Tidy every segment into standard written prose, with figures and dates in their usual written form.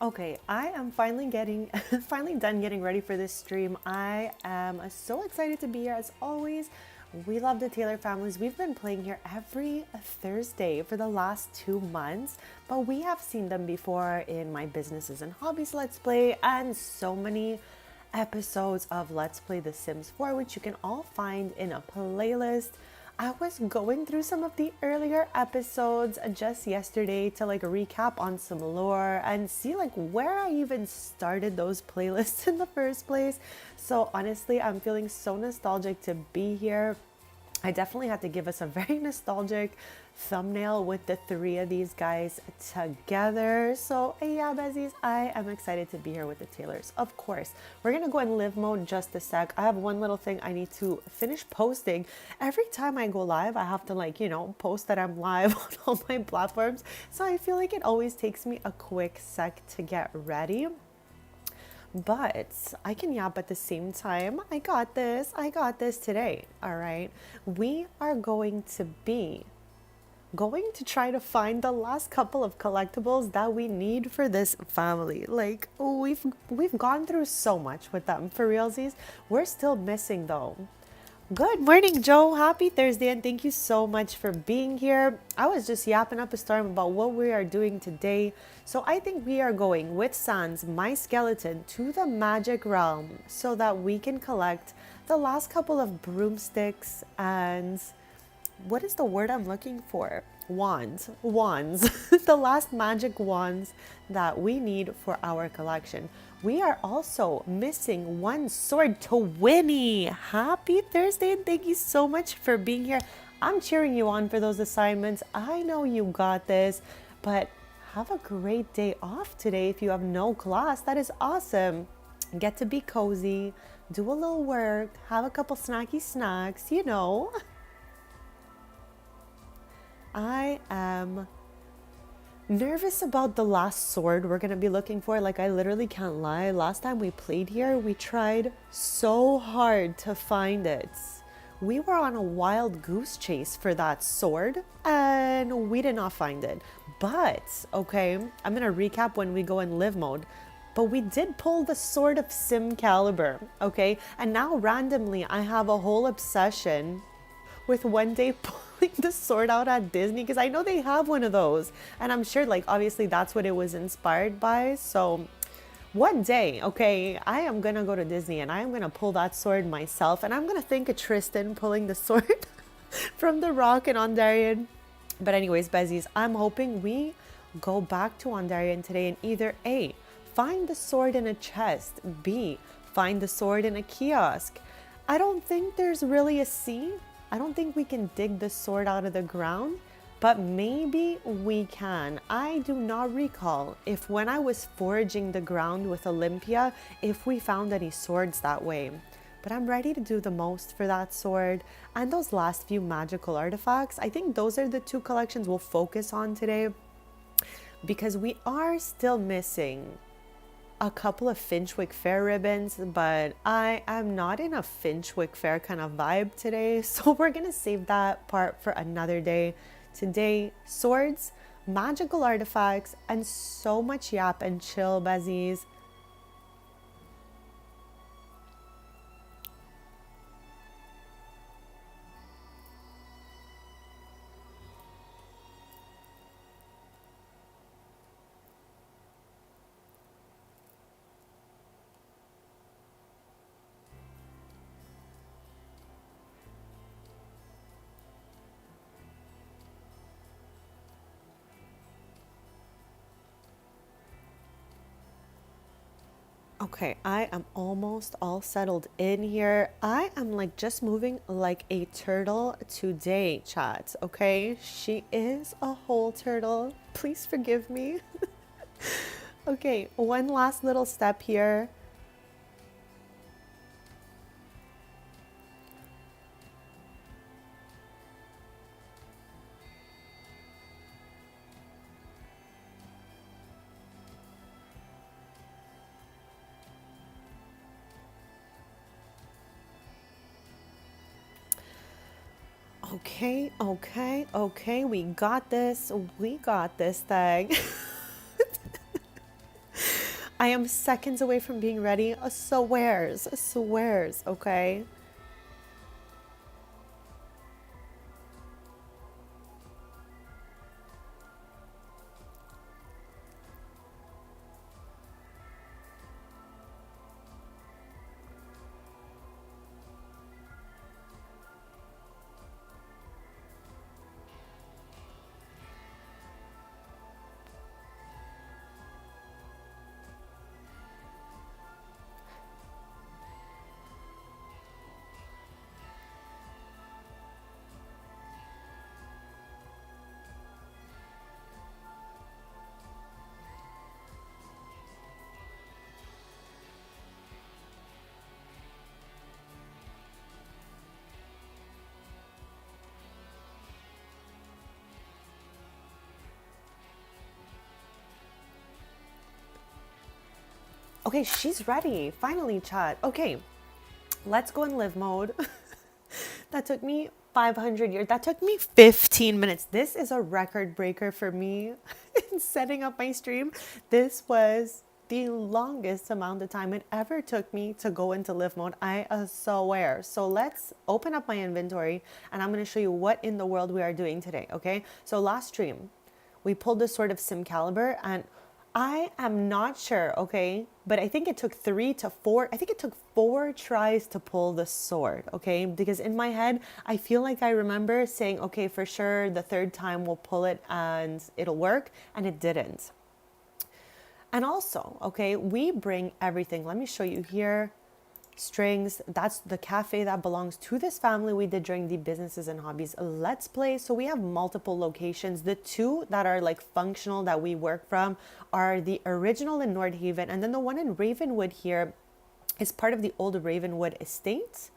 Okay, I am finally getting finally done getting ready for this stream. I am so excited to be here as always. We love the Taylor families. We've been playing here every Thursday for the last 2 months, but we have seen them before in my businesses and hobbies Let's Play and so many episodes of Let's Play The Sims 4, which you can all find in a playlist. I was going through some of the earlier episodes just yesterday to like recap on some lore and see like where I even started those playlists in the first place. So honestly, I'm feeling so nostalgic to be here. I definitely had to give us a very nostalgic thumbnail with the three of these guys together. So yeah, Besties, I am excited to be here with the Taylors. Of course, we're gonna go in live mode just a sec. I have one little thing I need to finish posting. Every time I go live, I have to like, post that I'm live on all my platforms. So I feel like it always takes me a quick sec to get ready. But I can yap at the same time. I got this. I got this today. All right. We are going to try to find the last couple of collectibles that we need for this family. Like we've gone through so much with them for realsies. We're still missing though. Good morning, Joe. Happy Thursday, and thank you so much for being here. I was just yapping up a storm about what we are doing today. So I think we are going with Sans, my skeleton, to the magic realm so that we can collect the last couple of broomsticks and what is the word I'm looking for? Wands. The last magic wands that we need for our collection. We are also missing one sword to Winnie. Happy Thursday, and thank you so much for being here. I'm cheering you on for those assignments. I know you got this, but have a great day off today if you have no class. That is awesome. Get to be cozy, do a little work, have a couple snacky snacks, I am nervous about the last sword we're going to be looking for. Like, I literally can't lie. Last time we played here, we tried so hard to find it. We were on a wild goose chase for that sword and we did not find it. But, okay, I'm going to recap when we go in live mode. But we did pull the Sword of Sim Caliber, okay? And now randomly I have a whole obsession with one day pulling the sword out at Disney because I know they have one of those. And I'm sure, like, obviously that's what it was inspired by. So one day, okay, I am going to go to Disney and I am going to pull that sword myself. And I'm going to think of Tristan pulling the sword from the Rock and Ondarian. But anyways, Bezies, I'm hoping we go back to Ondarian today and either A, find the sword in a chest, B, find the sword in a kiosk. I don't think there's really a C. I don't think we can dig the sword out of the ground, but maybe we can. I do not recall if when I was foraging the ground with Olympia, if we found any swords that way. But I'm ready to do the most for that sword and those last few magical artifacts. I think those are the two collections we'll focus on today because we are still missing a couple of Finchwick Fair ribbons, but I am not in a Finchwick Fair kind of vibe today, so we're gonna save that part for another day. Today, swords, magical artifacts, and so much yap and chill, Bezies. Okay, I am almost all settled in here. I am like just moving like a turtle today, chat. Okay, she is a whole turtle. Please forgive me. Okay, one last little step here. Okay, okay, okay. We got this. We got this thing. I am seconds away from being ready. Swears, swears, okay? Okay, she's ready. Finally, chat. Okay, let's go in live mode. That took me 500 years. That took me 15 minutes. This is a record breaker for me in setting up my stream. This was the longest amount of time it ever took me to go into live mode. I swear. So let's open up my inventory and I'm going to show you what in the world we are doing today. Okay. So last stream, we pulled this sort of sim caliber and I am not sure, okay, but I think it took 3 to 4, I think it took 4 tries to pull the sword, okay, because in my head, I feel like I remember saying, okay, for sure, the third time we'll pull it and it'll work, and it didn't. And also, okay, we bring everything. Let me show you here. Strings, that's the cafe that belongs to this family we did during the businesses and hobbies let's play. So we have multiple locations. The two that are like functional that we work from are the original in Nordhaven, and then the one in Ravenwood here is part of the old Ravenwood estate.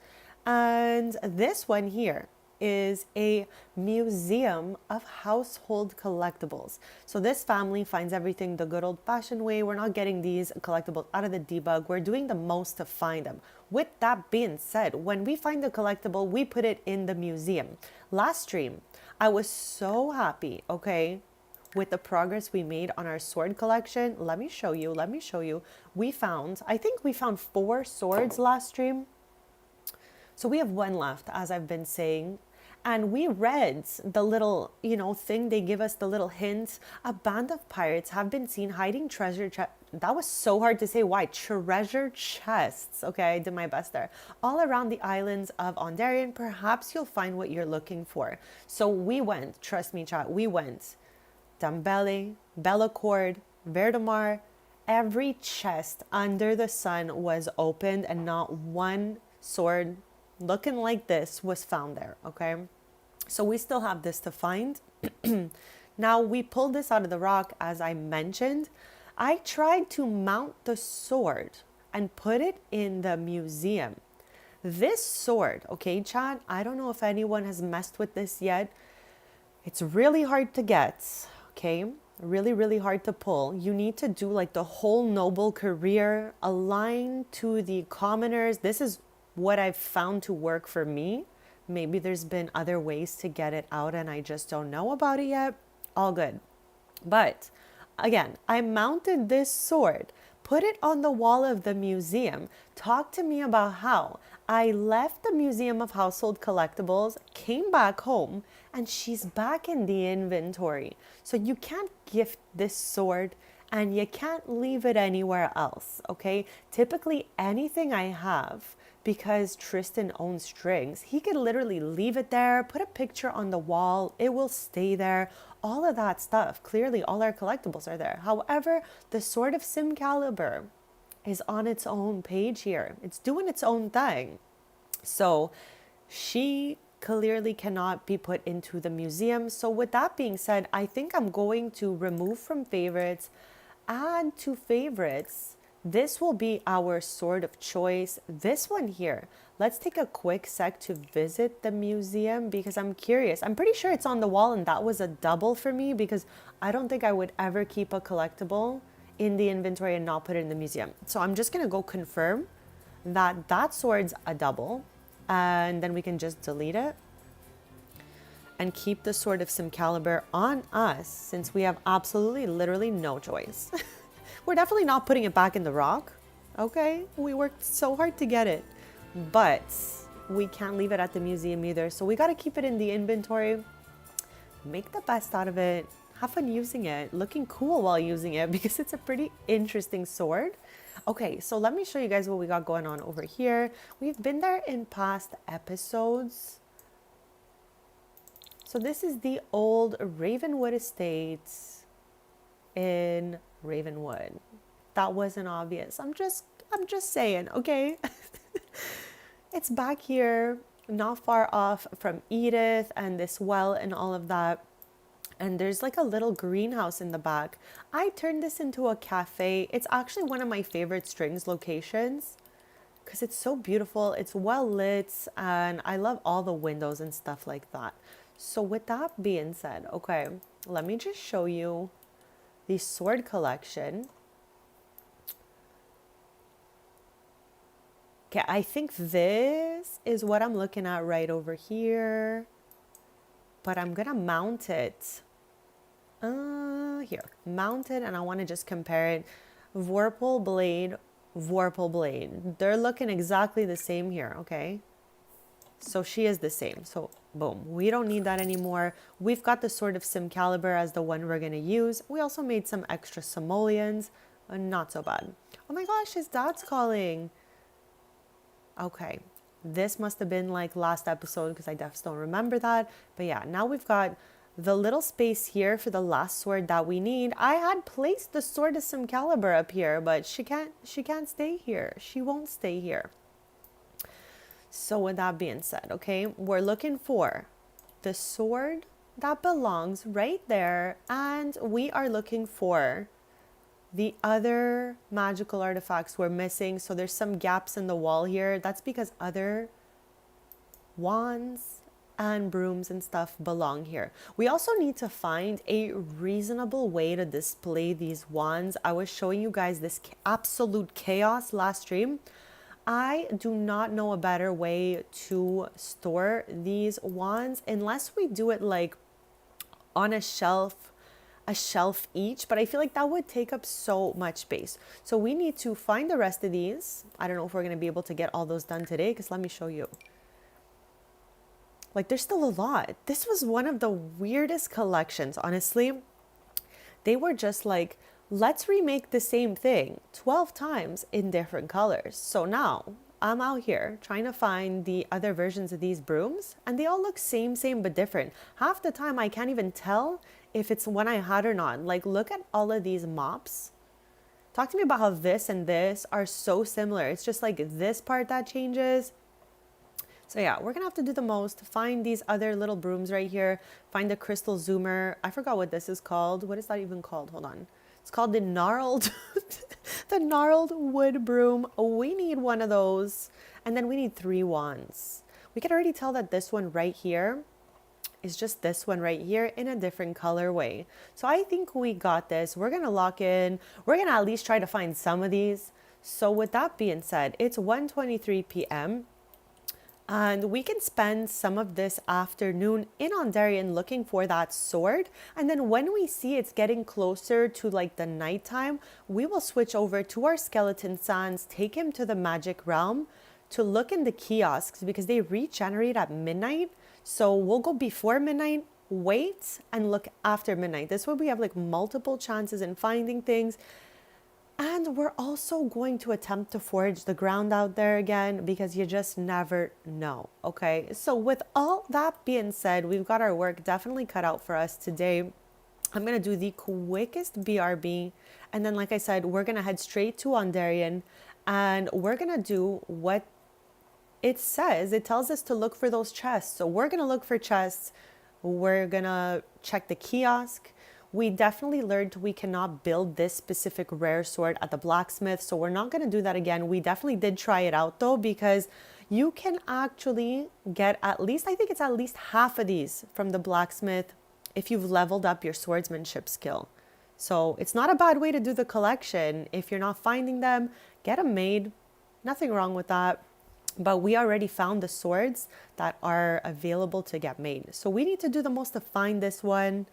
And this one here is a museum of household collectibles. So this family finds everything the good old-fashioned way. We're not getting these collectibles out of the debug. We're doing the most to find them. With that being said, when we find the collectible, we put it in the museum. Last stream, I was so happy, okay, with the progress we made on our sword collection. Let me show you. I think we found 4 swords last stream. So we have 1 left, as I've been saying. And we read the little, thing they give us, the little hint. A band of pirates have been seen hiding treasure chests. That was so hard to say. Why? Treasure chests. Okay, I did my best there. All around the islands of Ondarian. Perhaps you'll find what you're looking for. So we went, trust me, chat, we went. Dambele, Bellacord, Verdamar. Every chest under the sun was opened and not one sword looking like this was found there, okay? So we still have this to find. Now we pulled this out of the rock, as I mentioned. I tried to mount the sword and put it in the museum. This sword, okay, chat, I don't know if anyone has messed with this yet. It's really hard to get, okay? Really, really hard to pull. You need to do like the whole noble career, align to the commoners. This is what I've found to work for me. Maybe there's been other ways to get it out and I just don't know about it yet. All good. But again, I mounted this sword, put it on the wall of the museum. Talk to me about how I left the Museum of Household Collectibles, came back home, and she's back in the inventory. So you can't gift this sword and you can't leave it anywhere else, okay? Typically anything I have, because Tristan owns strings, he could literally leave it there, put a picture on the wall, it will stay there, all of that stuff. Clearly, all our collectibles are there. However, the Sword of Simcaliber is on its own page here. It's doing its own thing. So she clearly cannot be put into the museum. So with that being said, I think I'm going to remove from favorites, add to favorites. This will be our sword of choice. This one here. Let's take a quick sec to visit the museum because I'm curious. I'm pretty sure it's on the wall and that was a double for me because I don't think I would ever keep a collectible in the inventory and not put it in the museum. So I'm just going to go confirm that that sword's a double and then we can just delete it. and keep the Sword of Simcaliber on us since we have absolutely literally no choice. We're definitely not putting it back in the rock, okay? We worked so hard to get it, but we can't leave it at the museum either. So we got to keep it in the inventory, make the best out of it, have fun using it, looking cool while using it because it's a pretty interesting sword. Okay, so let me show you guys what we got going on over here. We've been there in past episodes. So this is the old Ravenwood estates in Ravenwood. That wasn't obvious. I'm just saying, okay? It's back here, not far off from Edith and this well and all of that. And there's like a little greenhouse in the back. I turned this into a cafe. It's actually one of my favorite strings locations because it's so beautiful. It's well lit and I love all the windows and stuff like that. So with that being said, okay, let me just show you the sword collection. Okay, I think this is what I'm looking at right over here, but I'm gonna mount it. Here, mount it, and I want to just compare it. Vorpal blade, Vorpal blade. They're looking exactly the same here, okay? So she is the same. So boom, we don't need that anymore. We've got the Sword of Simcaliber as the one we're going to use. We also made some extra simoleons. Not so bad. Oh my gosh, his dad's calling. Okay, this must have been like last episode because I definitely don't remember that. But yeah, now we've got the little space here for the last sword that we need. I had placed the Sword of Simcaliber up here, but she can't stay here. She won't stay here. So with that being said, okay, we're looking for the sword that belongs right there, and we are looking for the other magical artifacts we're missing. So there's some gaps in the wall here. That's because other wands and brooms and stuff belong here. We also need to find a reasonable way to display these wands. I was showing you guys this absolute chaos last stream. I do not know a better way to store these wands unless we do it like on a shelf each, but I feel like that would take up so much space. So we need to find the rest of these. I don't know if we're going to be able to get all those done today because let me show you. Like there's still a lot. This was one of the weirdest collections, honestly. They were just like, let's remake the same thing 12 times in different colors. So now I'm out here trying to find the other versions of these brooms and they all look same but different. Half the time I can't even tell if it's one I had or not. Like look at all of these mops. Talk to me about how this and this are so similar. It's just like this part that changes. So yeah, we're gonna have to do the most. Find these other little brooms right here. Find the crystal zoomer. I forgot what this is called. What is that even called? Hold on. It's called the gnarled, the gnarled wood broom. We need one of those. And then we need 3 wands. We can already tell that this one right here is just this one right here in a different colorway. So I think we got this. We're gonna lock in. We're gonna at least try to find some of these. So with that being said, it's 1:23 p.m. And we can spend some of this afternoon in Ondarian looking for that sword. And then when we see it's getting closer to like the nighttime, we will switch over to our skeleton sands, take him to the magic realm to look in the kiosks because they regenerate at midnight. So we'll go before midnight, wait, and look after midnight. This way we have like multiple chances in finding things. And we're also going to attempt to forage the ground out there again because you just never know, okay? So with all that being said, we've got our work definitely cut out for us today. I'm going to do the quickest BRB. And then, like I said, we're going to head straight to Ondarian. And we're going to do what it says. It tells us to look for those chests. So we're going to look for chests. We're going to check the kiosk. We definitely learned we cannot build this specific rare sword at the blacksmith, so we're not going to do that again. We definitely did try it out though, because you can actually get at least, I think it's at least half of these from the blacksmith if you've leveled up your swordsmanship skill. So it's not a bad way to do the collection. If you're not finding them, get them made. Nothing wrong with that. but we already found the swords that are available to get made. So we need to do the most to find this one,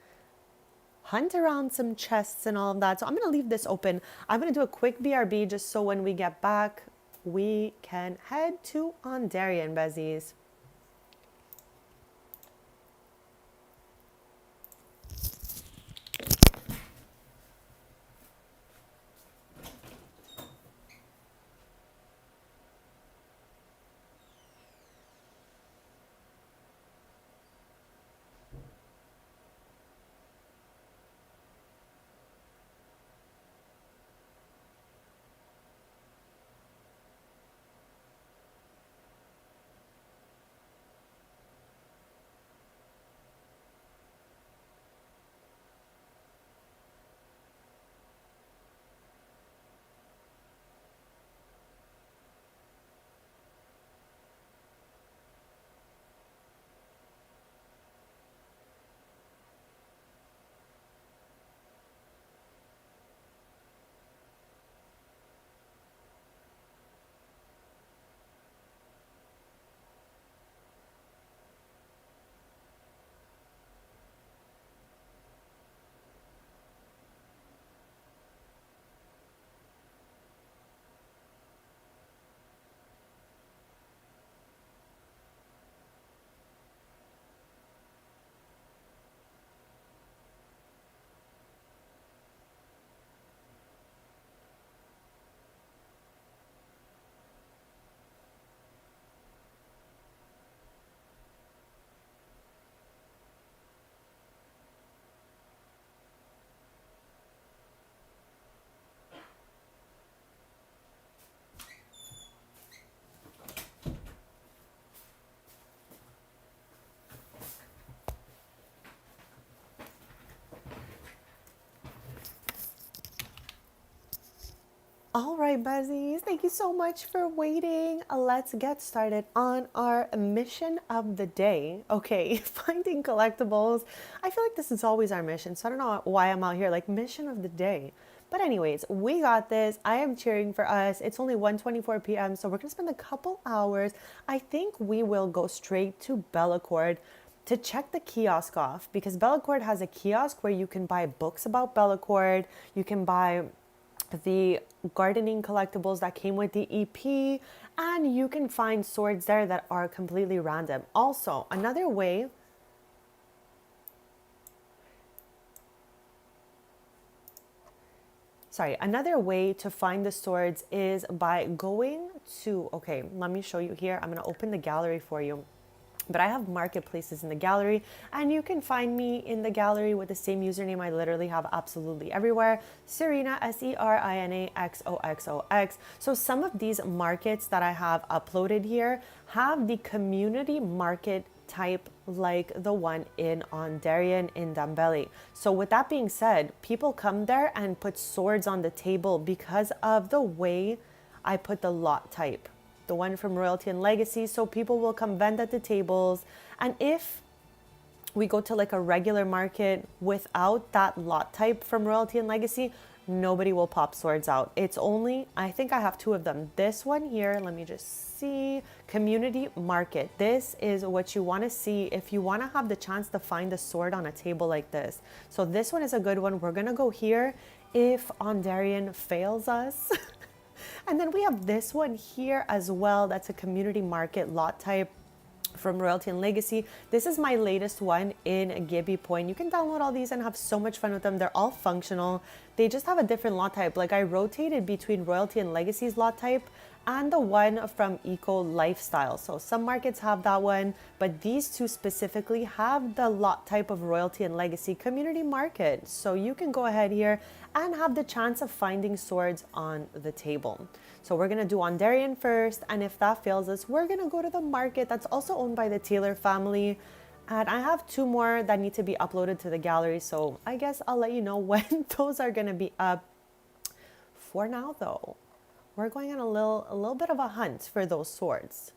hunt around some chests and all of that. So I'm going to leave this open. I'm going to do a quick BRB just so when we get back, we can head to Ondarian, Bezies. All right, Buzzies, thank you so much for waiting. Let's get started on our mission of the day. Okay, finding collectibles. I feel like this is always our mission, so I don't know why I'm out here like mission of the day. But anyways, we got this. I am cheering for us. It's only 1:24 p.m., so we're going to spend a couple hours. I think we will go straight to Bellacord to check the kiosk off because Bellacord has a kiosk where you can buy books about Bellacord. You can buy the gardening collectibles that came with the EP, and you can find swords there that are completely random. Also, another way to find the swords is by going to, okay, let me show you here. I'm going to open the gallery for you. But I have marketplaces in the gallery, and you can find me in the gallery with the same username I literally have absolutely everywhere, Serena, SERINAXOXOX. So some of these markets that I have uploaded here have the community market type like the one in Ondarian in Dambeli. So with that being said, people come there and put swords on the table because of the way I put the lot type, the one from Royalty and Legacy. So people will come vend at the tables. And if we go to like a regular market without that lot type from Royalty and Legacy, nobody will pop swords out. It's only, I think I have two of them. This one here, let me just see, community market. This is what you want to see if you want to have the chance to find a sword on a table like this. So this one is a good one. We're going to go here if Ondarian fails us. And then we have this one here as well. That's a community market lot type from Royalty and Legacy. This is my latest one in Gibby Point. You can download all these and have so much fun with them. They're all functional. They just have a different lot type. Like I rotated between Royalty and Legacy's lot type and the one from Eco Lifestyle. So some markets have that one, but these two specifically have the lot type of Royalty and Legacy community market. So you can go ahead here and have the chance of finding swords on the table. So we're going to do Ondarian first, and if that fails us, we're going to go to the market that's also owned by the Taylor family. And I have two more that need to be uploaded to the gallery, so I guess I'll let you know when those are going to be up. For now though, we're going on a little bit of a hunt for those swords.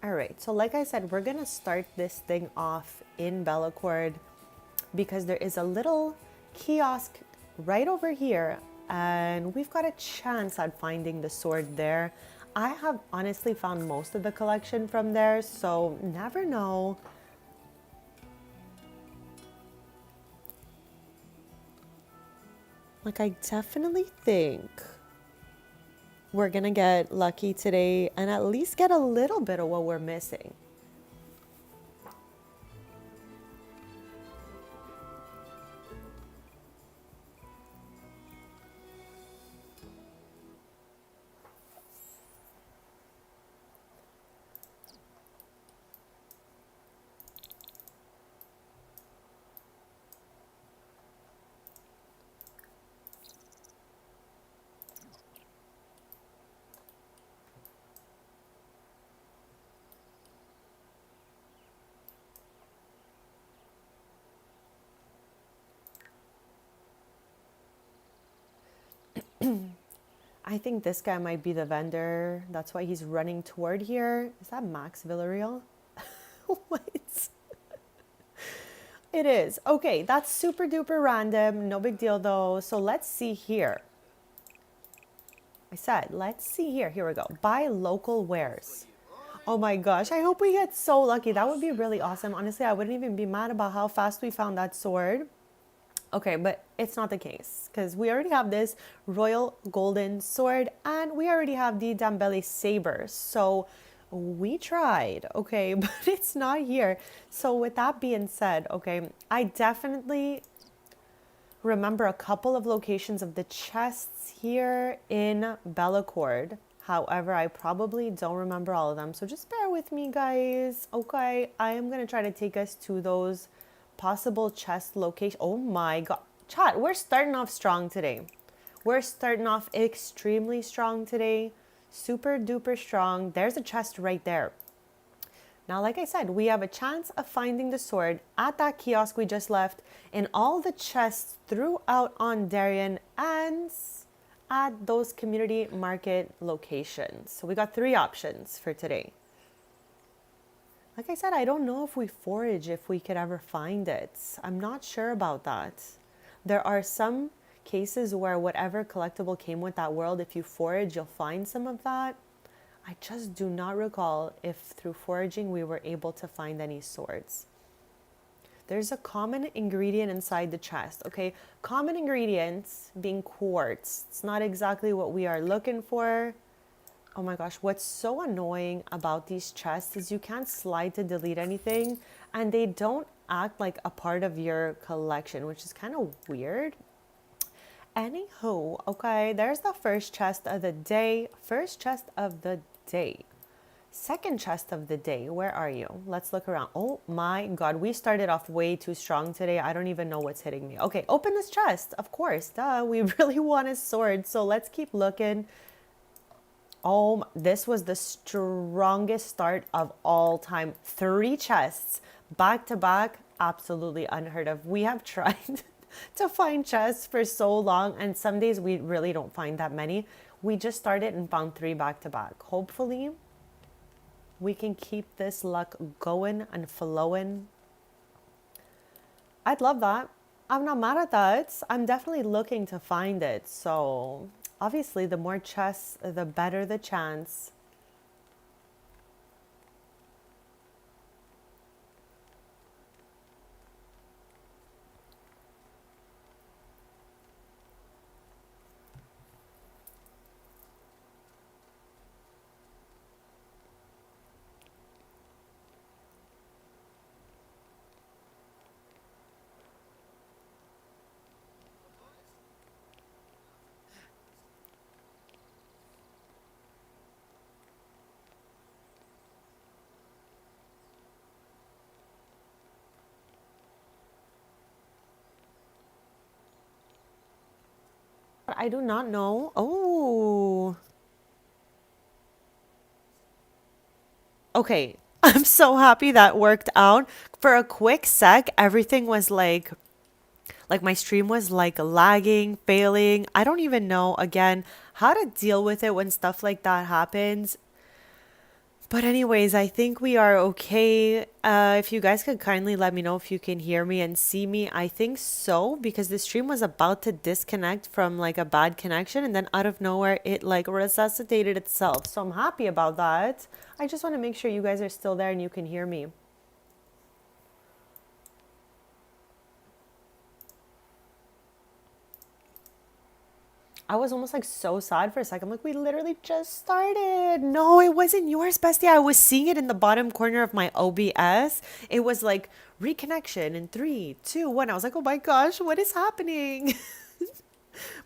All right, so like I said, we're gonna start this thing off in Bellacord because there is a little kiosk right over here and we've got a chance at finding the sword there. I have honestly found most of the collection from there, so never know. Like, I definitely think we're gonna get lucky today and at least get a little bit of what we're missing. I think this guy might be the vendor. That's why he's running toward here. Is that Max Villarreal? What? It is. Okay, that's super duper random. No big deal though. So let's see here. I said, let's see here. Here we go. Buy local wares. Oh my gosh, I hope we get so lucky. That would be really awesome. Honestly, I wouldn't even be mad about how fast we found that sword. Okay, but it's not the case because we already have this royal golden sword and we already have the Dambele saber. So we tried, okay, but it's not here. So with that being said, okay, I definitely remember a couple of locations of the chests here in Bellacord. However, I probably don't remember all of them. So just bear with me, guys. Okay, I am going to try to take us to those possible chest location. Oh my god. Chat, we're starting off strong today. We're starting off extremely strong today. Super duper strong. There's a chest right there. Now, like I said, we have a chance of finding the sword at that kiosk we just left, in all the chests throughout on Darien, and at those community market locations. So we got 3 options for today. Like I said, I don't know if we forage, if we could ever find it. I'm not sure about that. There are some cases where whatever collectible came with that world, if you forage, you'll find some of that. I just do not recall if through foraging we were able to find any swords. There's a common ingredient inside the chest, okay? Common ingredients being quartz. It's not exactly what we are looking for. Oh my gosh, what's so annoying about these chests is you can't slide to delete anything and they don't act like a part of your collection, which is kind of weird. Anywho, okay, there's the first chest of the day. First chest of the day. Second chest of the day. Where are you? Let's look around. Oh my god, we started off way too strong today. I don't even know what's hitting me. Okay, open this chest. Of course, duh. We really want a sword, so let's keep looking. Oh, this was the strongest start of all time. 3 chests back to back. Absolutely unheard of. We have tried to find chests for so long, and some days we really don't find that many. We just started and found 3 back to back. Hopefully we can keep this luck going and flowing. I'd love that. I'm not mad at that. I'm definitely looking to find it. So obviously the more chests, the better the chance. I do not know. Oh. Okay. I'm so happy that worked out. For a quick sec, everything was like my stream was like lagging, failing. I don't even know again how to deal with it when stuff like that happens. But anyways, I think we are okay. If you guys could kindly let me know if you can hear me and see me. I think so, because the stream was about to disconnect from like a bad connection, and then out of nowhere it like resuscitated itself. So I'm happy about that. I just want to make sure you guys are still there and you can hear me. I was almost like so sad for a second. I'm like, we literally just started. No, it wasn't yours, bestie. I was seeing it in the bottom corner of my OBS. It was like reconnection in 3, 2, 1. I was like, oh my gosh, what is happening?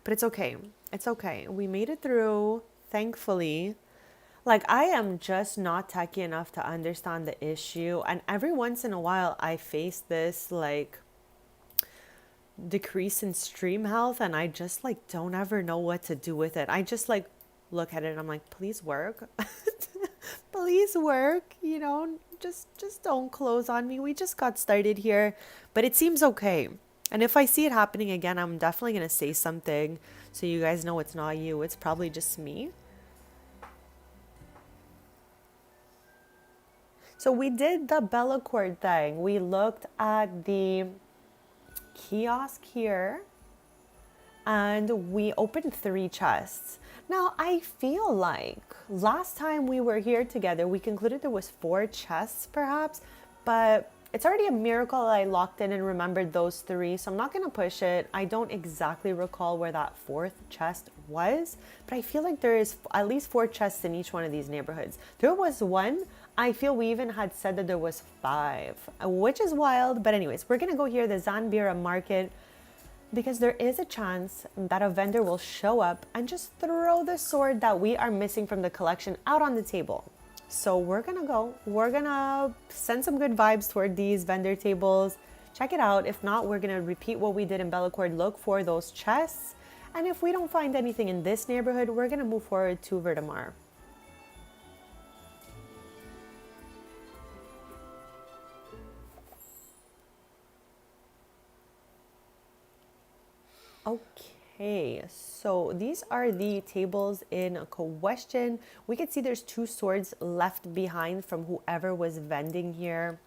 But it's okay. It's okay. We made it through, thankfully. Like, I am just not techie enough to understand the issue. And every once in a while, I face this like decrease in stream health, and I just like don't ever know what to do with it. I just like look at it and I'm like, please work. Please work, you know, just don't close on me. We just got started here, but it seems okay. And if I see it happening again, I'm definitely going to say something so you guys know it's not you. It's probably just me. So we did the Bellacord thing. We looked at the kiosk here and we opened 3 chests. Now I feel like last time we were here together, we concluded there was 4 chests perhaps, but it's already a miracle I locked in and remembered those 3, so I'm not going to push it. I don't exactly recall where that 4th chest was, but I feel like there is at least 4 chests in each one of these neighborhoods. There was 1. I feel we even had said that there was 5, which is wild. But anyways, we're going to go here, the Zanbira market, because there is a chance that a vendor will show up and just throw the sword that we are missing from the collection out on the table. So we're gonna send some good vibes toward these vendor tables. Check it out. If not, we're gonna repeat what we did in Bellacord, look for those chests. And if we don't find anything in this neighborhood, we're gonna move forward to Verdamar. Okay, so these are the tables in question. We can see there's 2 swords left behind from whoever was vending here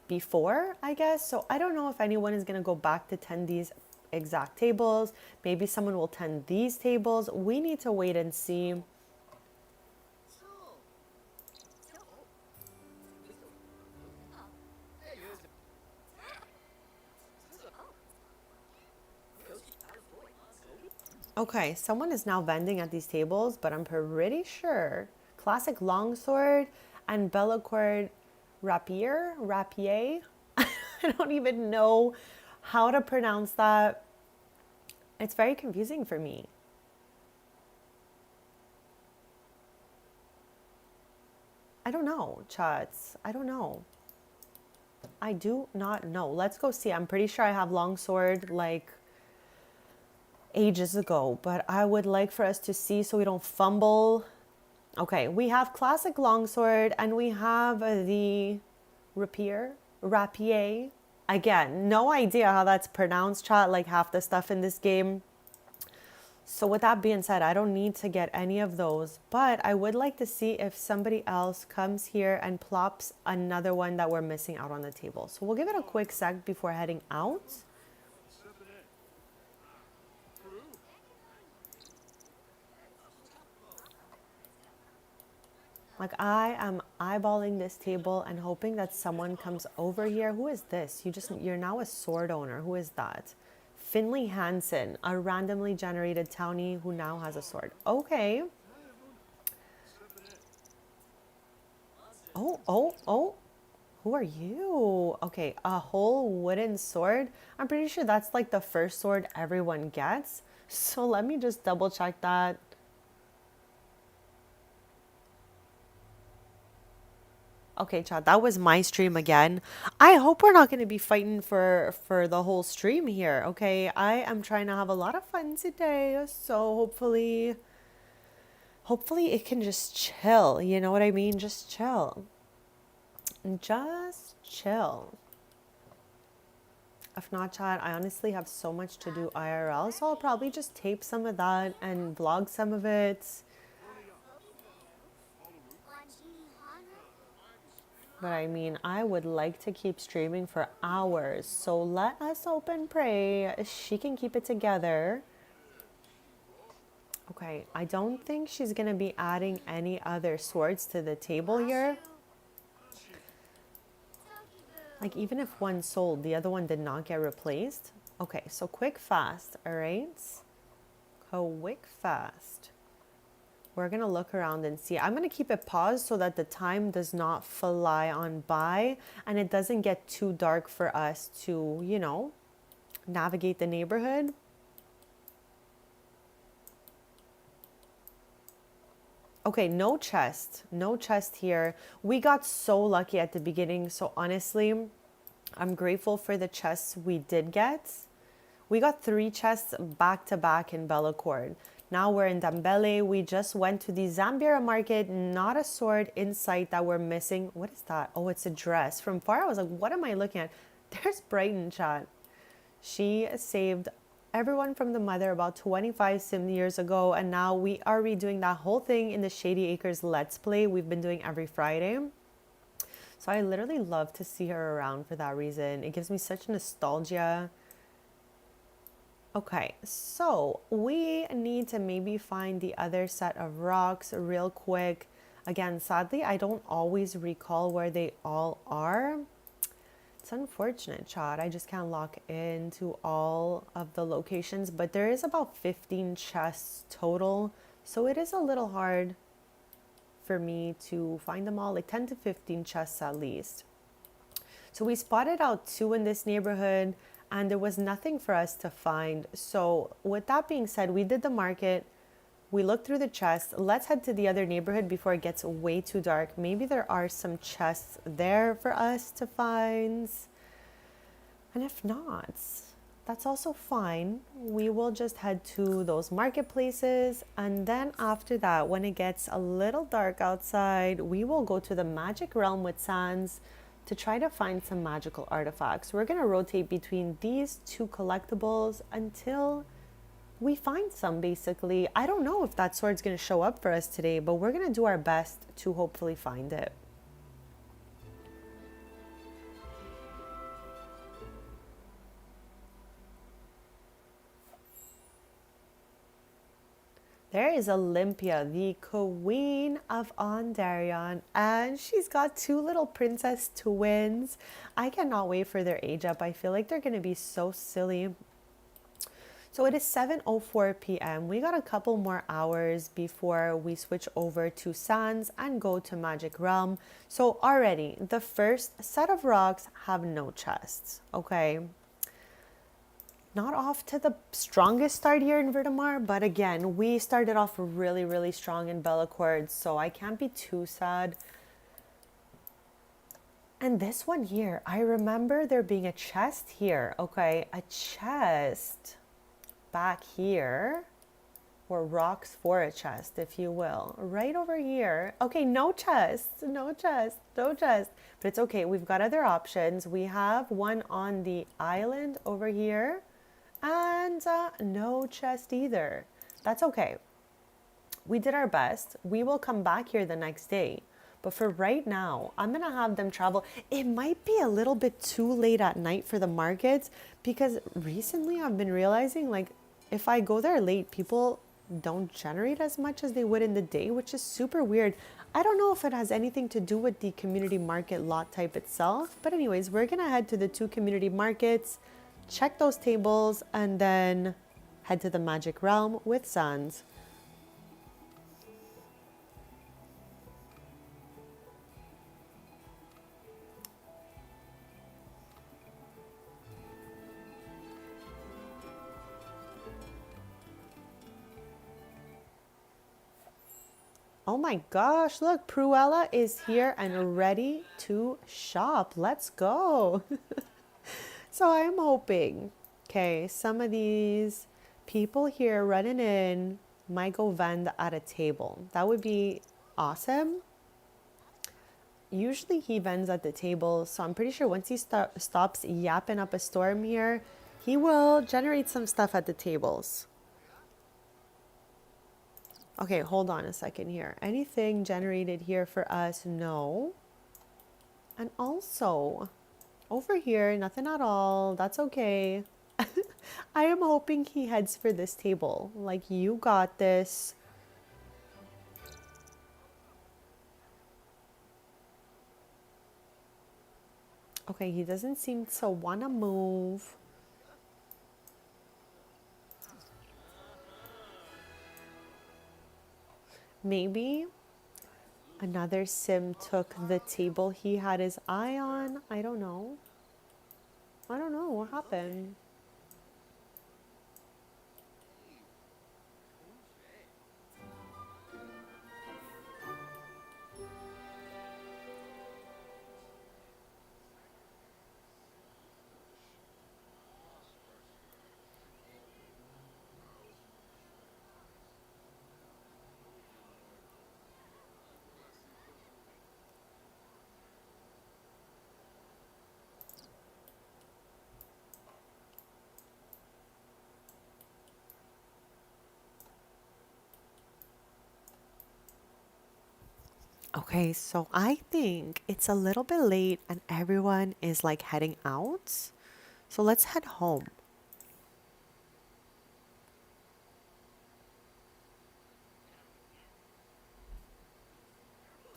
before, I guess. So I don't know if anyone is going to go back to tend these exact tables. Maybe someone will tend these tables. We need to wait and see. Okay, someone is now vending at these tables, but I'm pretty sure classic longsword and Bellacord rapier. I don't even know how to pronounce that. It's very confusing for me. I don't know, chats. I don't know. I do not know. Let's go see. I'm pretty sure I have longsword like ages ago, but I would like for us to see so we don't fumble. Okay, we have classic longsword and we have the rapier. Again, no idea how that's pronounced, chat, like half the stuff in this game. So with that being said, I don't need to get any of those, but I would like to see if somebody else comes here and plops another one that we're missing out on the table. So we'll give it a quick sec before heading out. Like, I am eyeballing this table and hoping that someone comes over here. Who is this? You're now a sword owner. Who is that? Finley Hansen, a randomly generated townie who now has a sword. Okay. Oh. Who are you? Okay, a whole wooden sword. I'm pretty sure that's like the first sword everyone gets. So let me just double check that. Okay, chat, that was my stream again. I hope we're not going to be fighting for the whole stream here, okay? I am trying to have a lot of fun today, so hopefully it can just chill, you know what I mean? Just chill. Just chill. If not, chat, I honestly have so much to do IRL, so I'll probably just tape some of that and vlog some of it. But I mean, I would like to keep streaming for hours. So let us hope and pray she can keep it together. Okay, I don't think she's going to be adding any other swords to the table here. Like, even if one sold, the other one did not get replaced. Okay, so quick fast, all right? Quick fast. We're going to look around and see. I'm going to keep it paused so that the time does not fly on by and it doesn't get too dark for us to, you know, navigate the neighborhood. Okay, no chest here. We got so lucky at the beginning. So honestly, I'm grateful for the chests we did get. We got 3 chests back to back in Bellacord. Now we're in Dambele. We just went to the Zambira market. Not a sword in sight that we're missing. What is that? Oh, it's a dress. From far, I was like, what am I looking at? There's Brighton, chat. She saved everyone from the mother about 25 sim years ago. And now we are redoing that whole thing in the Shady Acres Let's Play we've been doing every Friday. So I literally love to see her around for that reason. It gives me such nostalgia. Okay, so we need to maybe find the other set of rocks real quick. Again, sadly, I don't always recall where they all are. It's unfortunate, chat. I just can't lock into all of the locations, but there is about 15 chests total. So it is a little hard for me to find them all, like 10 to 15 chests at least. So we spotted out 2 in this neighborhood and there was nothing for us to find. So with that being said, we did the market. We looked through the chests. Let's head to the other neighborhood before it gets way too dark. Maybe there are some chests there for us to find. And if not, that's also fine. We will just head to those marketplaces. And then after that, when it gets a little dark outside, we will go to the Magic Realm with Sans to try to find some magical artifacts. We're going to rotate between these 2 collectibles until we find some, basically. I don't know if that sword's going to show up for us today, but we're going to do our best to hopefully find it. There is Olympia, the queen of Ondarion, and she's got 2 little princess twins. I cannot wait for their age up. I feel like they're going to be so silly. So it is 7:04 p.m. We got a couple more hours before we switch over to Sans and go to Magic Realm. So already, the first set of rocks have no chests, okay? Not off to the strongest start here in Vertimar, but again, we started off really, really strong in Bellacord, so I can't be too sad. And this one here, I remember there being a chest here, okay? A chest back here, or rocks for a chest, if you will. Right over here. Okay, no chest, no chest, no chest. But it's okay, we've got other options. We have one on the island over here. And no chest either. That's okay. We did our best. We will come back here the next day. But for right now, I'm going to have them travel. It might be a little bit too late at night for the markets because recently I've been realizing, like, if I go there late, people don't generate as much as they would in the day, which is super weird. I don't know if it has anything to do with the community market lot type itself. But anyways, we're going to head to the 2 community markets, check those tables, and then head to the Magic Realm with Sans. Oh my gosh, look, Pruella is here and ready to shop. Let's go. So I'm hoping, okay, some of these people here running in might go vend at a table. That would be awesome. Usually he vends at the table, so I'm pretty sure once he stops yapping up a storm here, he will generate some stuff at the tables. Okay, hold on a second here. Anything generated here for us? No. And also, over here, nothing at all. That's okay. I am hoping he heads for this table. Like, you got this. Okay, he doesn't seem to want to move. Maybe another sim took the table he had his eye on. I don't know. I don't know what happened. Okay, so I think it's a little bit late and everyone is like heading out. So let's head home.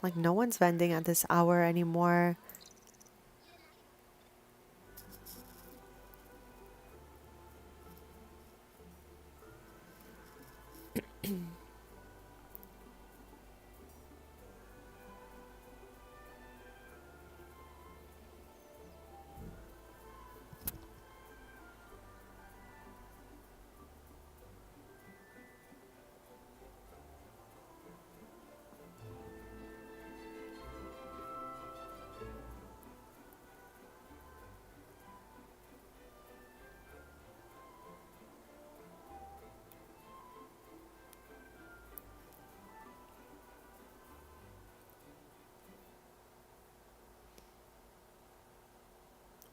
Like, no one's vending at this hour anymore.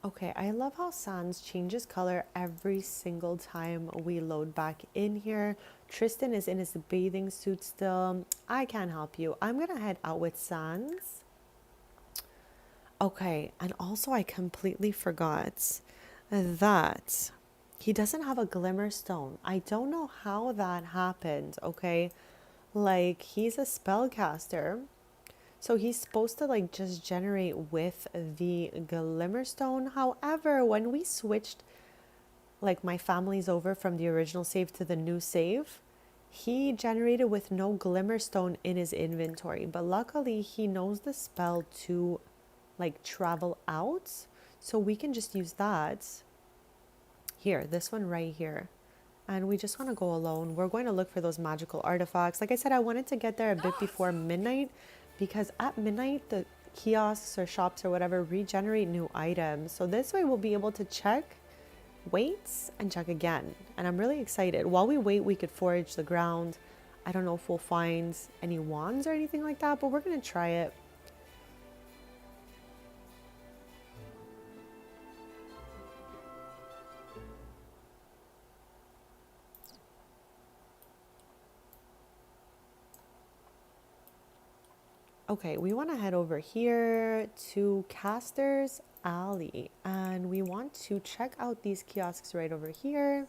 Okay, I love how Sans changes color every single time we load back in here. Tristan is in his bathing suit still. I can't help you. I'm gonna head out with Sans. Okay, and also I completely forgot that he doesn't have a glimmer stone. I don't know how that happened, okay? Like, he's a spellcaster. So he's supposed to like just generate with the Glimmerstone. However, when we switched like my family's over from the original save to the new save, he generated with no Glimmerstone in his inventory. But luckily he knows the spell to like travel out. So we can just use that. Here, this one right here. And we just want to go alone. We're going to look for those magical artifacts. Like I said, I wanted to get there a bit before midnight because at midnight, the kiosks or shops or whatever regenerate new items. So this way we'll be able to check, wait, and check again. And I'm really excited. While we wait, we could forage the ground. I don't know if we'll find any wands or anything like that, but we're going to try it. Okay, we want to head over here to Caster's Alley and we want to check out these kiosks right over here.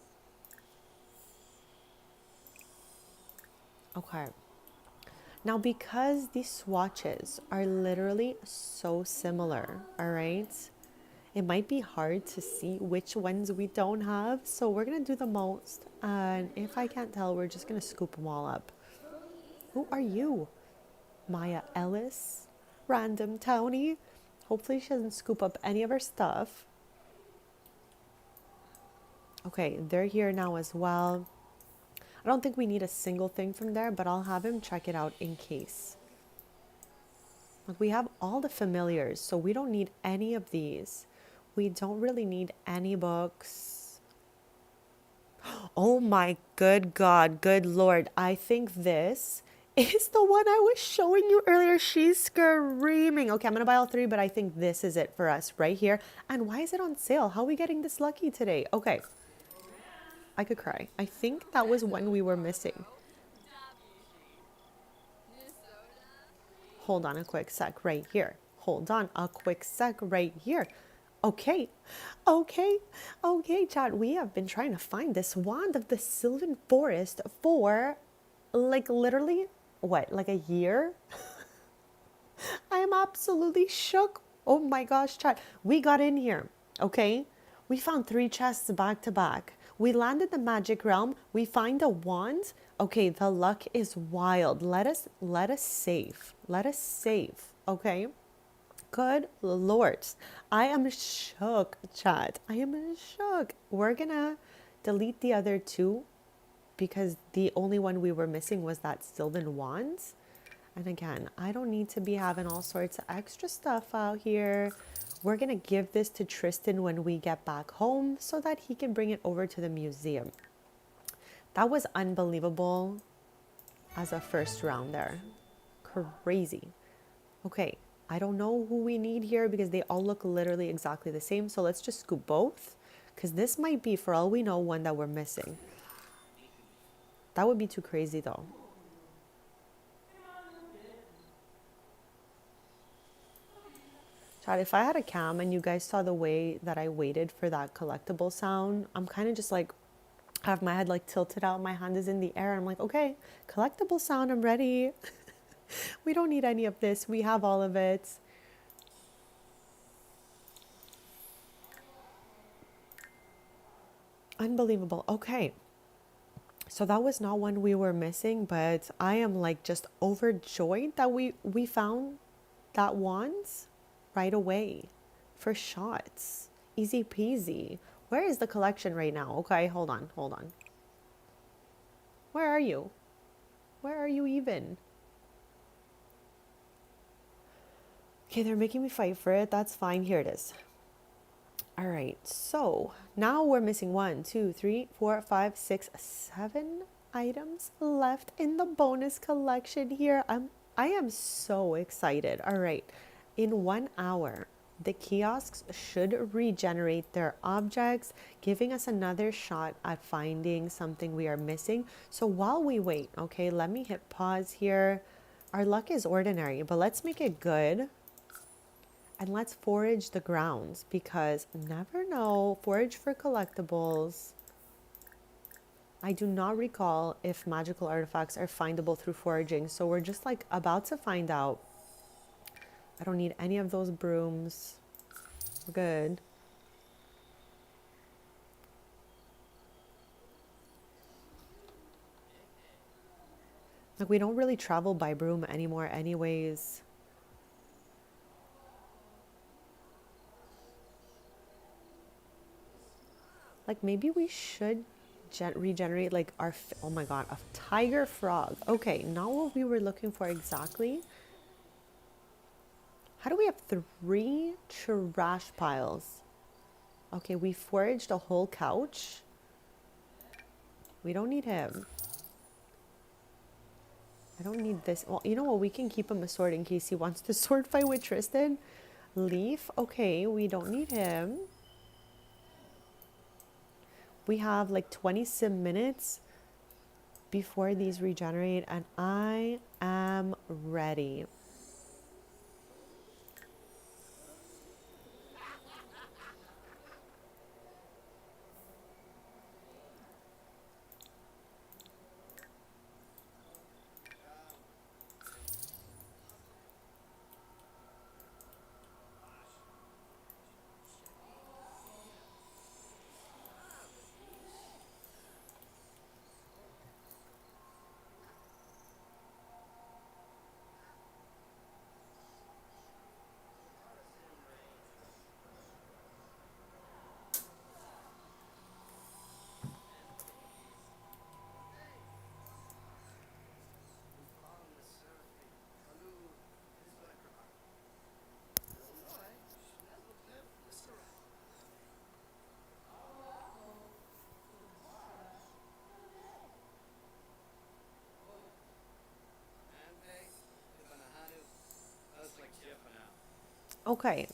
Okay. Now, because these swatches are literally so similar, all right, it might be hard to see which ones we don't have. So we're going to do the most. And if I can't tell, we're just going to scoop them all up. Who are you? Maya Ellis, random townie. Hopefully she doesn't scoop up any of our stuff. Okay, they're here now as well. I don't think we need a single thing from there, but I'll have him check it out in case. Like, we have all the familiars, so we don't need any of these. We don't really need any books. Oh my good God, good Lord. I think this is the one I was showing you earlier. She's screaming. Okay, I'm going to buy all three, but I think this is it for us right here. And why is it on sale? How are we getting this lucky today? Okay. I could cry. I think that was one we were missing. Hold on a quick sec right here. hold on a quick sec right here. Okay, Chad, we have been trying to find this wand of the Sylvan Forest for like literally, what, like a year? I am absolutely shook. Oh my gosh, Chad. We got in here, okay? We found 3 chests back to back. We landed the magic realm. We find a wand. Okay, the luck is wild. Let us save. Let us save, okay? Good Lord. I am shook, Chad. I am shook. We're gonna delete the other two because the only one we were missing was that Sylvan wand. And again, I don't need to be having all sorts of extra stuff out here. We're going to give this to Tristan when we get back home so that he can bring it over to the museum. That was unbelievable as a first round there. Crazy. Okay, I don't know who we need here because they all look literally exactly the same. So let's just scoop both because this might be, for all we know, one that we're missing. That would be too crazy though. Chad, if I had a cam and you guys saw the way that I waited for that collectible sound, I'm kind of just like, I have my head like tilted out, my hand is in the air. I'm like, okay, collectible sound, I'm ready. We don't need any of this. We have all of it. Unbelievable. Okay. So that was not one we were missing, but I am like just overjoyed that we found that wand right away for shots. Easy peasy. Where is the collection right now? Okay, hold on. Where are you? Where are you even? Okay, they're making me fight for it. That's fine. Here it is. All right, so now we're missing 1, 2, 3, 4, 5, 6, 7 items left in the bonus collection here. I am so excited. All right, in 1 hour, the kiosks should regenerate their objects, giving us another shot at finding something we are missing. So while we wait, okay, let me hit pause here. Our luck is ordinary, but let's make it good. And let's forage the grounds because never know, forage for collectibles. I do not recall if magical artifacts are findable through foraging. So we're just like about to find out. I don't need any of those brooms. We're good. Like we don't really travel by broom anymore anyways. Like maybe we should regenerate like our, oh my god, a tiger frog. Okay, not what we were looking for exactly. How do we have 3 trash piles? Okay, we foraged a whole couch. We don't need him. I don't need this. Well, you know what? We can keep him a sword in case he wants to sword fight with Tristan. Leaf. Okay, we don't need him. We have like 20 sim minutes before these regenerate and I am ready. Okay,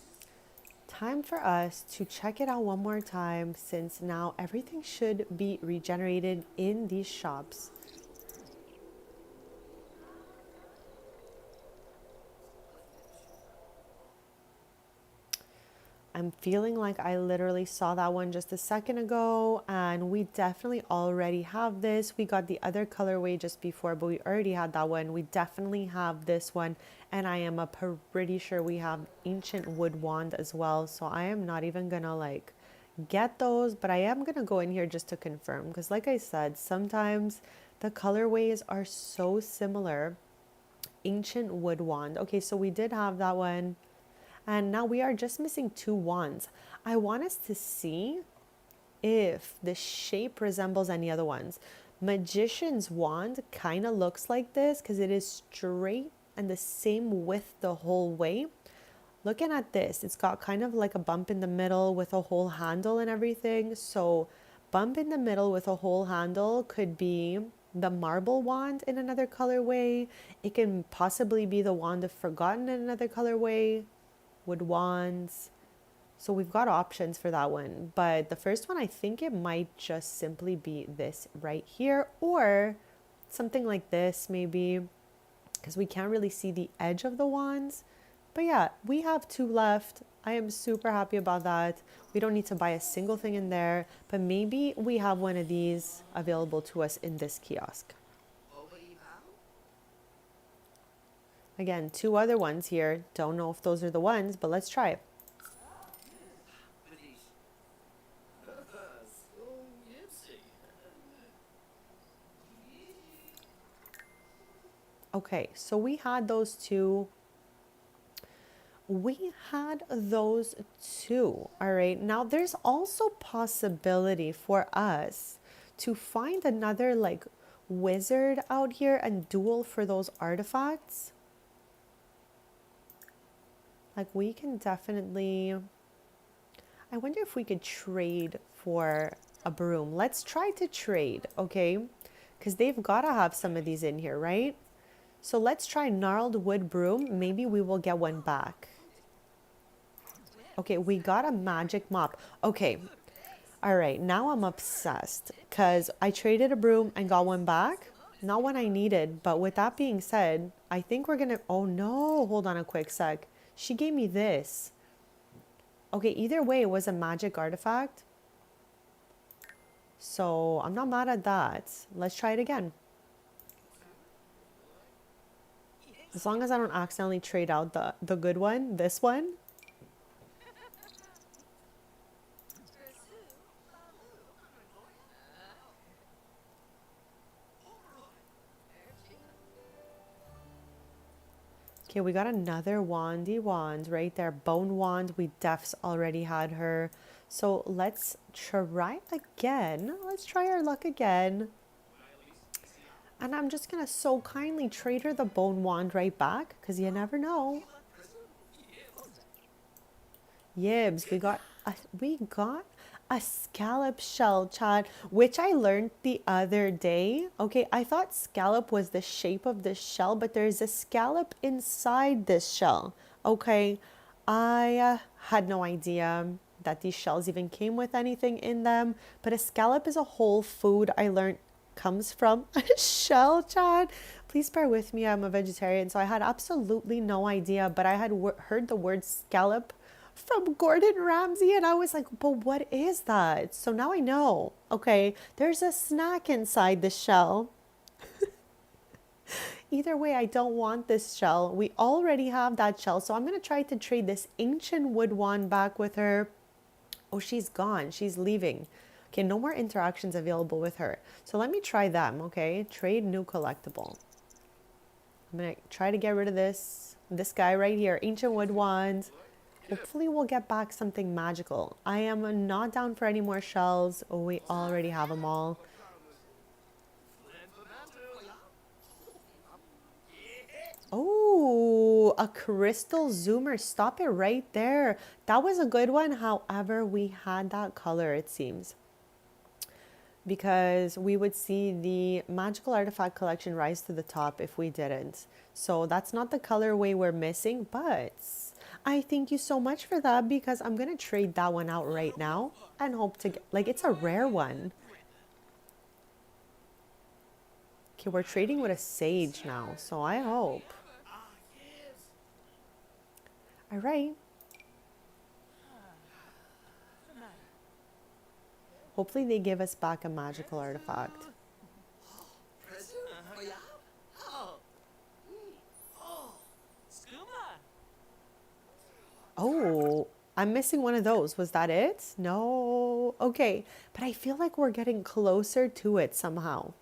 time for us to check it out one more time since now everything should be regenerated in these shops. I'm feeling like I literally saw that one just a second ago, and we definitely already have this. We got the other colorway just before, but we already had that one. We definitely have this one, and I am pretty sure we have Ancient Wood Wand as well. So I am not even gonna like get those, but I am gonna go in here just to confirm, because like I said, sometimes the colorways are so similar. Ancient Wood Wand. Okay, so we did have that one. And now we are just missing 2 wands. I want us to see if the shape resembles any other ones. Magician's wand kind of looks like this because it is straight and the same width the whole way. Looking at this, it's got kind of like a bump in the middle with a whole handle and everything. So bump in the middle with a whole handle could be the marble wand in another colorway. It can possibly be the wand of forgotten in another colorway. Wood wands. So we've got options for that one. But the first one, I think it might just simply be this right here, or something like this maybe, because we can't really see the edge of the wands. But yeah, we have 2 left. I am super happy about that. We don't need to buy a single thing in there, but maybe we have one of these available to us in this kiosk. Again, 2 other ones here. Don't know if those are the ones, but let's try it. Okay, so we had those 2. We had those 2. All right, now there's also possibility for us to find another like wizard out here and duel for those artifacts. Like we can definitely, I wonder if we could trade for a broom. Let's try to trade, okay? Because they've got to have some of these in here, right? So let's try gnarled wood broom. Maybe we will get one back. Okay, we got a magic mop. Okay, all right, now I'm obsessed because I traded a broom and got one back. Not one I needed, but with that being said, I think we're gonna, oh no, hold on a quick sec. She gave me this. Okay, either way, it was a magic artifact. So I'm not mad at that. Let's try it again. As long as I don't accidentally trade out the good one, this one. Okay, we got another wandy wand right there. Bone wand. We defs already had her. So let's try again. Let's try our luck again. And I'm just going to so kindly trade her the bone wand right back because you never know. Yibs, we got a scallop shell, Chad, which I learned the other day. Okay, I thought scallop was the shape of the shell, but there's a scallop inside this shell. Okay, I had no idea that these shells even came with anything in them, but a scallop is a whole food I learned comes from a shell, Chad. Please bear with me, I'm a vegetarian, so I had absolutely no idea, but I had heard the word scallop from Gordon Ramsay, and I was like, but what is that? So now I know. Okay, there's a snack inside the shell. Either way, I don't want this shell. We already have that shell, so I'm going to try to trade this ancient wood wand back with her. Oh, she's gone. She's leaving. Okay, no more interactions available with her. So let me try them, okay? Trade new collectible. I'm going to try to get rid of this guy right here. Ancient wood wand. Hopefully we'll get back something magical. I am not down for any more shells. Oh, we already have them all. Oh, a crystal zoomer. Stop it right there. That was a good one. However, we had that color, it seems. Because we would see the magical artifact collection rise to the top if we didn't. So that's not the colorway we're missing, but I thank you so much for that because I'm going to trade that one out right now and hope to get, like, it's a rare one. Okay, we're trading with a sage now, so I hope. All right. Hopefully they give us back a magical artifact. Oh, I'm missing one of those. Was that it? No. Okay, but I feel like we're getting closer to it somehow.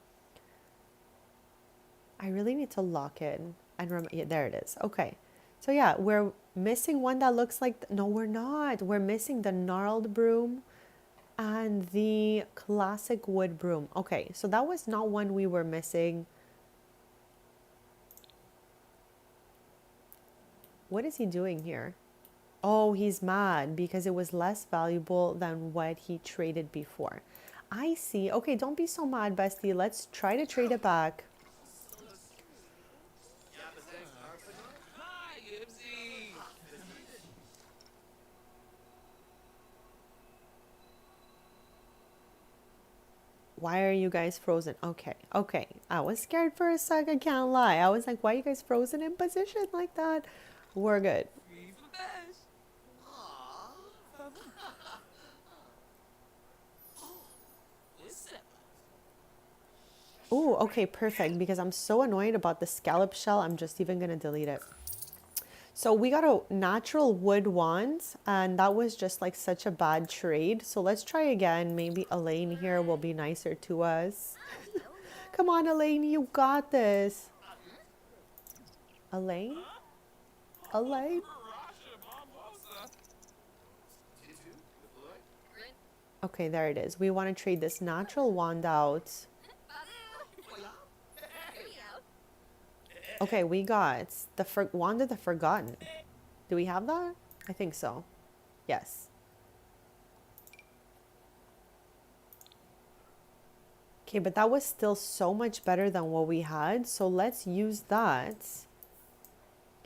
I really need to lock in and yeah, there it is. Okay. So yeah, we're missing one that looks like no, we're not. We're missing the gnarled broom and the classic wood broom. Okay, so that was not one we were missing. What is he doing here? Oh, he's mad because it was less valuable than what he traded before. I see. Okay, don't be so mad, bestie. Let's try to trade it back. Why are you guys frozen? Okay, okay. I was scared for a sec, I can't lie. I was like, why are you guys frozen in position like that? We're good. Oh, okay, perfect. Because I'm so annoyed about the scallop shell, I'm just even gonna delete it. So we got a natural wood wand, and that was just like such a bad trade. So let's try again. Maybe Elaine here will be nicer to us. Come on, Elaine, you got this. Elaine? Elaine? Okay, there it is. We want to trade this natural wand out. Okay, we got the Wand of the Forgotten. Do we have that? I think so. Yes. Okay, but that was still so much better than what we had. So let's use that.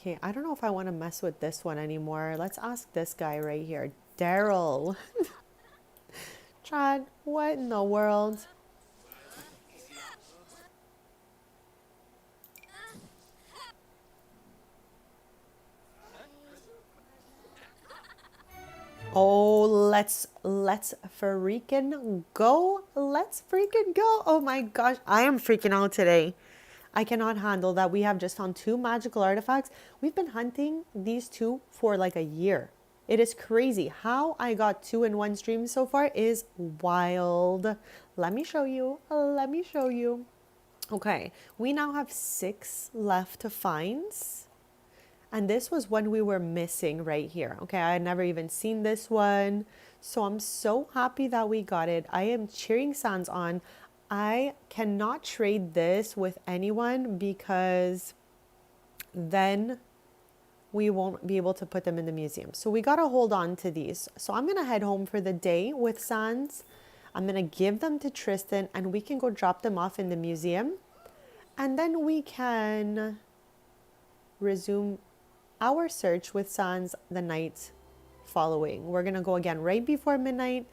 Okay, I don't know if I want to mess with this one anymore. Let's ask this guy right here. Daryl. Chad, what in the world? Oh, let's freaking go. Let's freaking go. Oh my gosh, I am freaking out today. I cannot handle that. We have just found 2 magical artifacts. We've been hunting these 2 for like a year. It is crazy. How I got 2 in one stream so far is wild. Let me show you. Let me show you. Okay, we now have 6 left to find. And this was one we were missing right here. Okay, I had never even seen this one. So I'm so happy that we got it. I am cheering Sans on. I cannot trade this with anyone because then we won't be able to put them in the museum. So we got to hold on to these. So I'm going to head home for the day with Sans. I'm going to give them to Tristan and we can go drop them off in the museum. And then we can resume our search with Sans the night following. We're going to go again right before midnight.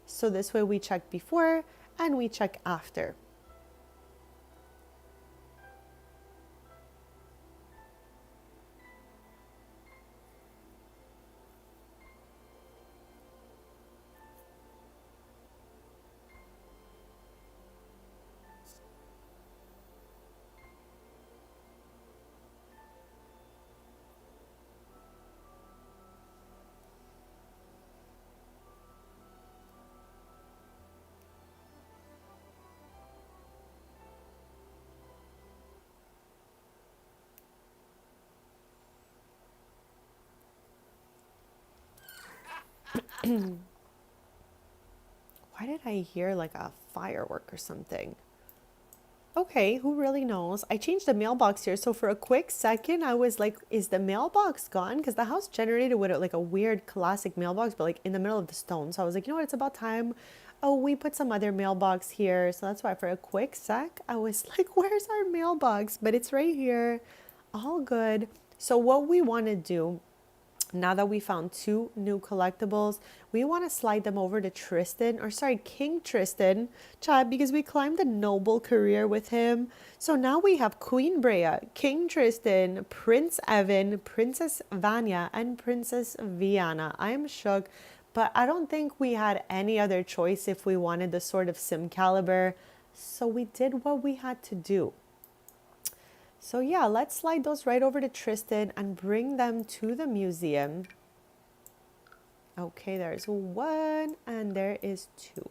So this way we check before and we check after. Why did I hear like a firework or something? Okay, who really knows? I changed the mailbox here, so for a quick second, I was like, is the mailbox gone? Because the house generated with like a weird classic mailbox, but like in the middle of the stone. So I was like, you know what, it's about time. Oh, we put some other mailbox here. So that's why for a quick sec, I was like, where's our mailbox? But it's right here. All good. So what we want to do now that we found 2 new collectibles, we want to slide them over to Tristan, or sorry, King Tristan, Chad, because we climbed a noble career with him. So now we have Queen Brea, King Tristan, Prince Evan, Princess Vanya, and Princess Viana. I am shook. But I don't think we had any other choice if we wanted the Sword of Simcaliber. So we did what we had to do. So yeah, let's slide those right over to Tristan and bring them to the museum. Okay, there's one and there is two.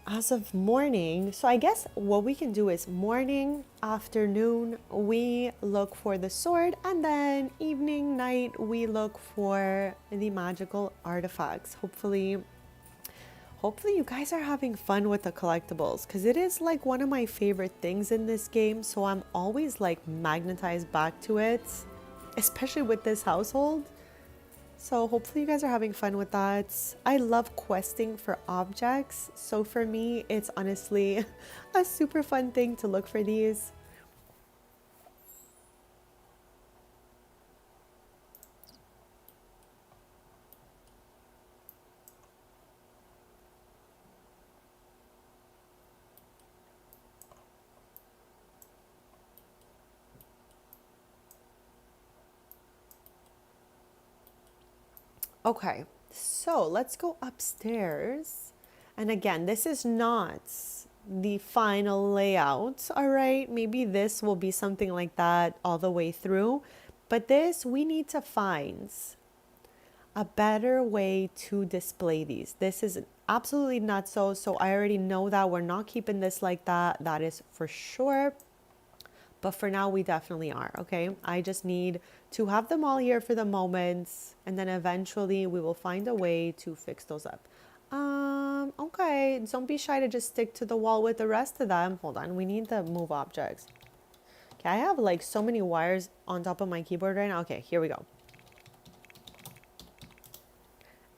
As of morning, so I guess what we can do is morning, afternoon, we look for the sword, and then evening, night, we look for the magical artifacts. Hopefully you guys are having fun with the collectibles, because it is like one of my favorite things in this game, so I'm always like magnetized back to it, especially with this household. So hopefully you guys are having fun with that. I love questing for objects. So for me, it's honestly a super fun thing to look for these. Okay, so let's go upstairs. And again, this is not the final layout, all right? Maybe this will be something like that all the way through. But this, we need to find a better way to display these. This is absolutely not so. So I already know that we're not keeping this like that. That is for sure. But for now, we definitely are, okay? I just need to have them all here for the moment, and then eventually we will find a way to fix those up. Okay, don't be shy to just stick to the wall with the rest of them. Hold on, we need to move objects. Okay, I have like so many wires on top of my keyboard right now. Okay, here we go.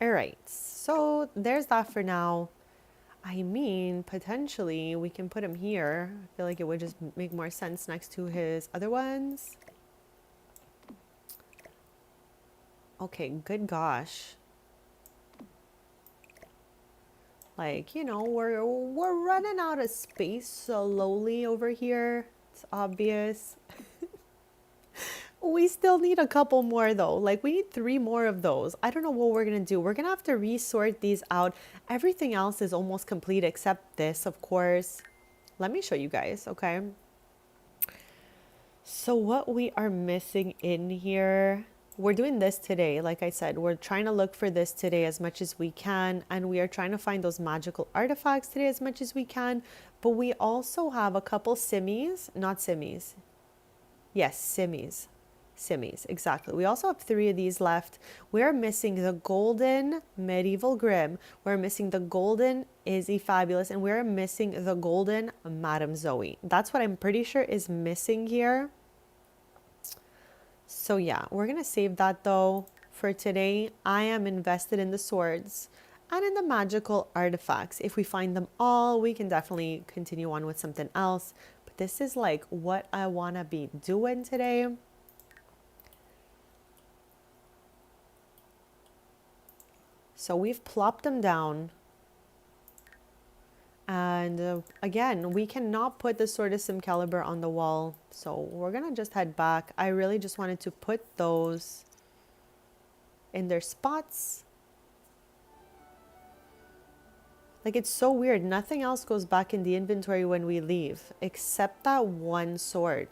All right, so there's that for now. I mean, potentially we can put him here. I feel like it would just make more sense next to his other ones. Okay, good gosh. Like, you know, we're running out of space slowly over here. It's obvious. We still need a couple more though. Like we need 3 more of those. I don't know what we're gonna do. We're gonna have to resort these out. Everything else is almost complete except this, of course. Let me show you guys, okay? So what we are missing in here, we're doing this today. Like I said, we're trying to look for this today as much as we can. And we are trying to find those magical artifacts today as much as we can. But we also have a couple simmies, not simmies. Yes, simmies. Simmies, exactly. We also have 3 of these left. We're missing the golden medieval grim. We're missing the golden Izzy Fabulous, and we're missing the golden Madame Zoe. That's what I'm pretty sure is missing here. So yeah, we're gonna save that though for today. I am invested in the swords and in the magical artifacts. If we find them all, we can definitely continue on with something else. But this is like what I wanna be doing today. So we've plopped them down. And again, we cannot put the Sword of Simcaliber on the wall. So we're going to just head back. I really just wanted to put those in their spots. Like it's so weird. Nothing else goes back in the inventory when we leave except that one sword.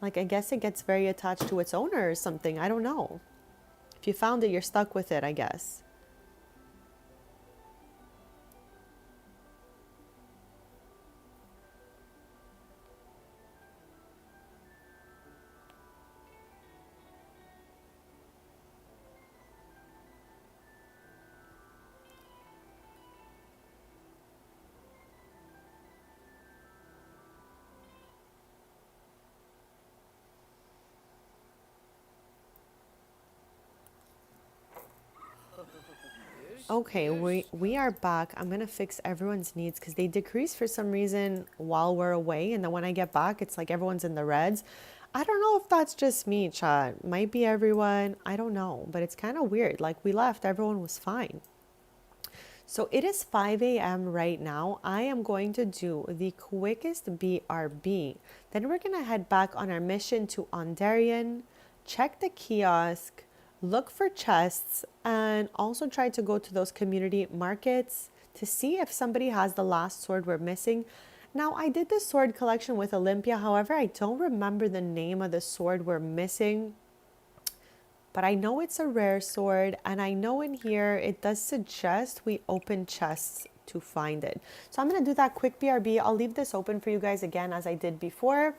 Like I guess it gets very attached to its owner or something. I don't know. If you found it, you're stuck with it, I guess. Okay, we are back. I'm gonna fix everyone's needs because they decrease for some reason while we're away, and then when I get back, it's like everyone's in the reds. I don't know if that's just me, chat. Might be everyone. I don't know, but it's kind of weird. Like we left, everyone was fine. So it is 5 a.m. right now. I am going to do the quickest BRB. Then we're going to head back on our mission to Ondarian, check the kiosk, look for chests, and also try to go to those community markets to see if somebody has the last sword we're missing. Now, I did the sword collection with Olympia. However, I don't remember the name of the sword we're missing. But I know it's a rare sword, and I know in here it does suggest we open chests to find it. So I'm going to do that quick BRB. I'll leave this open for you guys again as I did before.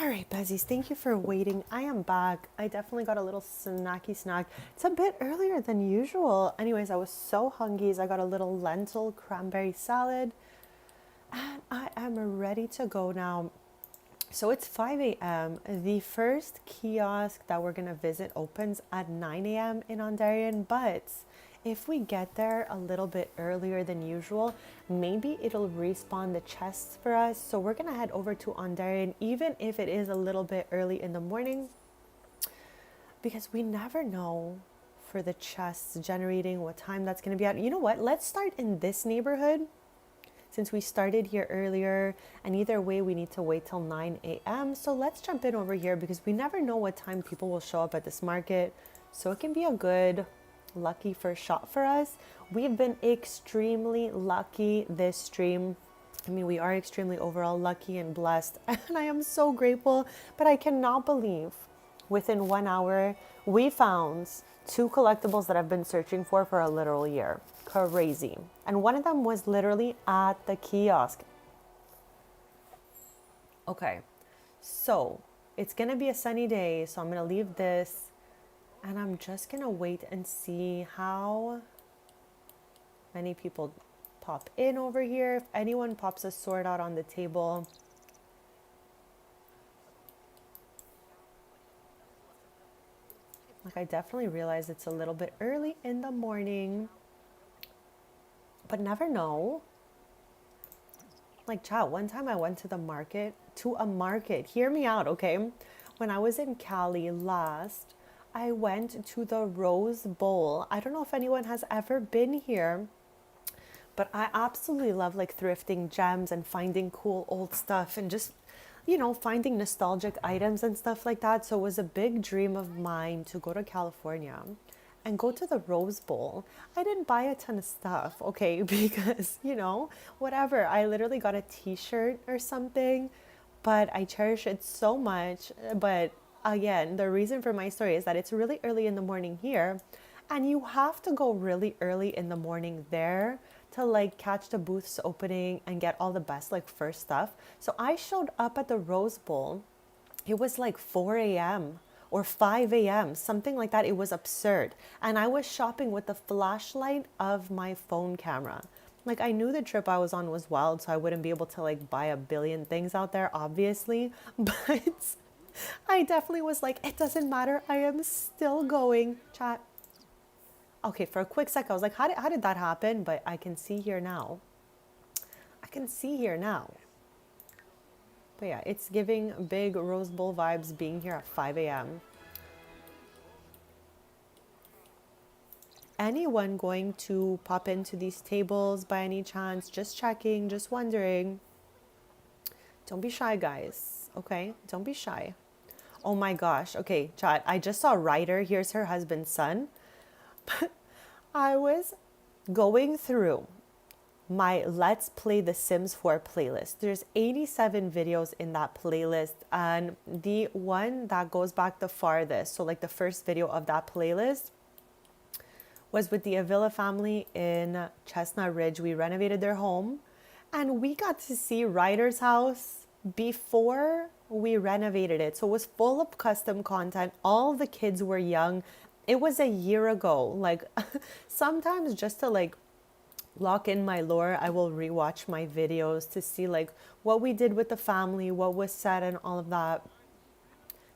All right, Besties, thank you for waiting. I am back. I definitely got a little snacky snack. It's a bit earlier than usual. Anyways, I was so hungry. So I got a little lentil cranberry salad, and I am ready to go now. So it's 5 a.m. The first kiosk that we're going to visit opens at 9 a.m. in Ondarian, but if we get there a little bit earlier than usual, maybe it'll respawn the chests for us. So we're going to head over to Ondarian, even if it is a little bit early in the morning, because we never know for the chests generating what time that's going to be at. You know what? Let's start in this neighborhood since we started here earlier, and either way we need to wait till 9 a.m. So let's jump in over here because we never know what time people will show up at this market. So it can be a good lucky first shot for us. We've been extremely lucky this stream. I mean, we are extremely overall lucky and blessed, and I am so grateful, but I cannot believe within 1 hour we found two collectibles that I've been searching for a literal year. Crazy. And one of them was literally at the kiosk. Okay, so it's gonna be a sunny day, so I'm gonna leave this and I'm just gonna wait and see how many people pop in over here. If anyone pops a sword out on the table. Like, I definitely realize it's a little bit early in the morning, but never know. Like, chat, one time I went to a market. Hear me out, okay? When I was in Cali last, I went to the Rose Bowl. I don't know if anyone has ever been here, but I absolutely love like thrifting gems and finding cool old stuff and just, finding nostalgic items and stuff like that. So it was a big dream of mine to go to California and go to the Rose Bowl. I didn't buy a ton of stuff, okay, because, whatever. I literally got a t-shirt or something, but I cherish it so much. But again, the reason for my story is that it's really early in the morning here, and you have to go really early in the morning there to like catch the booths opening and get all the best like first stuff. So I showed up at the Rose Bowl. It was like 4 a.m. or 5 a.m., something like that. It was absurd. And I was shopping with the flashlight of my phone camera. Like, I knew the trip I was on was wild, so I wouldn't be able to like buy a billion things out there, obviously. But I definitely was like, it doesn't matter. I am still going. Chat. Okay, for a quick sec, I was like, how did that happen? But I can see here now. I can see here now. But yeah, it's giving big Rose Bowl vibes being here at 5 a.m. Anyone going to pop into these tables by any chance? Just checking, just wondering. Don't be shy, guys. Okay? Don't be shy. Oh my gosh. Okay, chat. I just saw Ryder. Here's her husband's son. I was going through my Let's Play The Sims 4 playlist. There's 87 videos in that playlist, and the one that goes back the farthest, so like the first video of that playlist, was with the Avila family in Chestnut Ridge. We renovated their home, and we got to see Ryder's house before we renovated it. So it was full of custom content. All the kids were young. It was a year ago. Like, sometimes just to like lock in my lore, I will rewatch my videos to see like what we did with the family, what was said, and all of that.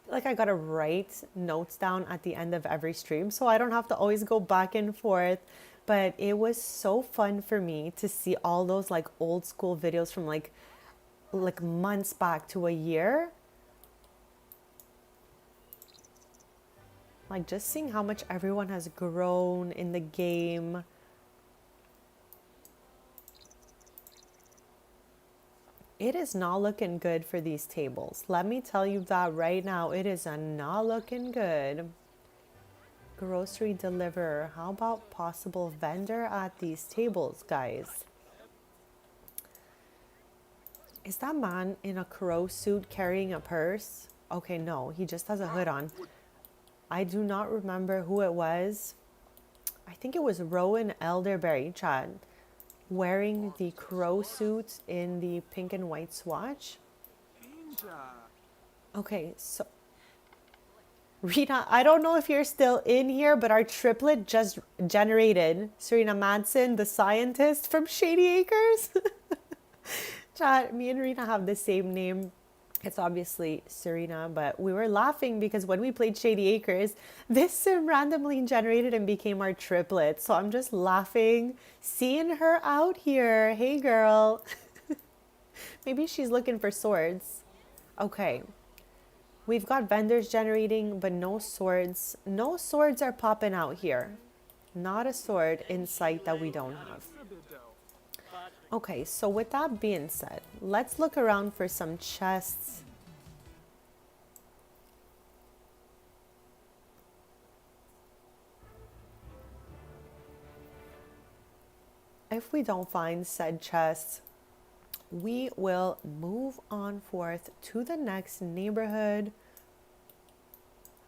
Like, I gotta write notes down at the end of every stream so I don't have to always go back and forth. But it was so fun for me to see all those like old school videos from like months back to a year. Like, just seeing how much everyone has grown in the game. It is not looking good for these tables. Let me tell you that right now. It is not looking good. Grocery deliverer. How about possible vendor at these tables, guys? Is that man in a crow suit carrying a purse? Okay, no, he just has a hood on. I do not remember who it was. I think it was Rowan Elderberry, Chad, wearing the crow suit in the pink and white swatch. Okay, so Rita, I don't know if you're still in here, but our triplet just generated. Serena Madsen, the scientist from Shady Acres. Chat, me and Rita have the same name. It's obviously Serena, but we were laughing because when we played Shady Acres, this sim randomly generated and became our triplet. So I'm just laughing, seeing her out here. Hey, girl. Maybe she's looking for swords. Okay. We've got vendors generating, but no swords. No swords are popping out here. Not a sword in sight that we don't have. Okay, so with that being said, let's look around for some chests. If we don't find said chests, we will move on forth to the next neighborhood.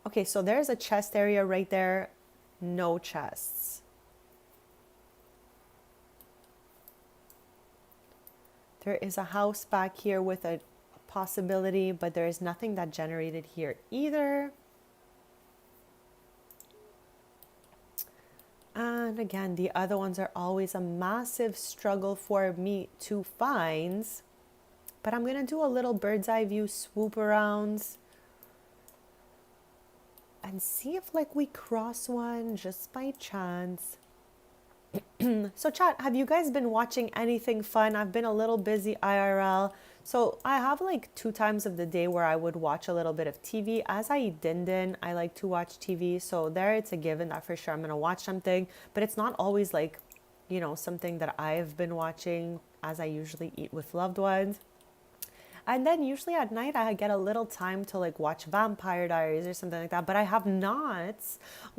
Okay, so there's a chest area right there. No chests. There is a house back here with a possibility, but there is nothing that generated here either. And again, the other ones are always a massive struggle for me to find. But I'm going to do a little bird's eye view swoop arounds and see if like we cross one just by chance. So chat, have you guys been watching anything fun? I've been a little busy IRL. So I have like 2 times of the day where I would watch a little bit of TV. As I eat din, I like to watch TV. So there it's a given that for sure I'm going to watch something. But it's not always like, you know, something that I've been watching as I usually eat with loved ones. And then usually at night I get a little time to like watch Vampire Diaries or something like that. But I have not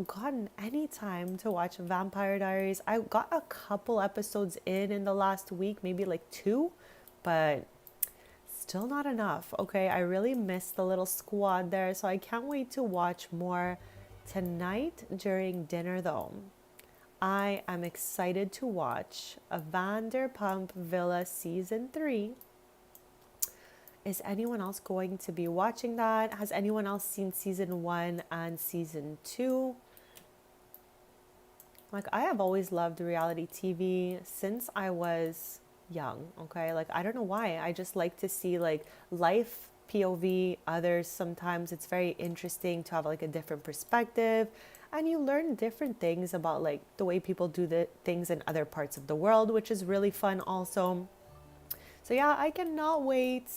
gotten any time to watch Vampire Diaries. I got a couple episodes in the last week, maybe like 2, but still not enough. Okay, I really missed the little squad there. So I can't wait to watch more tonight during dinner though. I am excited to watch a Vanderpump Villa Season 3. Is anyone else going to be watching that? Has anyone else seen season 1 and season 2? Like, I have always loved reality TV since I was young, okay? Like, I don't know why. I just like to see, like, life POV, others. Sometimes it's very interesting to have, like, a different perspective. And you learn different things about, like, the way people do the things in other parts of the world, which is really fun also. So, yeah, I cannot wait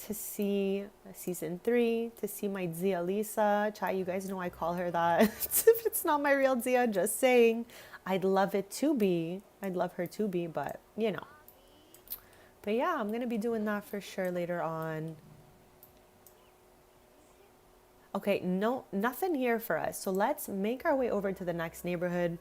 to see season 3, to see my Zia Lisa. Chat, you guys know I call her that. If it's not my real Zia, just saying. I'd love it to be. I'd love her to be, but you know. But yeah, I'm going to be doing that for sure later on. Okay, no, nothing here for us. So let's make our way over to the next neighborhood.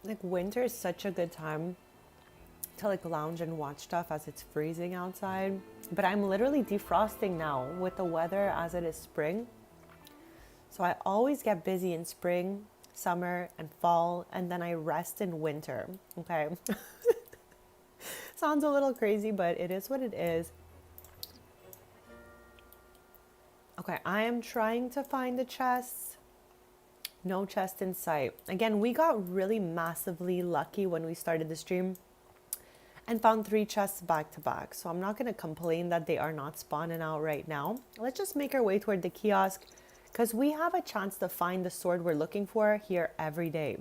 Like winter is such a good time to like lounge and watch stuff as it's freezing outside. But I'm literally defrosting now with the weather as it is spring. So I always get busy in spring, summer, and fall, and then I rest in winter. Okay. Sounds a little crazy, but it is what it is. Okay, I am trying to find the chests. No chest in sight. Again, we got really massively lucky when we started the stream and found 3 chests back to back. So I'm not going to complain that they are not spawning out right now. Let's just make our way toward the kiosk because we have a chance to find the sword we're looking for here every day.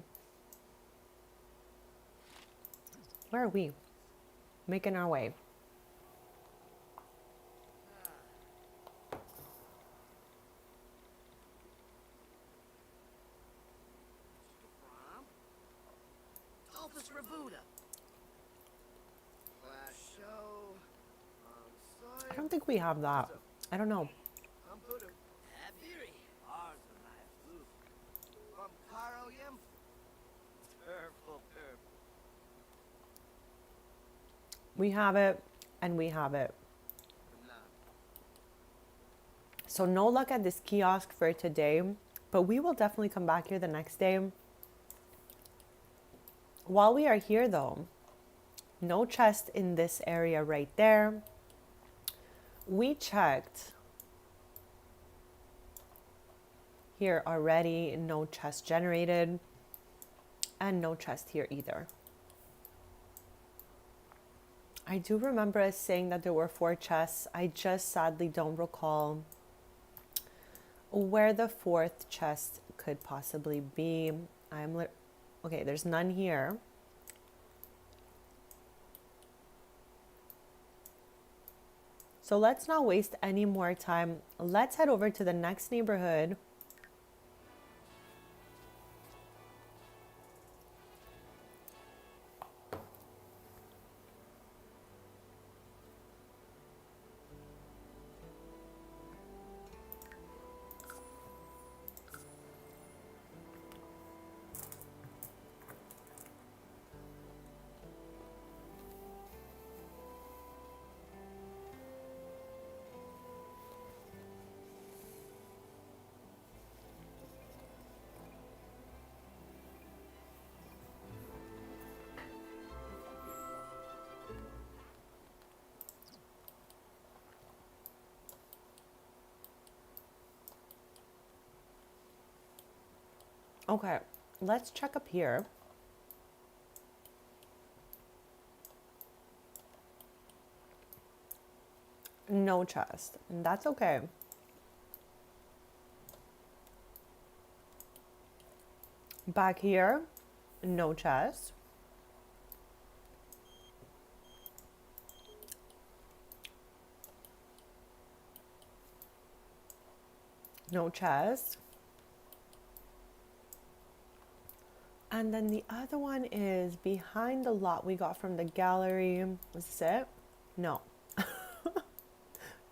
Where are we? Making our way. I don't think we have that. I don't know. We have it, and we have it. So no luck at this kiosk for today, but we will definitely come back here the next day. While we are here though, no chest in this area right there. We checked here already, no chest generated, and no chest here either. I do remember us saying that there were 4 chests. I just sadly don't recall where the 4th chest could possibly be. Okay, there's none here. So let's not waste any more time. Let's head over to the next neighborhood. Okay, let's check up here. No chest. That's okay. Back here, no chest. No chest. And then the other one is behind the lot we got from the gallery. Is this it? No.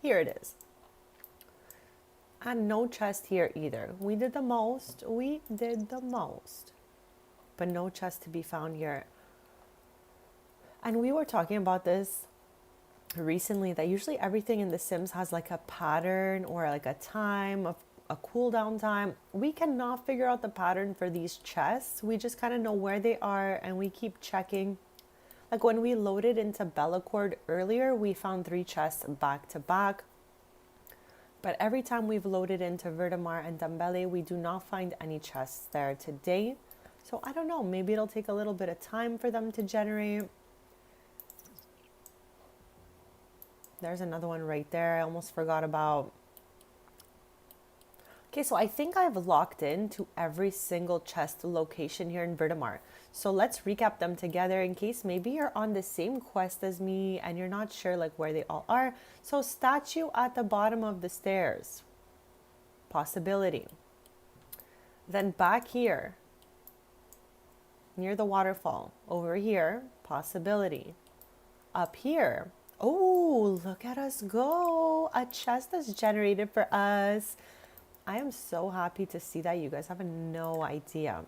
Here it is. And no chest here either. We did the most. We did the most. But no chest to be found here. And we were talking about this recently, that usually everything in The Sims has like a pattern or like a time of a cooldown time. We cannot figure out the pattern for these chests. We just kind of know where they are and we keep checking. Like when we loaded into Bellacord earlier, we found 3 chests back to back. But every time we've loaded into Verdamar and Dambele, we do not find any chests there today. So I don't know, maybe it'll take a little bit of time for them to generate. There's another one right there I almost forgot about. Okay, so I think I've locked in to every single chest location here in Verdamar. So let's recap them together in case maybe you're on the same quest as me and you're not sure like where they all are. So statue at the bottom of the stairs. Possibility. Then back here, near the waterfall. Over here, possibility. Up here, oh, look at us go. A chest is generated for us. I am so happy to see that. You guys have no idea.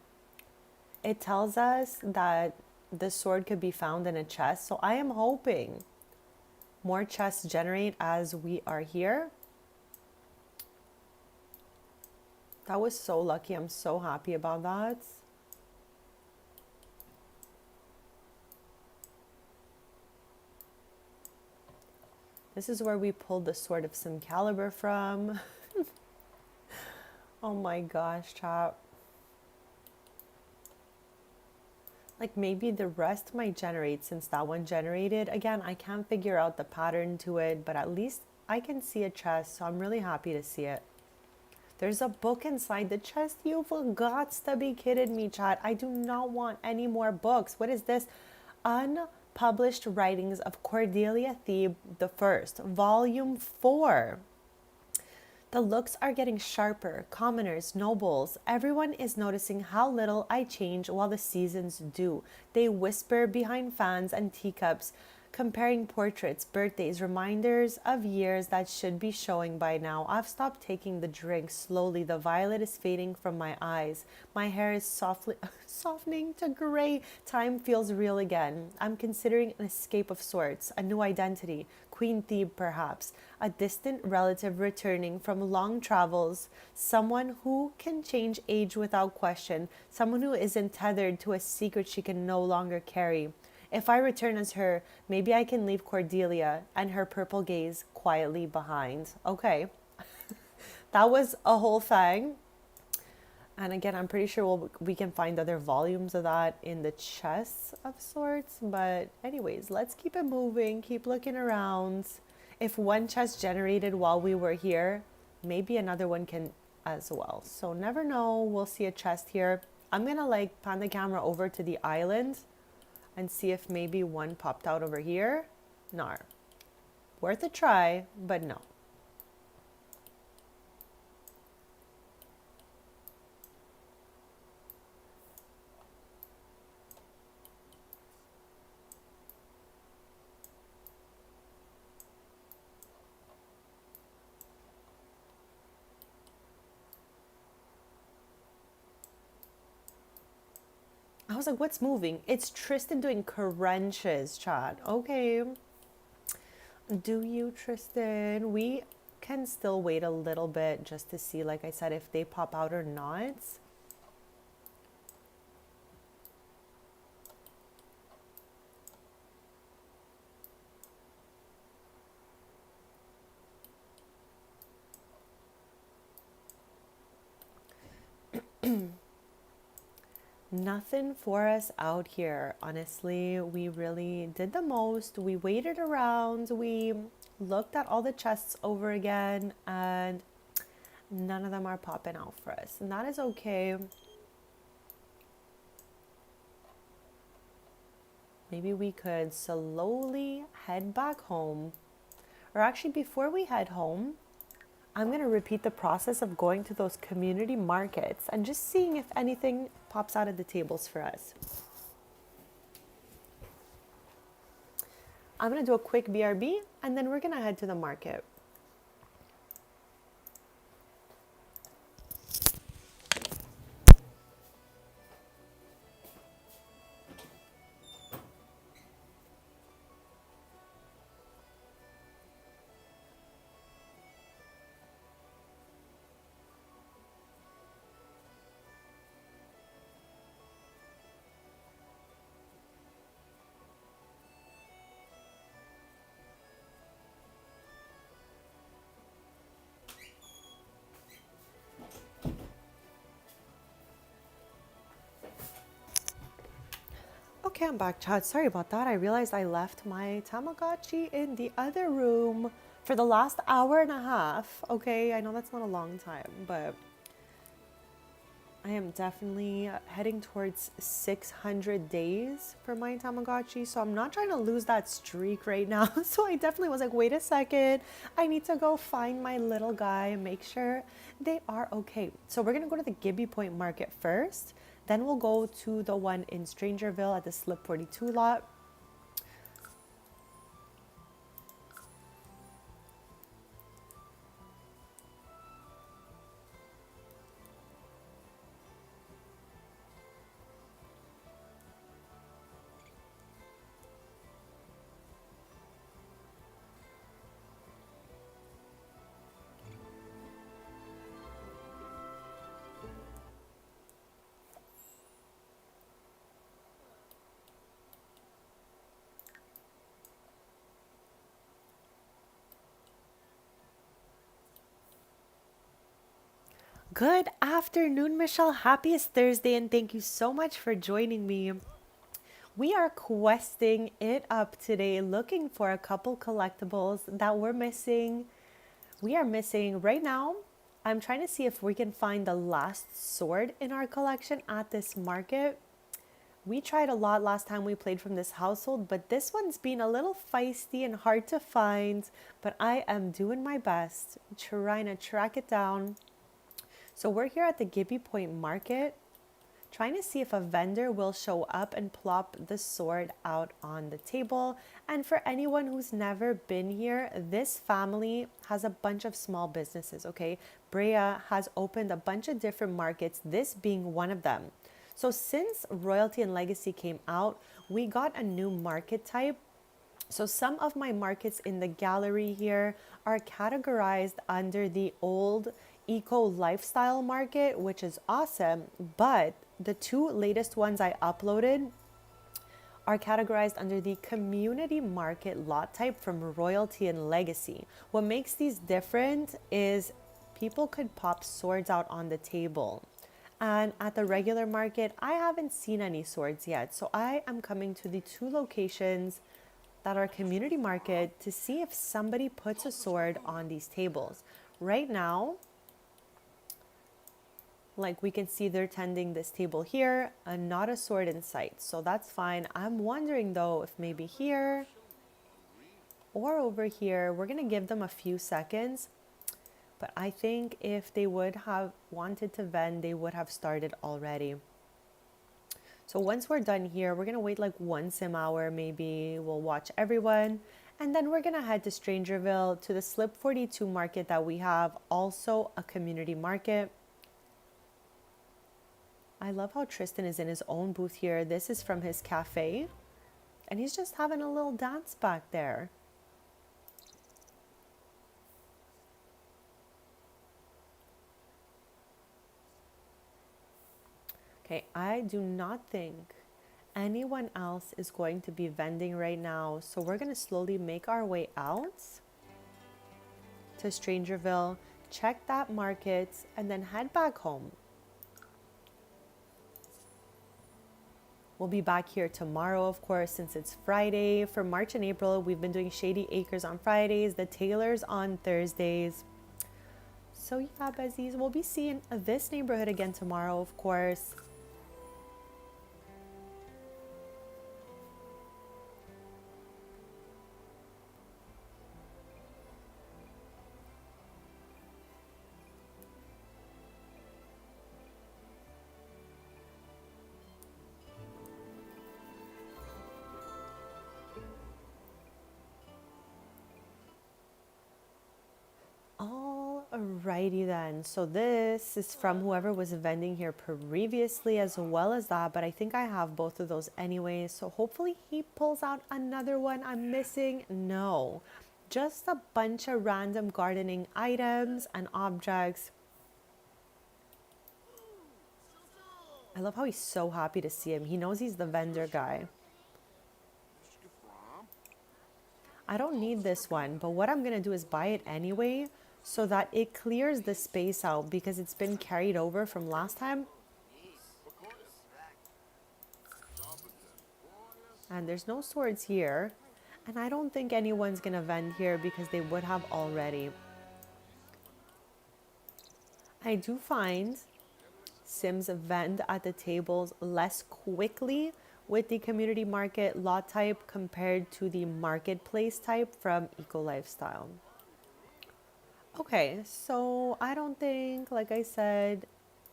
It tells us that the sword could be found in a chest. So I am hoping more chests generate as we are here. That was so lucky. I'm so happy about that. This is where we pulled the Sword of Simcaliber from. Oh my gosh, chat. Like maybe the rest might generate since that one generated. Again, I can't figure out the pattern to it, but at least I can see a chest, so I'm really happy to see it. There's a book inside the chest. You forgot to be kidding me, chat. I do not want any more books. What is this? Unpublished Writings of Cordelia Thebe the First, Volume 4. The looks are getting sharper. Commoners, nobles, everyone is noticing how little I change while the seasons do. They whisper behind fans and teacups, comparing portraits, birthdays, reminders of years that should be showing by now. I've stopped taking the drink. Slowly, the violet is fading from my eyes. My hair is softening to gray. Time feels real again. I'm considering an escape of sorts, a new identity. Queen Thebe, perhaps. A distant relative returning from long travels. Someone who can change age without question. Someone who isn't tethered to a secret she can no longer carry. If I return as her, maybe I can leave Cordelia and her purple gaze quietly behind. Okay. That was a whole thing. And again, I'm pretty sure we can find other volumes of that in the chests of sorts. But anyways, let's keep it moving. Keep looking around. If one chest generated while we were here, maybe another one can as well. So never know. We'll see a chest here. I'm going to like pan the camera over to the island and see if maybe one popped out over here. No. Worth a try, but no. I was like, what's moving? It's Tristan doing crunches, chat. Okay. Do you, Tristan? We can still wait a little bit just to see, like I said, if they pop out or not. Nothing for us out here. Honestly, we really did the most. We waited around. We looked at all the chests over again, and none of them are popping out for us. And that is okay. Maybe we could slowly head back home. Or actually, before we head home, I'm going to repeat the process of going to those community markets and just seeing if anything pops out of the tables for us. I'm going to do a quick BRB and then we're going to head to the market. Okay, I'm back, chat. Sorry about that. I realized I left my Tamagotchi in the other room for the last hour and a half. Okay, I know that's not a long time, but I am definitely heading towards 600 days for my Tamagotchi, so I'm not trying to lose that streak right now. So I definitely was like, wait a second, I need to go find my little guy and make sure they are okay. So we're gonna go to the Gibby Point Market first, then we'll go to the one in Strangerville at the Slip 42 lot. Good afternoon, Michelle. Happiest Thursday, and thank you so much for joining me. We are questing it up today, looking for a couple collectibles that we're missing. We are missing right now. I'm trying to see if we can find the last sword in our collection at this market. We tried a lot last time we played from this household, but this one's been a little feisty and hard to find. But I am doing my best, trying to track it down. So we're here at the Gibby Point Market, trying to see if a vendor will show up and plop the sword out on the table. And for anyone who's never been here, this family has a bunch of small businesses, okay? Brea has opened a bunch of different markets, this being one of them. So since Royalty and Legacy came out, we got a new market type. So some of my markets in the gallery here are categorized under the old eco lifestyle market, which is awesome. But the two latest ones I uploaded are categorized under the community market lot type from Royalty and Legacy. What makes these different is people could pop swords out on the table. And at the regular market, I haven't seen any swords yet. So I am coming to the two locations that are community market to see if somebody puts a sword on these tables. Right now, like we can see they're tending this table here and not a sword in sight. So that's fine. I'm wondering though if maybe here, or over here. We're gonna give them a few seconds, but I think if they would have wanted to vend, they would have started already. So once we're done here, we're gonna wait like 1 sim hour maybe. We'll watch everyone. And then we're gonna head to Strangerville to the Slip 42 market that we have, also a community market. I love how Tristan is in his own booth here. This is from his cafe. And he's just having a little dance back there. Okay, I do not think anyone else is going to be vending right now. So we're going to slowly make our way out to Strangerville, check that market, and then head back home. We'll be back here tomorrow, of course, since it's Friday. For March and April, we've been doing Shady Acres on Fridays, the Taylors on Thursdays. So yeah, Besties, we'll be seeing this neighborhood again tomorrow, of course. Alrighty then, so this is from whoever was vending here previously as well as that, but I think I have both of those anyway, so hopefully he pulls out another one I'm missing. No, just a bunch of random gardening items and objects. I love how he's so happy to see him. He knows he's the vendor guy. I don't need this one, but what I'm gonna do is buy it anyway so that it clears the space out because it's been carried over from last time. And there's no swords here. And I don't think anyone's gonna vend here because they would have already. I do find Sims vend at the tables less quickly with the community market lot type compared to the marketplace type from Eco Lifestyle. Okay, so I don't think, like I said,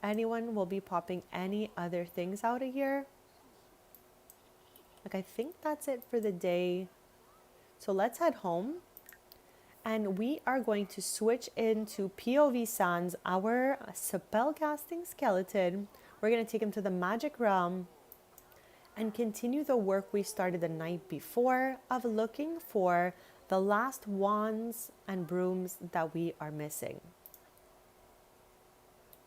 anyone will be popping any other things out of here. Like, I think that's it for the day. So let's head home. And we are going to switch into POV Sans, our spellcasting skeleton. We're going to take him to the magic realm and continue the work we started the night before of looking for the last wands and brooms that we are missing.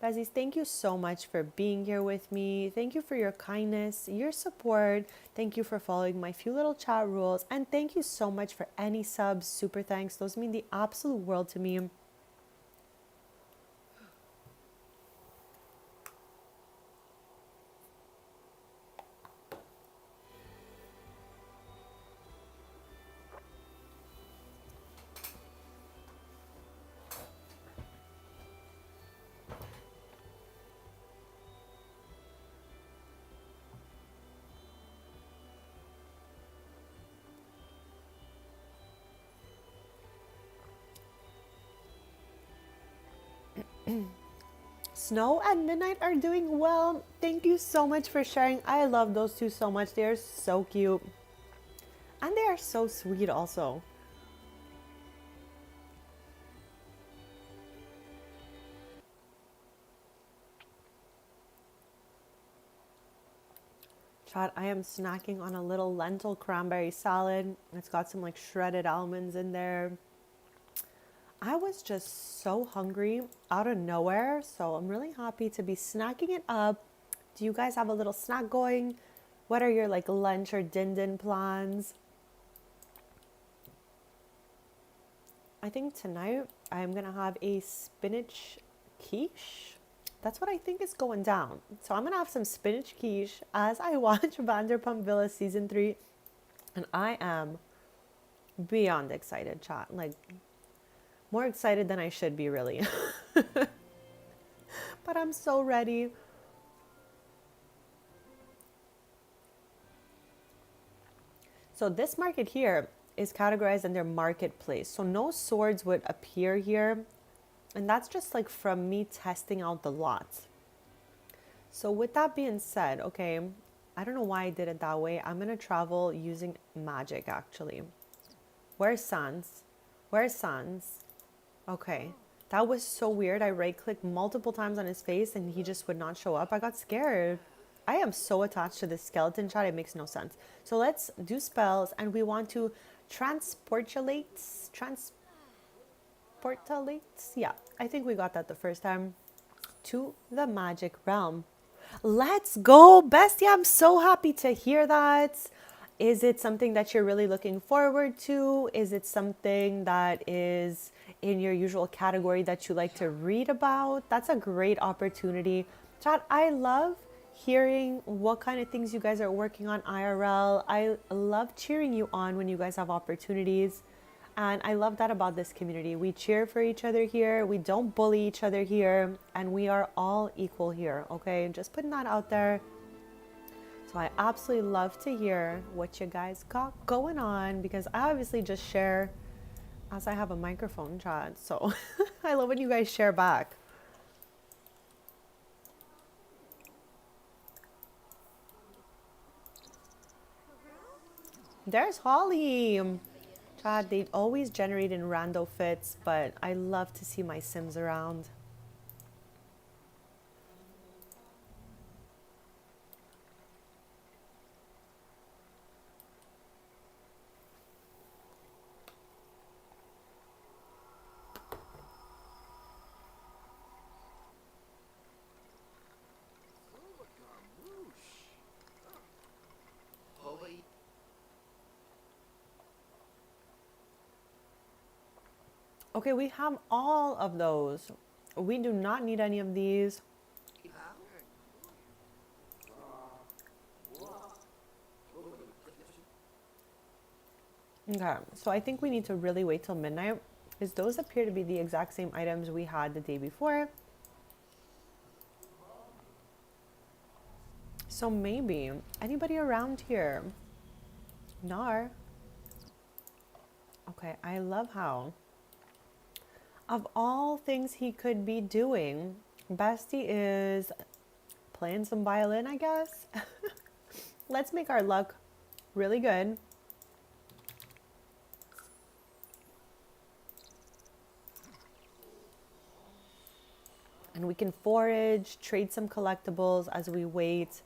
Besties, thank you so much for being here with me. Thank you for your kindness, your support. Thank you for following my few little chat rules. And thank you so much for any subs, super thanks. Those mean the absolute world to me. Snow and Midnight are doing well. Thank you so much for sharing. I love those two so much. They are so cute. And they are so sweet also. Chat, I am snacking on a little lentil cranberry salad. It's got some like shredded almonds in there. I was just so hungry out of nowhere, so I'm really happy to be snacking it up. Do you guys have a little snack going? What are your like lunch or din plans? I think tonight I'm gonna have a spinach quiche. That's what I think is going down. So I'm gonna have some spinach quiche as I watch Vanderpump Villa season 3, and I am beyond excited, chat. Like, more excited than I should be, really. But I'm so ready. So this market here is categorized under marketplace. So no swords would appear here. And that's just like from me testing out the lots. So with that being said, okay, I don't know why I did it that way. I'm going to travel using magic actually. Where's Sans? Where's Sans? Okay. That was so weird. I right clicked multiple times on his face and he just would not show up. I got scared. I am so attached to this skeleton chat. It makes no sense. So let's do spells and we want to transportulate. Yeah, I think we got that the first time. To the magic realm. Let's go, bestie. I'm so happy to hear that. Is it something that you're really looking forward to? Is it something that is in your usual category that you like to read about? That's a great opportunity. Chat, I love hearing what kind of things you guys are working on IRL. I love cheering you on when you guys have opportunities. And I love that about this community. We cheer for each other here. We don't bully each other here. And we are all equal here, okay? Just putting that out there. So I absolutely love to hear what you guys got going on because I obviously just share as I have a microphone, chat. So I love when you guys share back. There's Holly. Chat, they always generate in rando fits, but I love to see my Sims around. Okay, we have all of those. We do not need any of these. Okay, so I think we need to really wait till midnight because those appear to be the exact same items we had the day before. So maybe anybody around here? Nar. Okay, I love how of all things he could be doing, Bestie is playing some violin, I guess. Let's make our luck really good. And we can forage, trade some collectibles as we wait.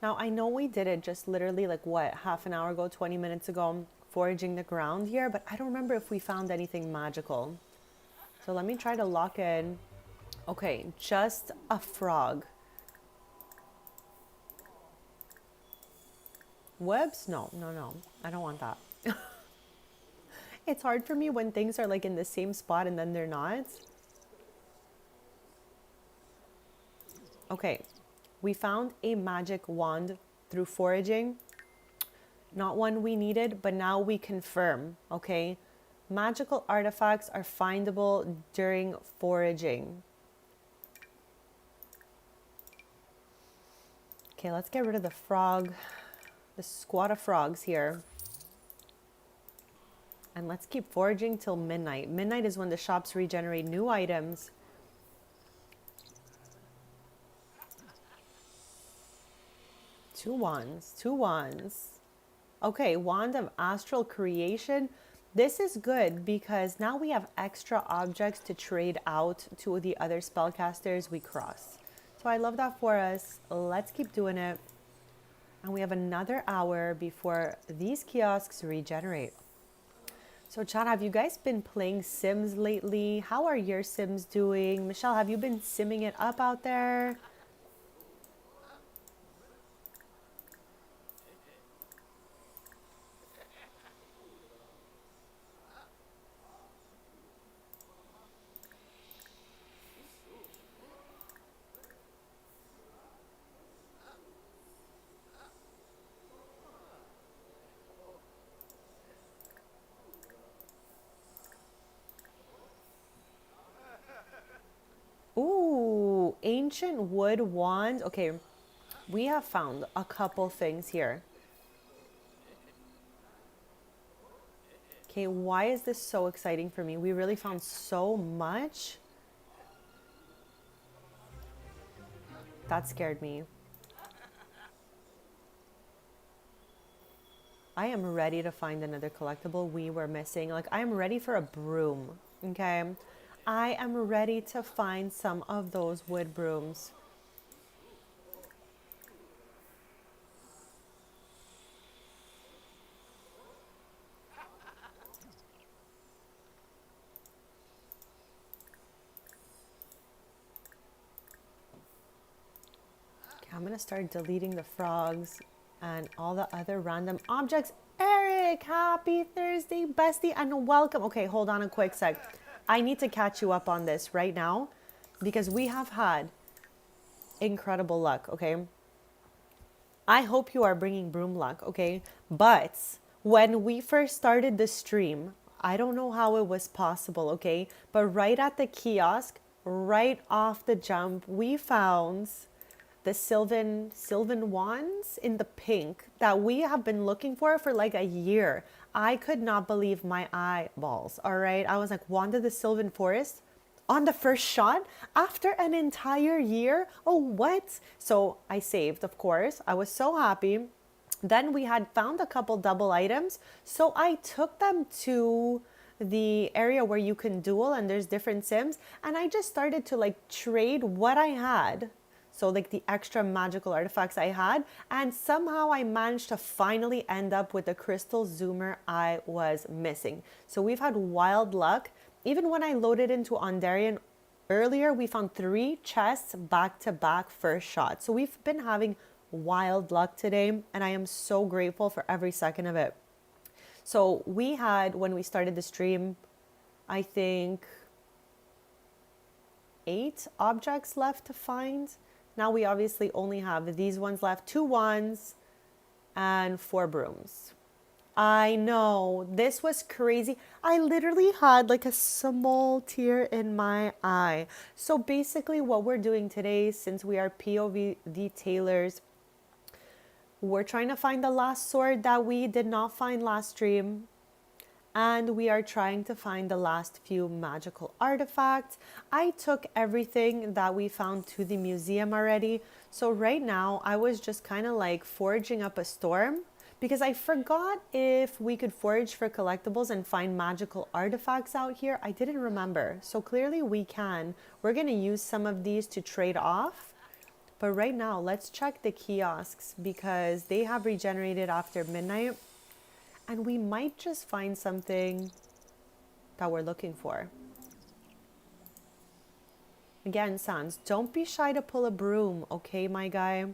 Now, I know we did it just literally like what, half an hour ago, 20 minutes ago, foraging the ground here, but I don't remember if we found anything magical. So let me try to lock in. Okay, just a frog. Webs? No, no, no. I don't want that. It's hard for me when things are like in the same spot and then they're not. Okay, we found a magic wand through foraging. Not one we needed, but now we confirm, okay? Magical artifacts are findable during foraging. Okay, let's get rid of the frog, the squad of frogs here. And let's keep foraging till midnight. Midnight is when the shops regenerate new items. Two wands, two wands. Okay, wand of astral creation. This is good because now we have extra objects to trade out to the other spellcasters we cross. So I love that for us. Let's keep doing it. And we have another hour before these kiosks regenerate. So chat, have you guys been playing Sims lately? How are your Sims doing? Michelle, have you been simming it up out there? Ooh, ancient wood wand. Okay, we have found a couple things here. Okay, why is this so exciting for me? We really found so much. That scared me. I am ready to find another collectible we were missing. Like, I am ready for a broom, okay? I am ready to find some of those wood brooms. Okay, I'm gonna start deleting the frogs and all the other random objects. Eric, happy Thursday, bestie, and welcome. Okay, hold on a quick sec. I need to catch you up on this right now because we have had incredible luck, okay? I hope you are bringing broom luck, okay? But when we first started the stream, I don't know how it was possible, okay? But right at the kiosk, right off the jump, we found the Sylvan wands in the pink that we have been looking for like a year. I could not believe my eyeballs, all right? I was like, Wanda the Sylvan Forest on the first shot after an entire year? Oh, what? So I saved, of course. I was so happy. Then we had found a couple double items. So I took them to the area where you can duel and there's different sims. And I just started to like trade what I had. So like the extra magical artifacts I had. And somehow I managed to finally end up with the crystal zoomer I was missing. So we've had wild luck. Even when I loaded into Ondarian earlier, we found 3 chests back to back first shot. So we've been having wild luck today, and I am so grateful for every second of it. So we had, when we started the stream, I think 8 objects left to find. Now we obviously only have these ones left, 2 wands and 4 brooms. I know, this was crazy. I literally had like a small tear in my eye. So basically what we're doing today, since we are POV detailers, we're trying to find the last sword that we did not find last stream. And we are trying to find the last few magical artifacts. I took everything that we found to the museum already. So right now I was just kind of like foraging up a storm, because I forgot if we could forage for collectibles and find magical artifacts out here. I didn't remember. So clearly we can. We're going to use some of these to trade off. But right now, let's check the kiosks because they have regenerated after midnight. And we might just find something that we're looking for. Again, Sans, don't be shy to pull a broom, okay, my guy?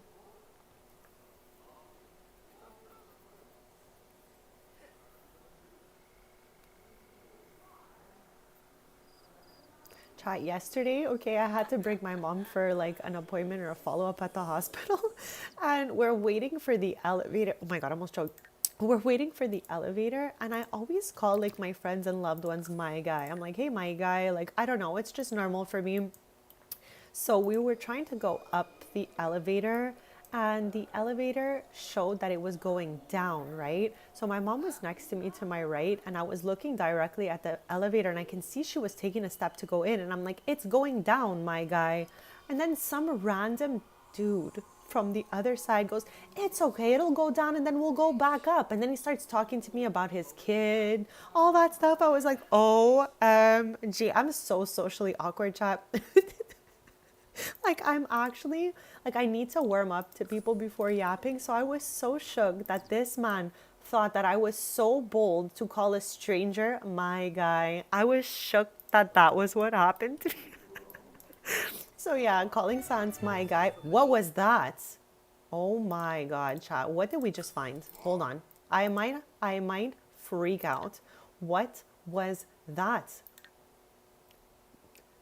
Chat, yesterday, okay, I had to bring my mom for like an appointment or a follow-up at the hospital. And we're waiting for the elevator. Oh my God, I almost choked. We're waiting for the elevator, and I always call like my friends and loved ones my guy. I'm like, hey, my guy, like, I don't know, it's just normal for me. So we were trying to go up the elevator, and the elevator showed that it was going down, right? So my mom was next to me to my right, and I was looking directly at the elevator, and I can see she was taking a step to go in, and I'm like, it's going down, my guy. And then some random dude from the other side goes, it's okay, it'll go down and then we'll go back up. And then he starts talking to me about his kid, all that stuff. I was like, OMG, I'm so socially awkward, chat. Like, I'm actually, like, I need to warm up to people before yapping. So I was so shook that this man thought that I was so bold to call a stranger my guy. I was shook that that was what happened to me. So yeah, calling Sans my guy. What was that? Oh my God, chat. What did we just find? Hold on. I might freak out. What was that?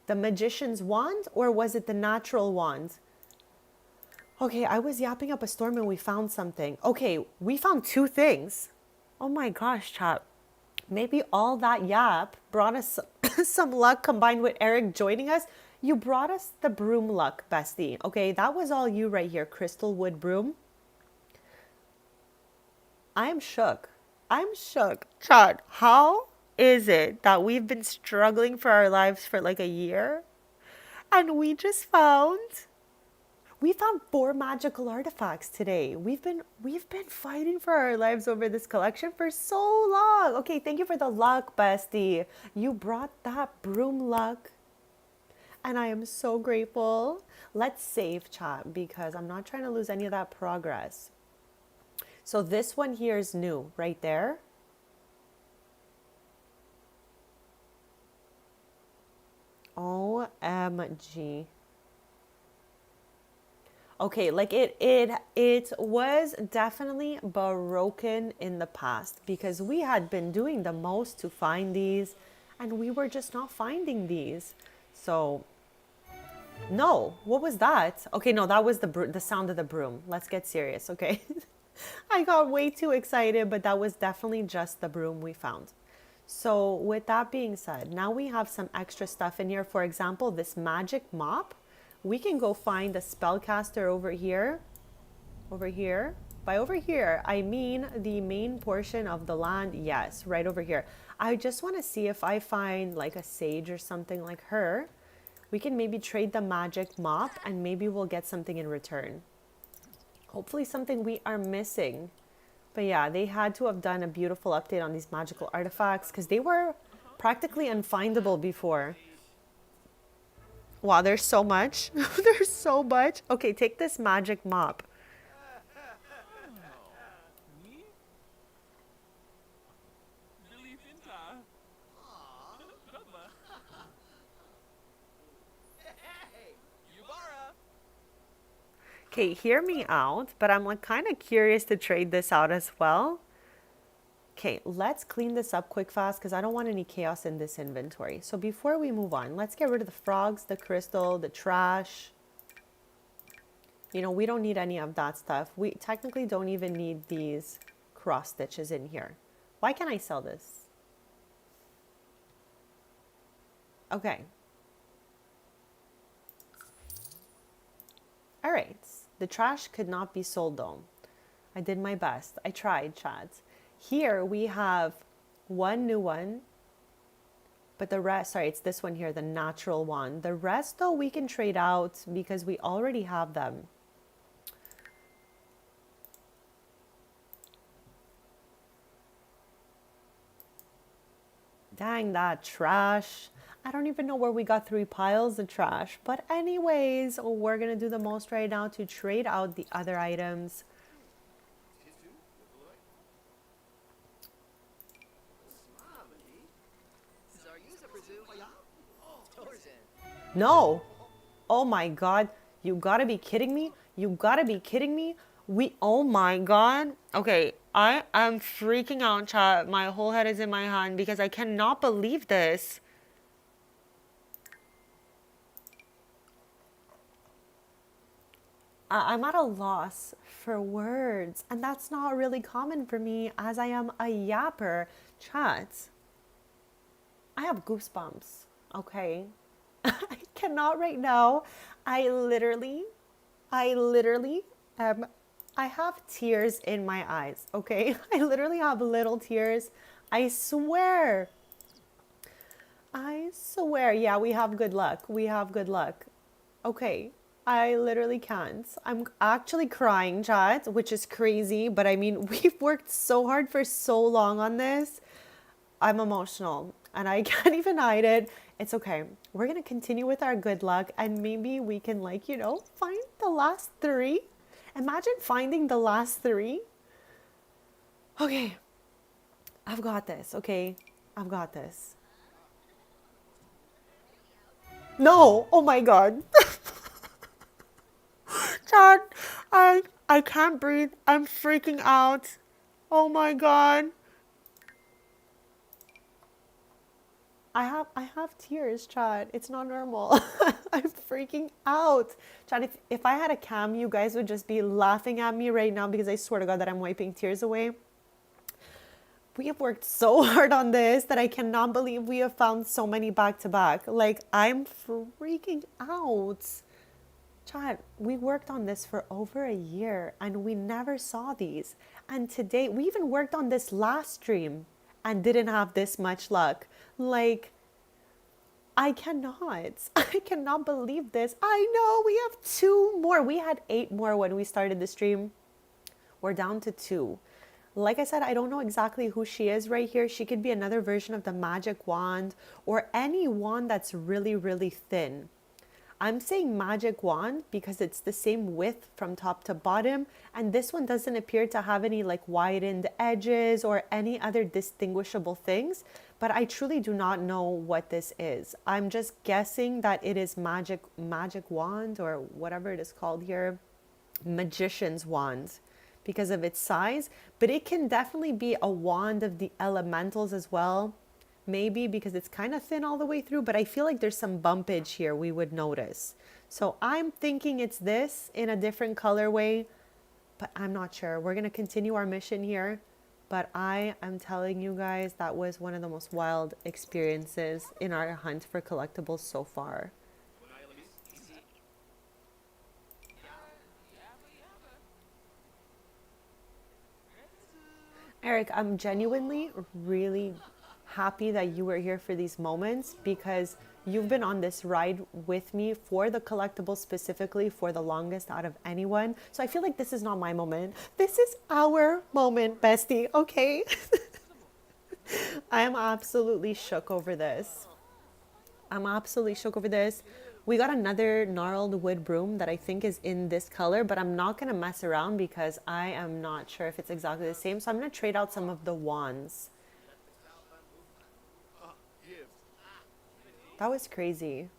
The magician's wand, or was it the natural wand? Okay, I was yapping up a storm and we found something. Okay, we found 2 things. Oh my gosh, chat. Maybe all that yap brought us some luck combined with Eric joining us. You brought us the broom luck, bestie. Okay, that was all you right here, crystal wood broom. I am shook. I'm shook. Chad, how is it that we've been struggling for our lives for like a year and we found 4 magical artifacts today. We've been fighting for our lives over this collection for so long. Okay, thank you for the luck, bestie. You brought that broom luck and I am so grateful. Let's save chat because I'm not trying to lose any of that progress. So this one here is new right there. OMG. Okay, like it was definitely broken in the past because we had been doing the most to find these and we were just not finding these. So no, what was that? Okay, no, that was the sound of the broom. Let's get serious, okay? I got way too excited, but that was definitely just the broom we found. So with that being said, now we have some extra stuff in here. For example, this magic mop. We can go find a spellcaster over here. Over here. By over here, I mean the main portion of the land. Yes, right over here. I just want to see if I find like a sage or something like her. We can maybe trade the magic mop and maybe we'll get something in return. Hopefully something we are missing. But yeah, they had to have done a beautiful update on these magical artifacts because they were practically unfindable before. Wow, there's so much. There's so much. Okay, take this magic mop. Okay, hear me out, but I'm like kind of curious to trade this out as well. Okay, let's clean this up quick fast because I don't want any chaos in this inventory. So before we move on, let's get rid of the frogs, the crystal, the trash. You know, we don't need any of that stuff. We technically don't even need these cross stitches in here. Why can't I sell this? Okay. All right. The trash could not be sold though. I did my best. I tried, Chad. Here we have one new one, but the rest, sorry, it's this one here, the natural one. The rest though we can trade out because we already have them. Dang, that trash. I don't even know where we got 3 piles of trash. But anyways, we're going to do the most right now to trade out the other items. No. Oh my God. You gotta be kidding me. You gotta be kidding me. Oh my God. Okay, I am freaking out, chat. My whole head is in my hand because I cannot believe this. I'm at a loss for words, and that's not really common for me as I am a yapper. Chat, I have goosebumps, okay? I cannot right now. I literally I have tears in my eyes, okay? I literally have little tears. I swear. I swear. Yeah, we have good luck. We have good luck. Okay. I literally can't. I'm actually crying, chat, which is crazy. But I mean, we've worked so hard for so long on this. I'm emotional and I can't even hide it. It's okay. We're going to continue with our good luck and maybe we can, like, you know, find the last 3. Imagine finding the last 3. Okay. I've got this. Okay. I've got this. No. Oh my God. Chad, I can't breathe. I'm freaking out. Oh my God. I have tears, Chad. It's not normal. I'm freaking out. Chad, if I had a cam, you guys would just be laughing at me right now because I swear to God that I'm wiping tears away. We have worked so hard on this that I cannot believe we have found so many back to back. Like, I'm freaking out. Chad, we worked on this for over a year and we never saw these. And today, we even worked on this last stream and didn't have this much luck. Like, I cannot. I cannot believe this. I know we have two more. We had 8 more when we started the stream. We're down to 2. Like I said, I don't know exactly who she is right here. She could be another version of the magic wand or any wand that's really, really thin. I'm saying magic wand because it's the same width from top to bottom, and this one doesn't appear to have any like widened edges or any other distinguishable things, but I truly do not know what this is. I'm just guessing that it is magic wand or whatever it is called here, magician's wand because of its size, but it can definitely be a wand of the elementals as well. Maybe because it's kind of thin all the way through, but I feel like there's some bumpage here we would notice. So I'm thinking it's this in a different colorway, but I'm not sure. We're going to continue our mission here, but I am telling you guys that was one of the most wild experiences in our hunt for collectibles so far. Eric, I'm genuinely really happy that you were here for these moments because you've been on this ride with me for the collectibles specifically for the longest out of anyone. So I feel like this is not my moment. This is our moment, bestie, okay? I am absolutely shook over this. I'm absolutely shook over this. We got another gnarled wood broom that I think is in this color, but I'm not going to mess around because I am not sure if it's exactly the same. So I'm going to trade out some of the wands. That was crazy.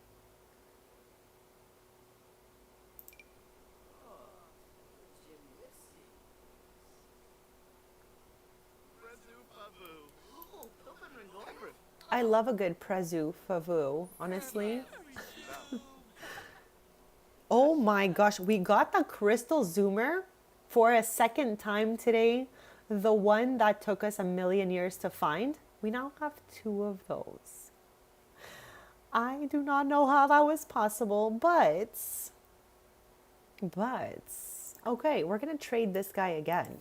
I love a good prezu favu, honestly. Oh my gosh, we got the crystal zoomer for a second time today. The one that took us a million years to find. We now have 2 of those. I do not know how that was possible, but okay, we're gonna trade this guy again.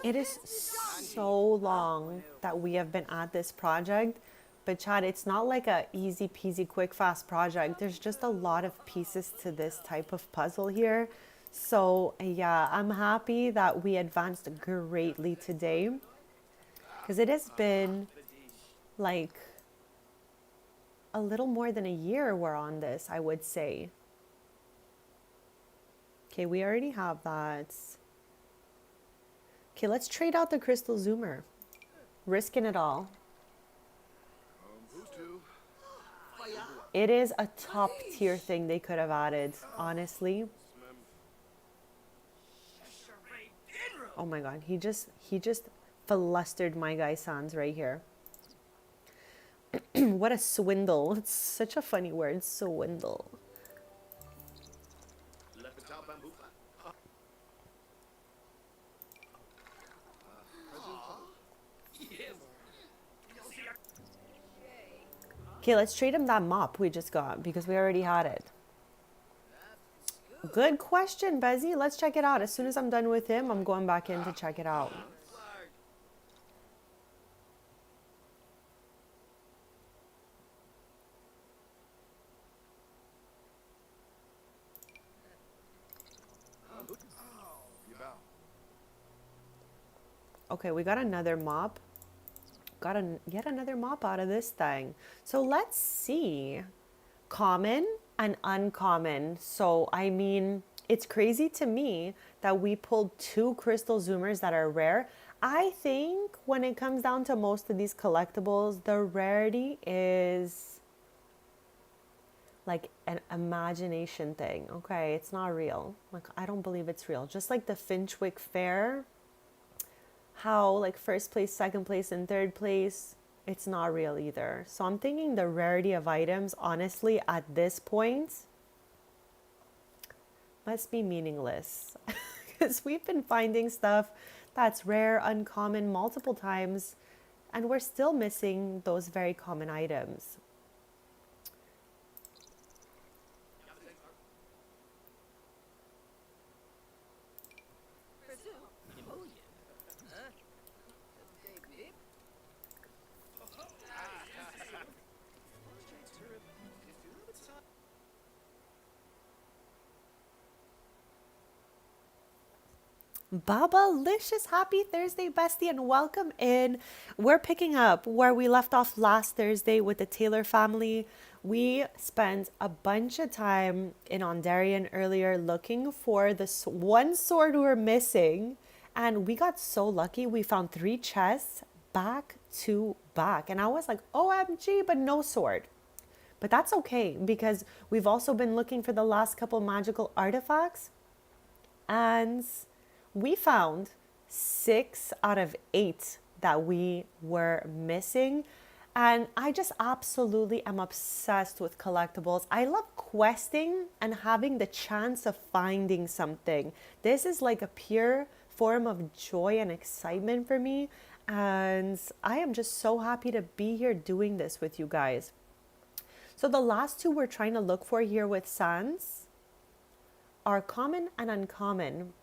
It is so long that we have been at this project, but Chad, it's not like a easy peasy quick fast project. There's just a lot of pieces to this type of puzzle here. So yeah, I'm happy that we advanced greatly today because it has been like a little more than a year we're on this, I would say. Okay, we already have that. Okay, let's trade out the crystal zoomer. Risking it all. It is a top tier thing they could have added, honestly. Oh my god, he just flustered my guy Sans right here. What a swindle. It's such a funny word, swindle. Okay, let's trade him that mop we just got because we already had it. Good question, Bezzy. Let's check it out. As soon as I'm done with him, I'm going back in to check it out. Okay, we got another mop. Got yet another mop out of this thing. So let's see. Common and uncommon. So, I mean, it's crazy to me that we pulled 2 crystal zoomers that are rare. I think when it comes down to most of these collectibles, the rarity is like an imagination thing. Okay, it's not real. Like, I don't believe it's real. Just like the Finchwick Fair, how like first place, second place, and third place, it's not real either. So I'm thinking the rarity of items, honestly, at this point, must be meaningless. Because we've been finding stuff that's rare, uncommon multiple times, and we're still missing those very common items. Baba-licious, happy Thursday, bestie, and welcome in. We're picking up where we left off last Thursday with the Taylor family. We spent a bunch of time in Ondarian earlier looking for this one sword we were missing, and we got so lucky. We found 3 chests back to back, and I was like, OMG, but no sword. But that's okay, because we've also been looking for the last couple magical artifacts, and we found 6 out of 8 that we were missing. And I just absolutely am obsessed with collectibles. I love questing and having the chance of finding something. This is like a pure form of joy and excitement for me. And I am just so happy to be here doing this with you guys. So the last 2 we're trying to look for here with Sans are common and uncommon.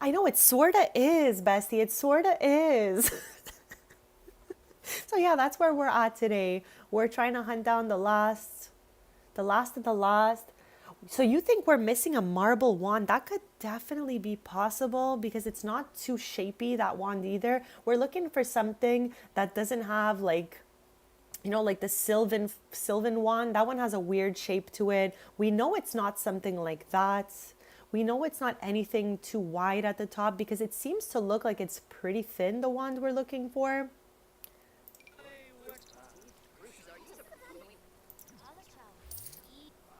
I know it sorta is, bestie. It sorta is. So yeah, that's where we're at today. We're trying to hunt down the last of the last. So you think we're missing a marble wand? That could definitely be possible because it's not too shapy, that wand either. We're looking for something that doesn't have like, you know, like the Sylvan wand. That one has a weird shape to it. We know it's not something like that. We know it's not anything too wide at the top because it seems to look like it's pretty thin, the wand we're looking for.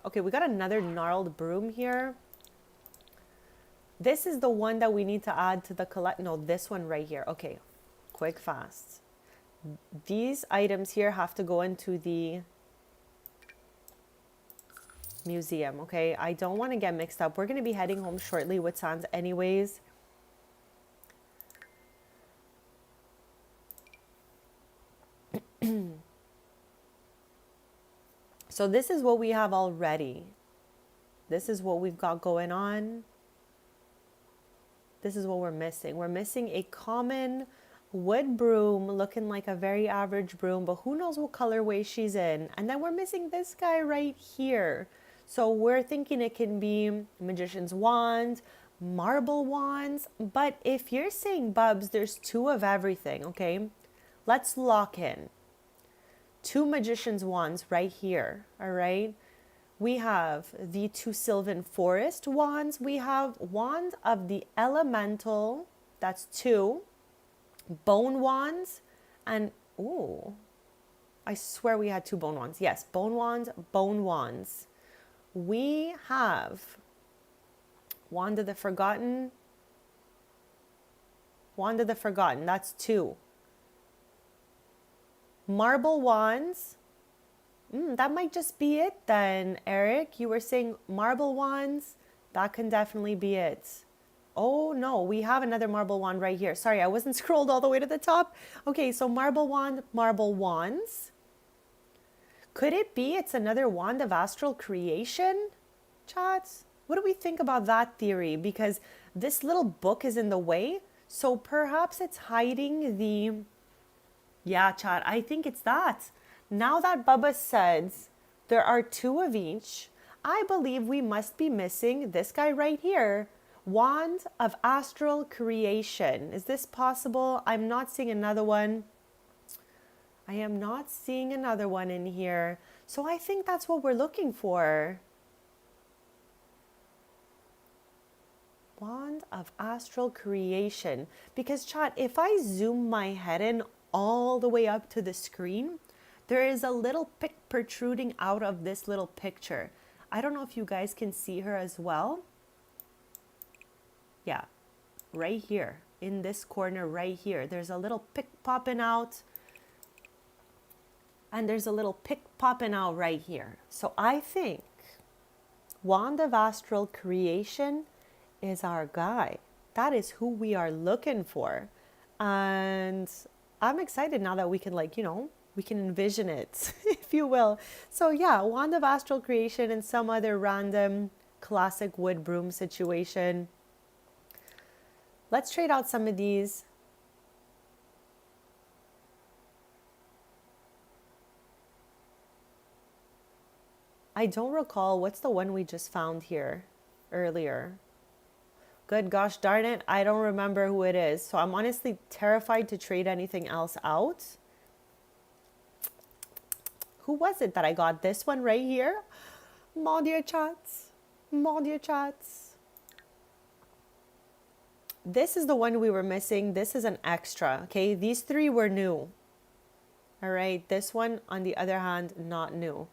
Okay, we got another gnarled broom here. This is the one that we need to add to the no, this one right here. Okay, quick, fast. These items here have to go into the museum, okay? I don't want to get mixed up. We're going to be heading home shortly with Sans anyways. So this is what we have already. This is what we've got going on. This is what we're missing. We're missing a common wood broom looking like a very average broom, but who knows what colorway she's in. And then we're missing this guy right here. So we're thinking it can be magician's wand, marble wands. But if you're saying, Bubs, there's 2 of everything, okay? Let's lock in. 2 magician's wands right here, all right? We have the 2 Sylvan Forest wands. We have wand of the elemental, that's 2. Bone wands, and ooh, I swear we had 2 bone wands. Yes, bone wands, bone wands. We have Wand of the Forgotten. Wand of the Forgotten, that's 2. Marble wands. That might just be it then, Eric. You were saying marble wands. That can definitely be it. Oh no, we have another marble wand right here. Sorry, I wasn't scrolled all the way to the top. Okay, so marble wand, marble wands. Could it be it's another wand of astral creation? Chat, what do we think about that theory? Because this little book is in the way, so perhaps it's hiding the... Yeah, chat, I think it's that. Now that Bubba says there are 2 of each, I believe we must be missing this guy right here. Wand of astral creation. Is this possible? I'm not seeing another one. I am not seeing another one in here. So I think that's what we're looking for. Wand of astral creation. Because chat, if I zoom my head in all the way up to the screen, there is a little pic protruding out of this little picture. I don't know if you guys can see her as well. Yeah, right here in this corner right here, there's a little pic popping out. And there's a little pic popping out right here. So I think Wand of Astral Creation is our guy. That is who we are looking for. And I'm excited now that we can, like, we can envision it, if you will. So yeah, Wand of Astral Creation and some other random classic wood broom situation. Let's trade out some of these. I don't recall what's the one we just found here earlier. Good gosh darn it, I don't remember who it is. So I'm honestly terrified to trade anything else out. Who was it that I got? This one right here? Mon Dieu chats. Mon Dieu chats. This is the one we were missing. This is an extra, okay? These three were new. All right, this one, on the other hand, not new.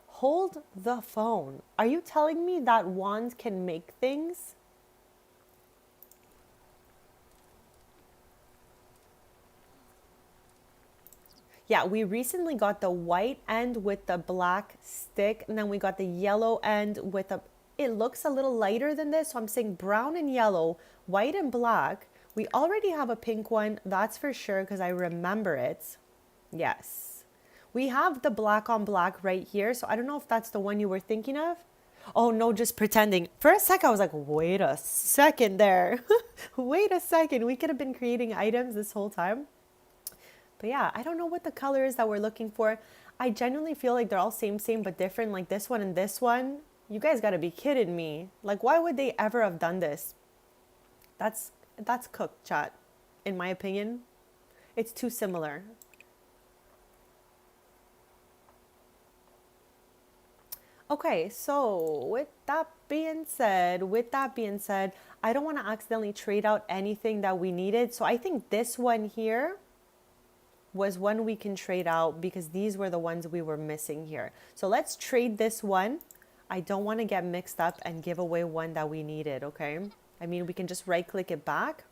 Hold the phone. Are you telling me that wands can make things? Yeah, we recently got the white end with the black stick, and then we got the yellow end with it looks a little lighter than this, so I'm saying brown and yellow, white and black. We already have a pink one, that's for sure, because I remember it. Yes. We have the black on black right here, so I don't know if that's the one you were thinking of. Oh no, just pretending. For a sec, I was like, wait a second there. Wait a second, we could have been creating items this whole time. But yeah, I don't know what the color is that we're looking for. I genuinely feel like they're all same, but different. Like this one and this one. You guys gotta be kidding me. Like, why would they ever have done this? That's cooked, chat. In my opinion, it's too similar. Okay, so with that being said, I don't want to accidentally trade out anything that we needed. So I think this one here was one we can trade out because these were the ones we were missing here. So let's trade this one. I don't want to get mixed up and give away one that we needed, okay? I mean, we can just right click it back.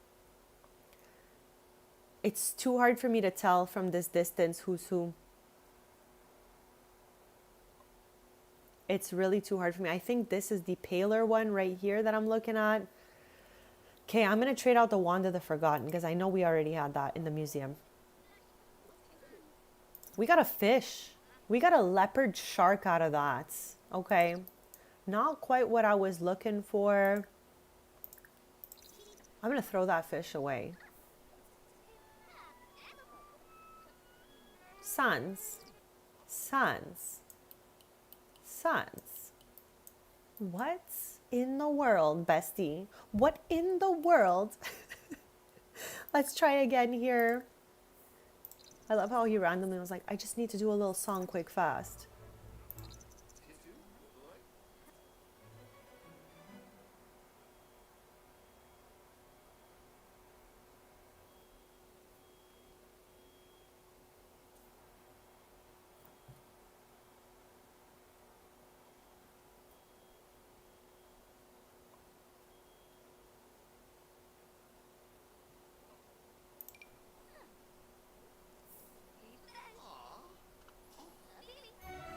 It's too hard for me to tell from this distance who's who. It's really too hard for me. I think this is the paler one right here that I'm looking at. Okay, I'm going to trade out the Wand of the Forgotten because I know we already had that in the museum. We got a fish. We got a leopard shark out of that. Okay. Not quite what I was looking for. I'm going to throw that fish away. Suns. What in the world, bestie? What in the world? Let's try again here. I love how he randomly was like, I just need to do a little song quick fast.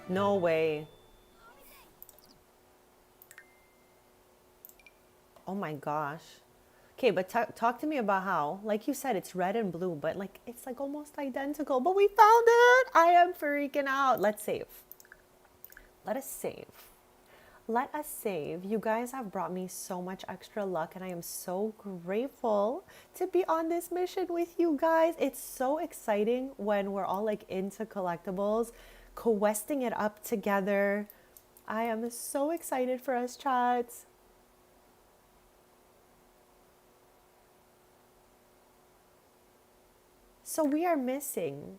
No way. Oh my gosh. Okay, but talk to me about how, like you said, it's red and blue, but like it's like almost identical, but we found it. I am freaking out. Let's save. Let us save. Let us save. You guys have brought me so much extra luck, and I am so grateful to be on this mission with you guys. It's so exciting when we're all like into collectibles, questing it up together. I am so excited for us, chats. So we are missing.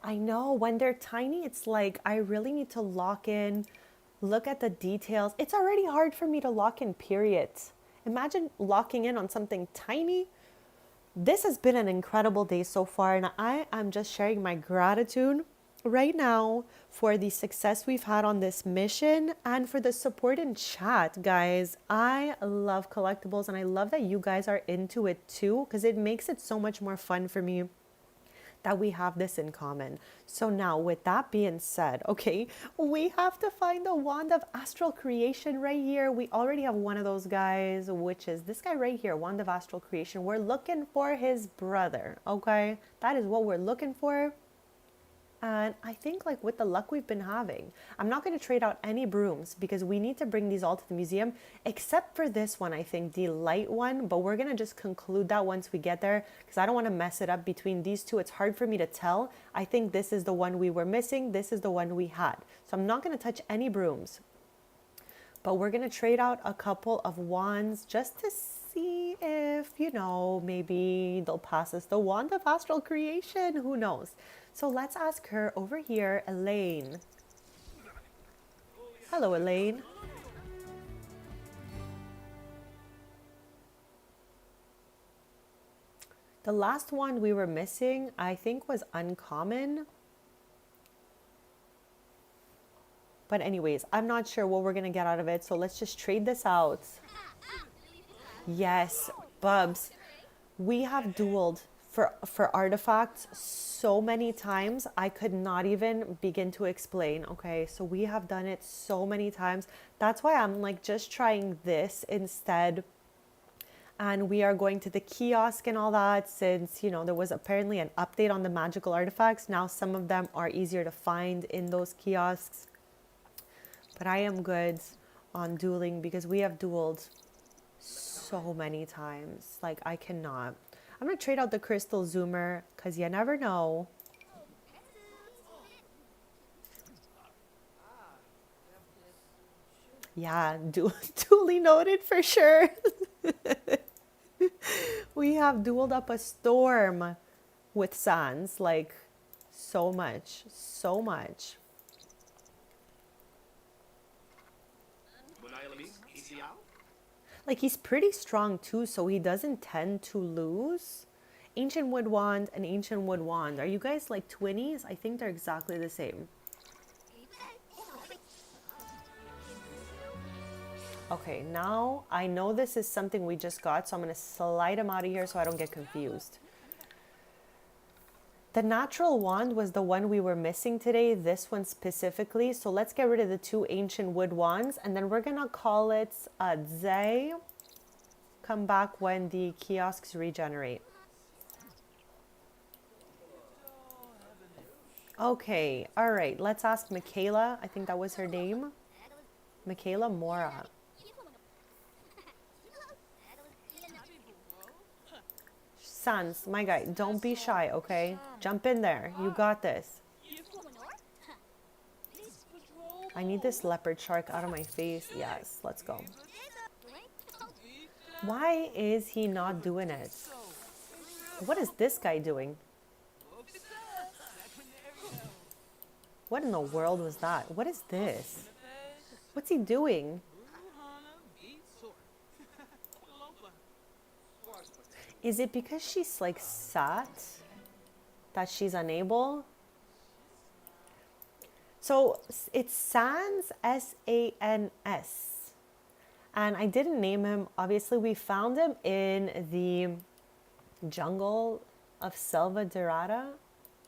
I know when they're tiny, it's like I really need to lock in, look at the details. It's already hard for me to lock in, period. Imagine locking in on something tiny. This has been an incredible day so far, and I am just sharing my gratitude right now for the success we've had on this mission and for the support in chat, guys. I love collectibles, and I love that you guys are into it too, because it makes it so much more fun for me that we have this in common. So now with that being said, okay, we have to find the wand of astral creation right here. We already have one of those guys, which is this guy right here, wand of astral creation. We're looking for his brother, okay? That is what we're looking for. And I think like with the luck we've been having, I'm not going to trade out any brooms because we need to bring these all to the museum, except for this one, I think the light one, but we're going to just conclude that once we get there because I don't want to mess it up between these two. It's hard for me to tell. I think this is the one we were missing. This is the one we had. So I'm not going to touch any brooms, but we're going to trade out a couple of wands just to see if, you know, maybe they'll pass us the wand of astral creation. Who knows? So let's ask her over here, Elaine. Hello, Elaine. The last one we were missing, I think, was uncommon. But anyways, I'm not sure what we're going to get out of it. So let's just trade this out. Yes, Bubs. We have dueled for artifacts so many times I could not even begin to explain. Okay, so we have done it so many times. That's why I'm like just trying this instead. And we are going to the kiosk and all that since, you know, there was apparently an update on the magical artifacts. Now some of them are easier to find in those kiosks. But I am good on dueling because we have dueled so many times. Like I cannot. I'm going to trade out the crystal zoomer because you never know. Yeah, duly noted for sure. We have dueled up a storm with Sans, like so much, so much. Like he's pretty strong too, so he doesn't tend to lose. Ancient Wood Wand and Ancient Wood Wand. Are you guys like twinnies? I think they're exactly the same. Okay, now I know this is something we just got, so I'm going to slide him out of here so I don't get confused. The natural wand was the one we were missing today, this one specifically. So let's get rid of the two ancient wood wands, and then we're going to call it Zay. Come back when the kiosks regenerate. Okay, all right, let's ask Michaela. I think that was her name. Michaela Mora. Sans, my guy, don't be shy, okay? Jump in there. You got this. I need this leopard shark out of my face. Yes, let's go. Why is he not doing it? What is this guy doing? What in the world was that? What is this? What's he doing? Is it because she's like sat that she's unable? So it's Sans, S-A-N-S. And I didn't name him. Obviously, we found him in the jungle of Selva Dorada.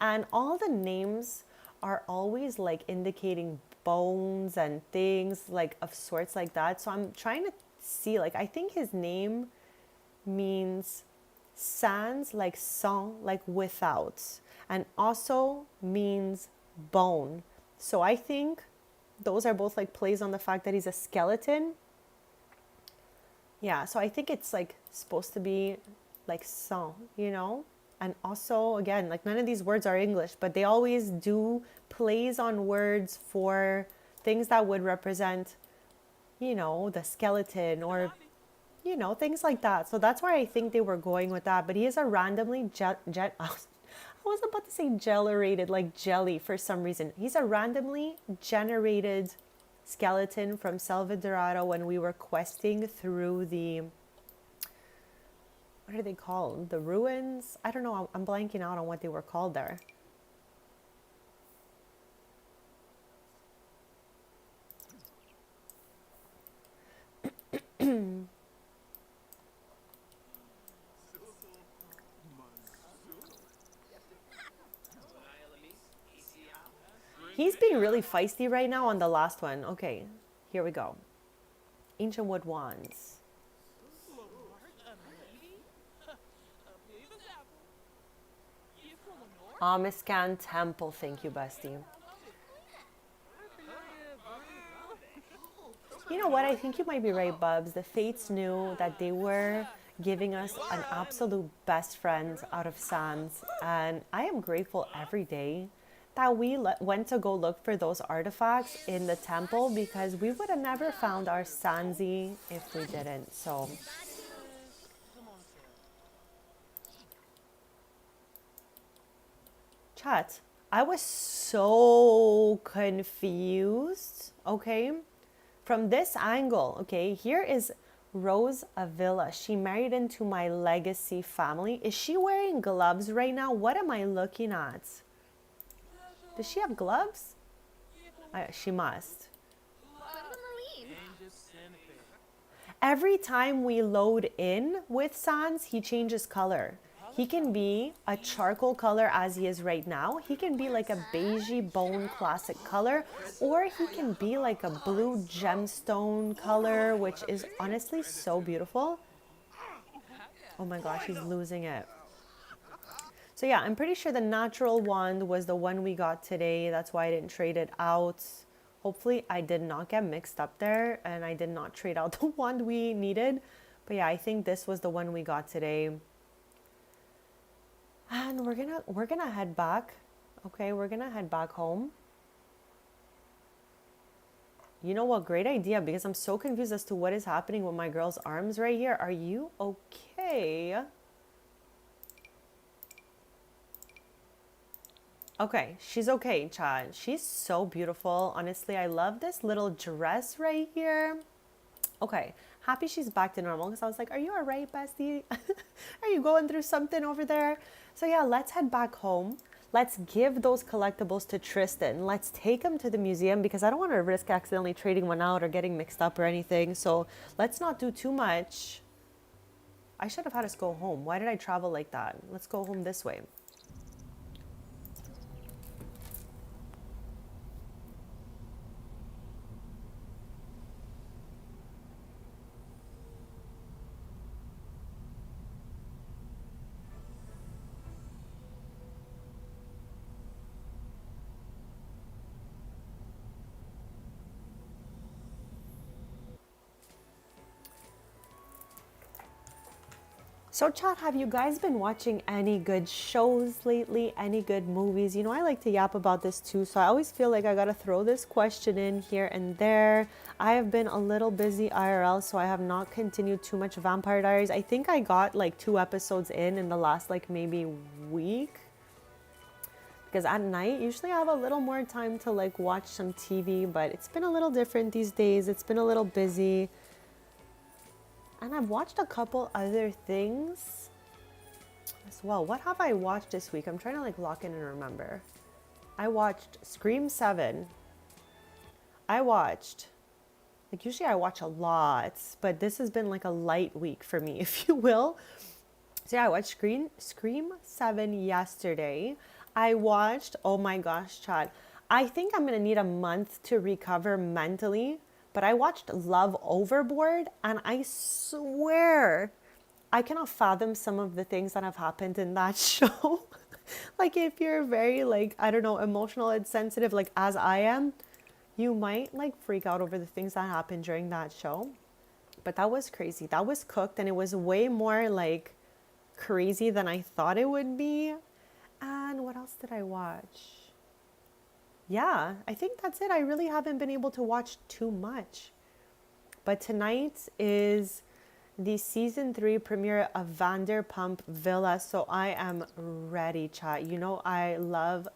And all the names are always like indicating bones and things like of sorts like that. So I'm trying to see, like, I think his name means sans, like sans, like without, and also means bone. So I think those are both like plays on the fact that he's a skeleton. Yeah, so I think it's like supposed to be like sans, you know? And also, again, like none of these words are English, but they always do plays on words for things that would represent, you know, the skeleton or, you know, things like that. So that's why I think they were going with that. But he is a randomly I was about to say generated, like jelly for some reason. He's a randomly generated skeleton from Selva Dorada when we were questing through the, what are they called? The ruins? I don't know. I'm blanking out on what they were called there. He's being really feisty right now on the last one. Okay, here we go. Ancient wood wands. Amiscan temple. Thank you, bestie. You know what? I think you might be right, Bubs. The Fates knew that they were giving us an absolute best friend out of Sans. And I am grateful every day that we went to go look for those artifacts in the temple, because we would have never found our Sansi if we didn't. So chat, I was so confused, okay? From this angle, okay, here is Rose Avila. She married into my legacy family. Is she wearing gloves right now? What am I looking at? Does she have gloves? She must. Every time we load in with Sans, he changes color. He can be a charcoal color as he is right now. He can be like a beigey bone classic color, or he can be like a blue gemstone color, which is honestly so beautiful. Oh my gosh, he's losing it. So yeah, I'm pretty sure the natural wand was the one we got today. That's why I didn't trade it out. Hopefully I did not get mixed up there and I did not trade out the wand we needed. But yeah, I think this was the one we got today. And we're gonna head back. Okay, we're gonna head back home. You know what? Great idea, because I'm so confused as to what is happening with my girl's arms right here. Are you okay? Okay, she's okay, Chad. She's so beautiful. Honestly, I love this little dress right here. Okay, happy she's back to normal, because I was like, are you all right, bestie? Are you going through something over there? So yeah, let's head back home. Let's give those collectibles to Tristan. Let's take them to the museum, because I don't want to risk accidentally trading one out or getting mixed up or anything. So let's not do too much. I should have had us go home. Why did I travel like that? Let's go home this way. So chat, have you guys been watching any good shows lately? Any good movies? You know, I like to yap about this too, so I always feel like I gotta throw this question in here and there. I have been a little busy IRL, so I have not continued too much Vampire Diaries. I think I got like 2 episodes in the last like maybe week. Because at night, usually I have a little more time to like watch some TV, but it's been a little different these days. It's been a little busy. And I've watched a couple other things as well. What have I watched this week? I'm trying to like lock in and remember. I watched Scream 7. I watched, like usually I watch a lot, but this has been like a light week for me, if you will. So yeah, I watched Scream 7 yesterday. I watched, oh my gosh, Chad. I think I'm gonna need a month to recover mentally. But I watched Love Overboard, and I swear I cannot fathom some of the things that have happened in that show. Like if you're very like, I don't know, emotional and sensitive, like as I am, you might like freak out over the things that happened during that show. But that was crazy. That was cooked, and it was way more like crazy than I thought it would be. And what else did I watch? Yeah, I think that's it. I really haven't been able to watch too much. But tonight is the season 3 premiere of Vanderpump Villa. So I am ready, chat. You know, I love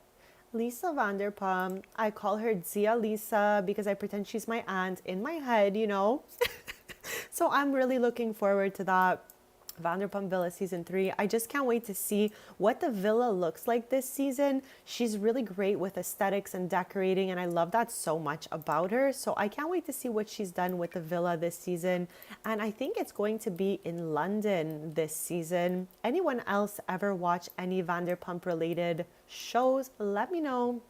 Lisa Vanderpump. I call her Zia Lisa because I pretend she's my aunt in my head, you know. So I'm really looking forward to that. Vanderpump Villa season 3. I just can't wait to see what the villa looks like this season. She's really great with aesthetics and decorating, and I love that so much about her. So I can't wait to see what she's done with the villa this season. And I think it's going to be in London this season. Anyone else ever watch any Vanderpump related shows? Let me know.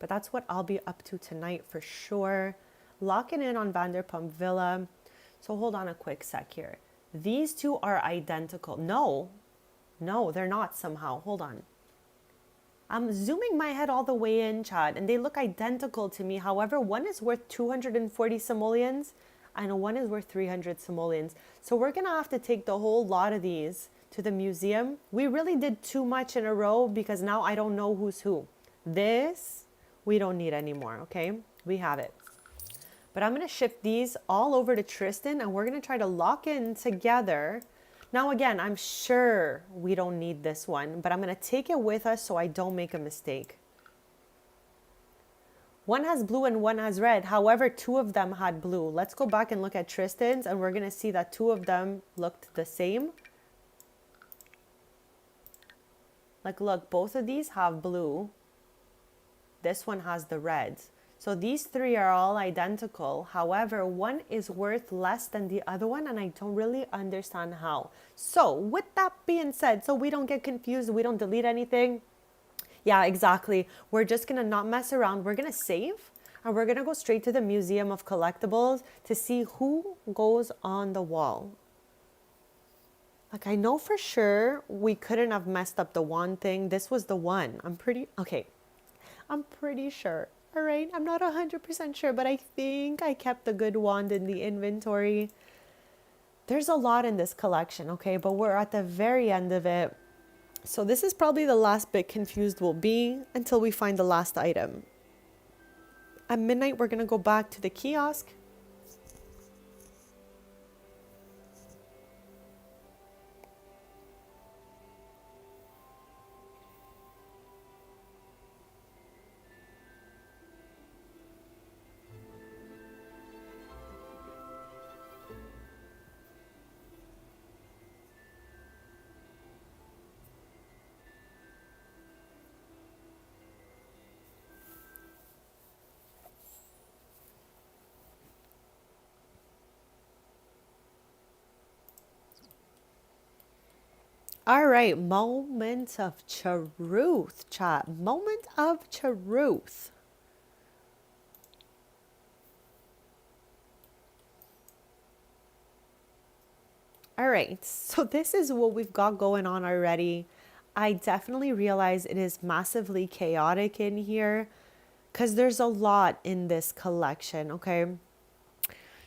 But that's what I'll be up to tonight for sure. Locking in on Vanderpump Villa. So hold on a quick sec here. These two are identical. No, they're not somehow. Hold on. I'm zooming my head all the way in, chat, and they look identical to me. However, one is worth 240 simoleons and one is worth 300 simoleons. So we're going to have to take the whole lot of these to the museum. We really did too much in a row because now I don't know who's who. This, we don't need anymore, okay? We have it. But I'm going to shift these all over to Tristan and we're going to try to lock in together. Now, again, I'm sure we don't need this one, but I'm going to take it with us so I don't make a mistake. One has blue and one has red. However, two of them had blue. Let's go back and look at Tristan's and we're going to see that two of them looked the same. Like, look, both of these have blue. This one has the reds. So these three are all identical. However, one is worth less than the other one, and I don't really understand how. So with that being said, so we don't get confused, we don't delete anything. Yeah, exactly. We're just going to not mess around. We're going to save, and we're going to go straight to the Museum of Collectables to see who goes on the wall. Like, I know for sure we couldn't have messed up the wand thing. This was the one. I'm pretty sure. All right, I'm not 100% sure, but I think I kept the good wand in the inventory. There's a lot in this collection, okay? But we're at the very end of it. So this is probably the last bit confused we'll be until we find the last item. At midnight, we're going to go back to the kiosk. All right, moment of truth, chat. Moment of truth. All right, so this is what we've got going on already. I definitely realize it is massively chaotic in here because there's a lot in this collection, okay?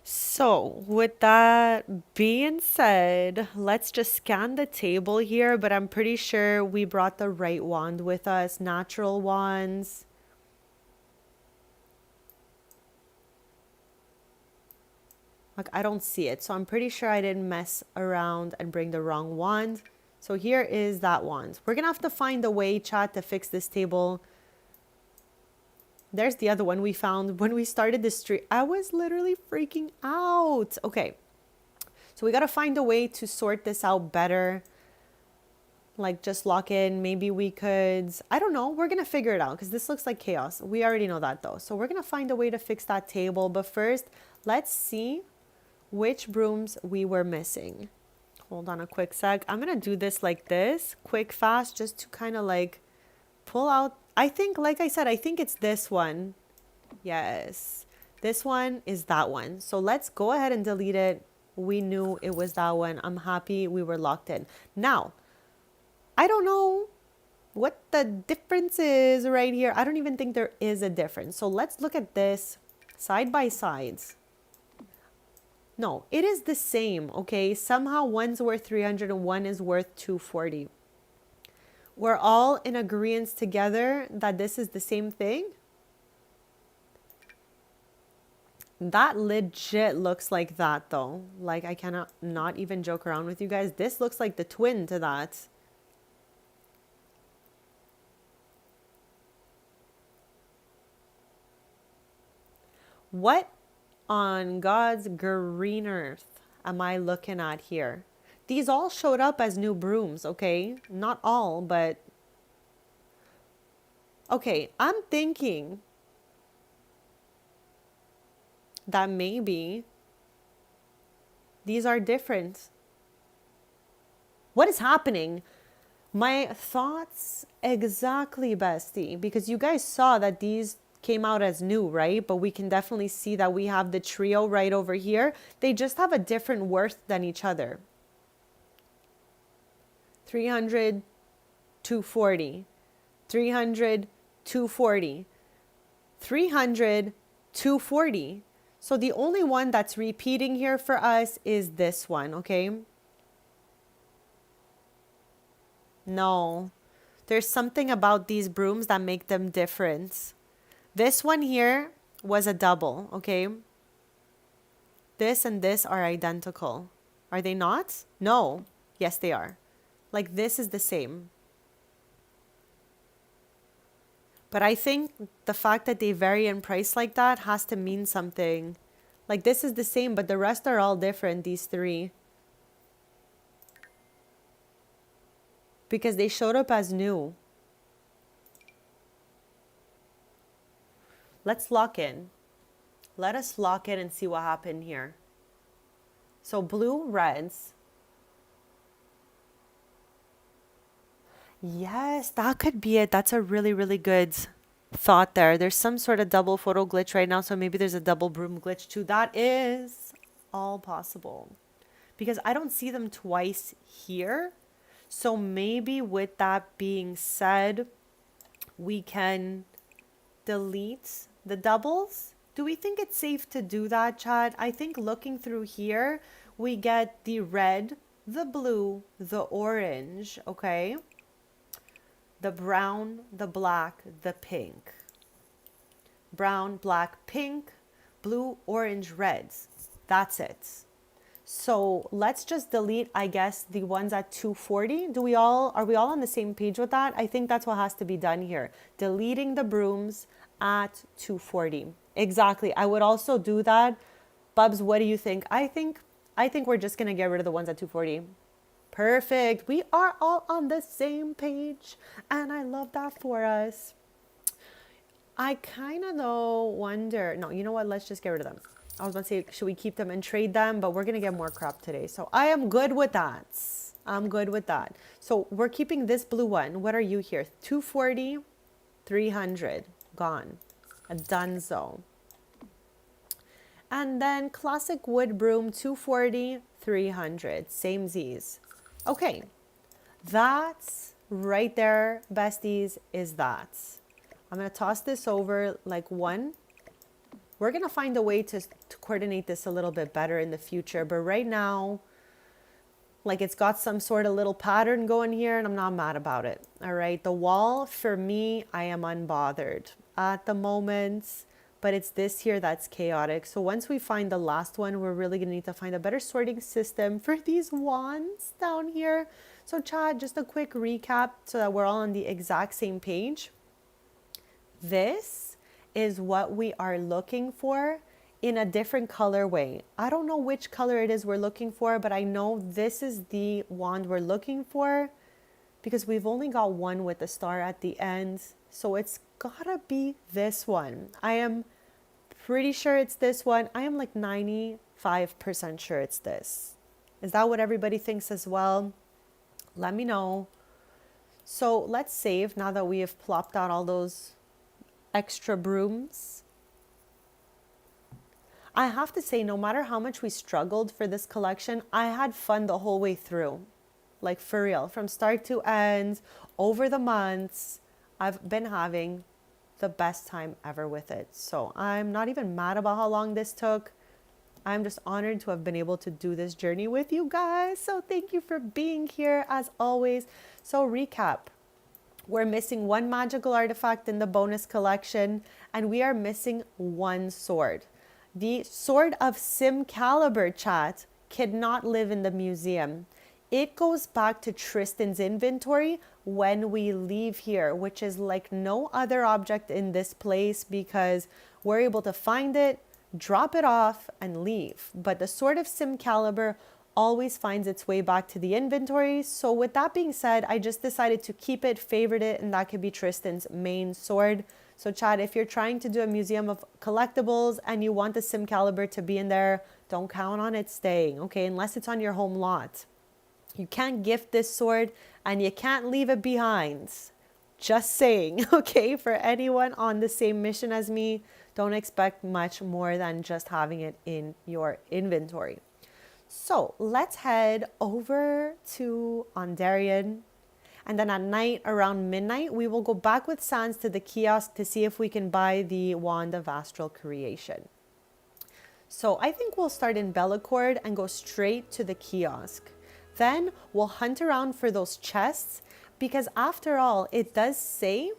So with that being said, let's just scan the table here, but I'm pretty sure we brought the right wand with us, natural wands. Like, I don't see it, so I'm pretty sure I didn't mess around and bring the wrong wand. So here is that wand. We're gonna have to find a way, chat, to fix this table. There's the other one we found when we started the stream. I was literally freaking out. Okay, so we got to find a way to sort this out better. Like, just lock in. Maybe we could, I don't know. We're going to figure it out because this looks like chaos. We already know that though. So we're going to find a way to fix that table. But first, let's see which brooms we were missing. Hold on a quick sec. I'm going to do this like this, quick, fast, just to kind of like pull out. I think, like I said, I think it's this one. Yes, this one is that one. So let's go ahead and delete it. We knew it was that one. I'm happy we were locked in. Now, I don't know what the difference is right here. I don't even think there is a difference. So let's look at this side by sides. No, it is the same, okay? Somehow one's worth 300 and one is worth 240. We're all in agreement together that this is the same thing. That legit looks like that though. Like, I cannot not even joke around with you guys. This looks like the twin to that. What on God's green earth am I looking at here? These all showed up as new brooms, okay? Not all, but... Okay, I'm thinking that maybe these are different. What is happening? My thoughts exactly, bestie, because you guys saw that these came out as new, right? But we can definitely see that we have the trio right over here. They just have a different worth than each other. 300, 240, 300, 240, 300, 240. So the only one that's repeating here for us is this one, okay? No, there's something about these brooms that make them different. This one here was a double, okay? This and this are identical. Are they not? No. Yes, they are. Like this is the same. But I think the fact that they vary in price like that has to mean something. Like this is the same, but the rest are all different, these three. Because they showed up as new. Let's lock in. Let us lock in and see what happened here. So blue, reds. Yes, that could be it. That's a really, really good thought there. There's some sort of double photo glitch right now, so maybe there's a double broom glitch too. That is all possible. Because I don't see them twice here. So maybe with that being said, we can delete the doubles. Do we think it's safe to do that, Chad? I think looking through here, we get the red, the blue, the orange, okay? The brown, the black, the pink. Brown, black, pink, blue, orange, reds. That's it. So let's just delete, I guess, the ones at 240. Are we all on the same page with that? I think that's what has to be done here. Deleting the brooms at 240. Exactly. I would also do that. Bubs, what do you think? I think we're just going to get rid of the ones at 240. Perfect. We are all on the same page. And I love that for us. I kind of though wonder, no, you know what? Let's just get rid of them. I was about to say, should we keep them and trade them? But we're going to get more crap today. So I am good with that. I'm good with that. So we're keeping this blue one. What are you here? 240, 300. Gone. A donezo. And then classic wood broom, 240, 300. Same Z's. Okay. That's right there, besties, is that. I'm going to toss this over like one. We're going to find a way to coordinate this a little bit better in the future. But right now, like it's got some sort of little pattern going here and I'm not mad about it. All right. The wall, for me, I am unbothered at the moment. But it's this here that's chaotic. So once we find the last one, we're really going to need to find a better sorting system for these wands down here. So Chad, just a quick recap so that we're all on the exact same page. This is what we are looking for in a different colorway. I don't know which color it is we're looking for, but I know this is the wand we're looking for because we've only got one with the star at the end. So it's gotta be this one. I am pretty sure it's this one. I am like 95% sure it's this. Is that what everybody thinks as well? Let me know. So let's save now that we have plopped out all those extra brooms. I have to say, no matter how much we struggled for this collection, I had fun the whole way through. Like for real, from start to end, over the months, I've been having the best time ever with it. So I'm not even mad about how long this took. I'm just honored to have been able to do this journey with you guys. So thank you for being here as always. So recap. We're missing one magical artifact in the bonus collection, and we are missing one sword. The sword of Simcalibur, chat, cannot live in the museum. It goes back to Tristan's inventory when we leave here, which is like no other object in this place because we're able to find it, drop it off, and leave. But the sword of Simcalibur always finds its way back to the inventory. So with that being said, I just decided to keep it, favorite it, and that could be Tristan's main sword. So Chad, if you're trying to do a museum of collectibles and you want the Simcalibur to be in there, don't count on it staying, okay? Unless it's on your home lot. You can't gift this sword and you can't leave it behind. Just saying, okay? For anyone on the same mission as me, don't expect much more than just having it in your inventory. So let's head over to Ondarian. And then at night, around midnight, we will go back with Sans to the kiosk to see if we can buy the Wand of Astral Creation. So I think we'll start in Bellecourt and go straight to the kiosk. Then we'll hunt around for those chests because after all, it does say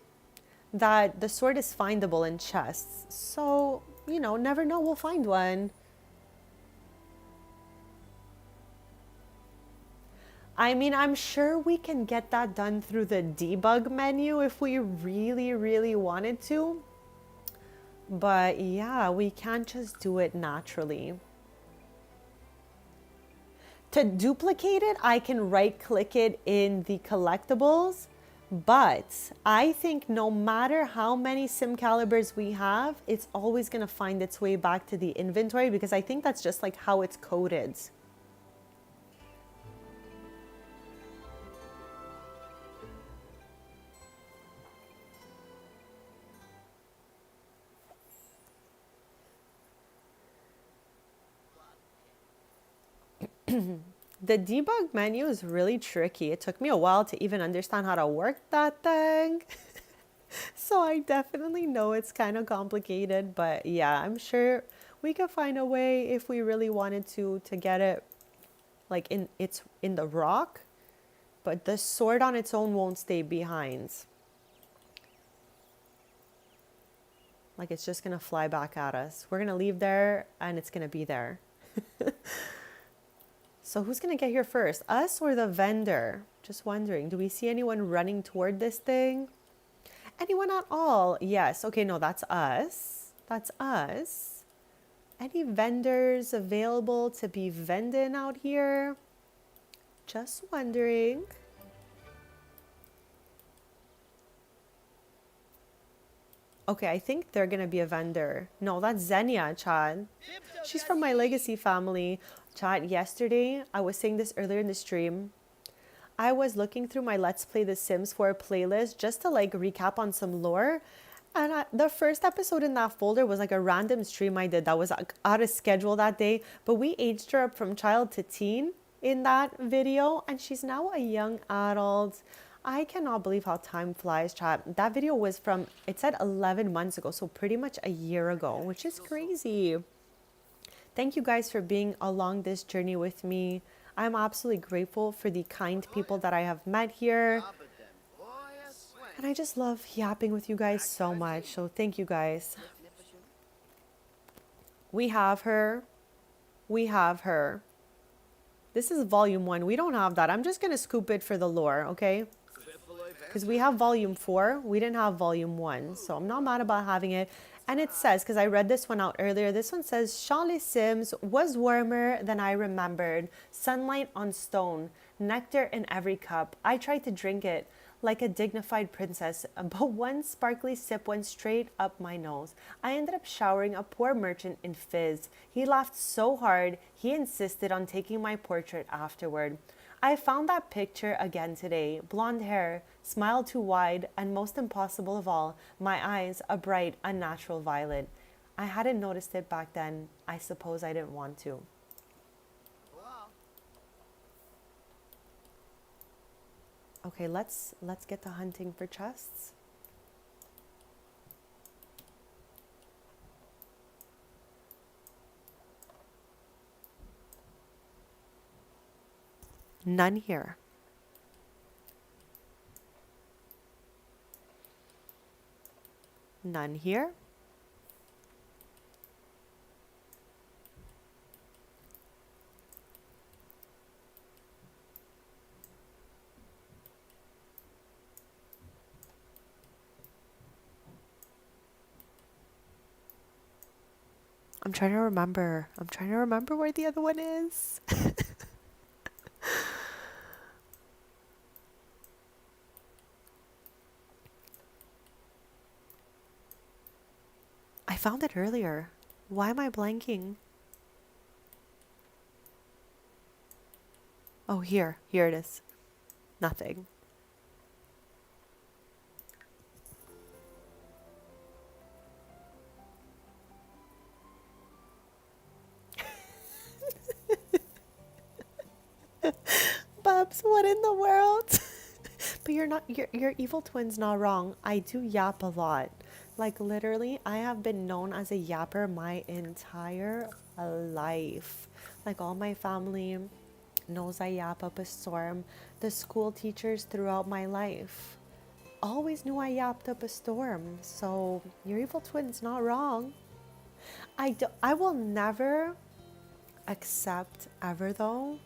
that the sword is findable in chests. So, you know, never know, we'll find one. I mean, I'm sure we can get that done through the debug menu if we really, really wanted to. But yeah, we can't just do it naturally. To duplicate it, I can right click it in the collectibles. But I think no matter how many sim calibers we have, it's always going to find its way back to the inventory because I think that's just like how it's coded. The debug menu is really tricky. It took me a while to even understand how to work that thing. So I definitely know it's kind of complicated, but yeah, I'm sure we could find a way if we really wanted to get it like in the rock, but the sword on its own won't stay behind. Like it's just gonna fly back at us. We're gonna leave there and it's gonna be there. So who's gonna get here first? Us or the vendor? Just wondering, do we see anyone running toward this thing? Anyone at all? Yes. Okay, no, that's us. That's us. Any vendors available to be vending out here? Just wondering. Okay, I think they're gonna be a vendor. No, that's Xenia, Chad. She's from my legacy family. Chad, yesterday, I was saying this earlier in the stream. I was looking through my Let's Play The Sims 4 playlist just to like recap on some lore. And the first episode in that folder was like a random stream I did that was like, out of schedule that day. But we aged her up from child to teen in that video. And she's now a young adult. I cannot believe how time flies, chat. That video was from, it said 11 months ago. So pretty much a year ago, which is crazy. Thank you guys for being along this journey with me. I'm absolutely grateful for the kind people that I have met here. And I just love yapping with you guys so much. So thank you guys. We have her. We have her. This is volume 1. We don't have that. I'm just going to scoop it for the lore, okay? Because we have volume 4. We didn't have volume 1. So I'm not mad about having it. And it says, because I read this one out earlier, this one says, Champs les Sims was warmer than I remembered. Sunlight on stone, nectar in every cup. I tried to drink it like a dignified princess, but one sparkly sip went straight up my nose. I ended up showering a poor merchant in fizz. He laughed so hard, he insisted on taking my portrait afterward. I found that picture again today. Blonde hair, smile too wide, and most impossible of all, my eyes a bright, unnatural violet. I hadn't noticed it back then. I suppose I didn't want to. Okay, let's get to hunting for chests. None here. None here. I'm trying to remember. I'm trying to remember where the other one is. I found it earlier. Why am I blanking? Oh, here. Here it is. Nothing. world. But you're not, your evil twin's not wrong. I do yap a lot. Like literally, I have been known as a yapper my entire life. Like all my family knows I yap up a storm. The school teachers throughout my life always knew I yapped up a storm. So your evil twin's not wrong. I will never accept ever though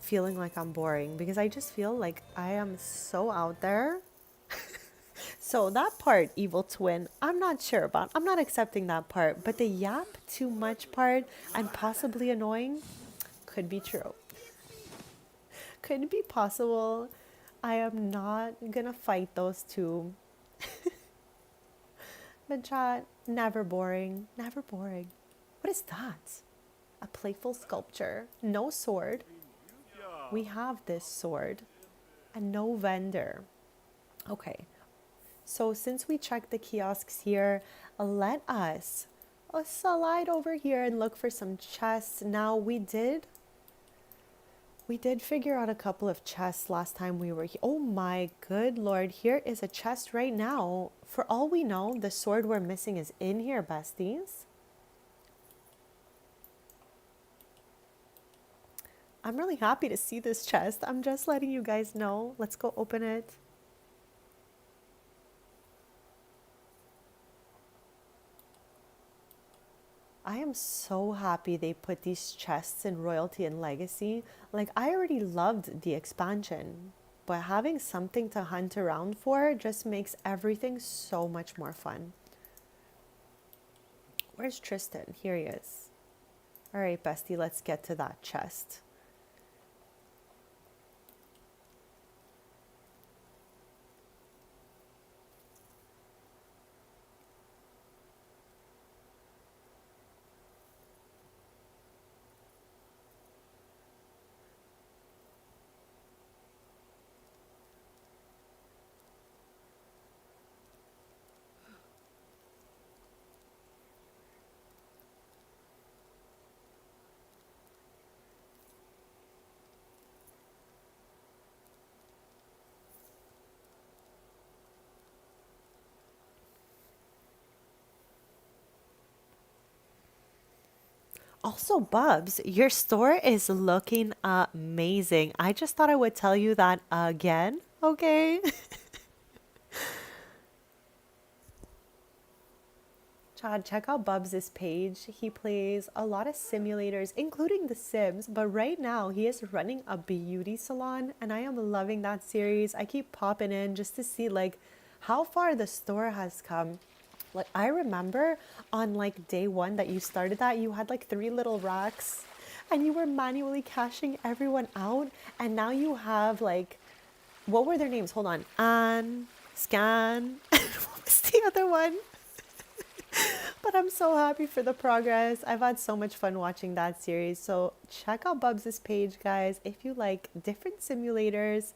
feeling like I'm boring, because I just feel like I am so out there. So that part, evil twin, I'm not sure about. I'm not accepting that part. But the yap too much part and possibly annoying could be true. Could be possible. I am not gonna fight those two. But chat, never boring. Never boring. What is that? A playful sculpture. No sword. We have this sword. And no vendor. Okay. So since we checked the kiosks here, let us slide over here and look for some chests. Now we did figure out a couple of chests last time we were here. Oh my good lord, here is a chest right now. For all we know, the sword we're missing is in here, besties. I'm really happy to see this chest. I'm just letting you guys know. Let's go open it. I am so happy they put these chests in Royalty and Legacy. Like, I already loved the expansion, but having something to hunt around for just makes everything so much more fun. Where's Tristan? Here he is. All right, bestie, let's get to that chest. Also, Bubs, your store is looking amazing. I just thought I would tell you that again, okay? Chad, check out Bubs' page. He plays a lot of simulators, including The Sims, but right now he is running a beauty salon, and I am loving that series. I keep popping in just to see like how far the store has come. Like I remember on like day one that you started that, you had like 3 little racks and you were manually cashing everyone out, and now you have like, what were their names? Hold on. Anne, Scan, and what was the other one? But I'm so happy for the progress. I've had so much fun watching that series. So check out Bubs' page, guys, if you like different simulators.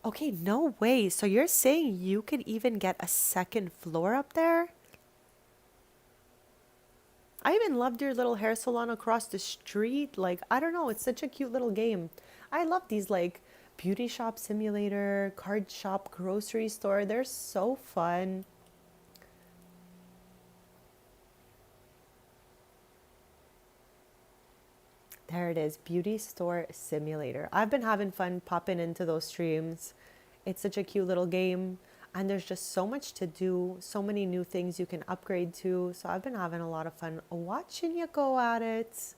Okay, no way. So you're saying you could even get a second floor up there? I even loved your little hair salon across the street. Like, I don't know, it's such a cute little game. I love these like beauty shop simulator, card shop, grocery store. They're so fun. There it is, beauty store simulator. I've been having fun popping into those streams. It's such a cute little game, and there's just so much to do, so many new things you can upgrade to. So I've been having a lot of fun watching you go at it.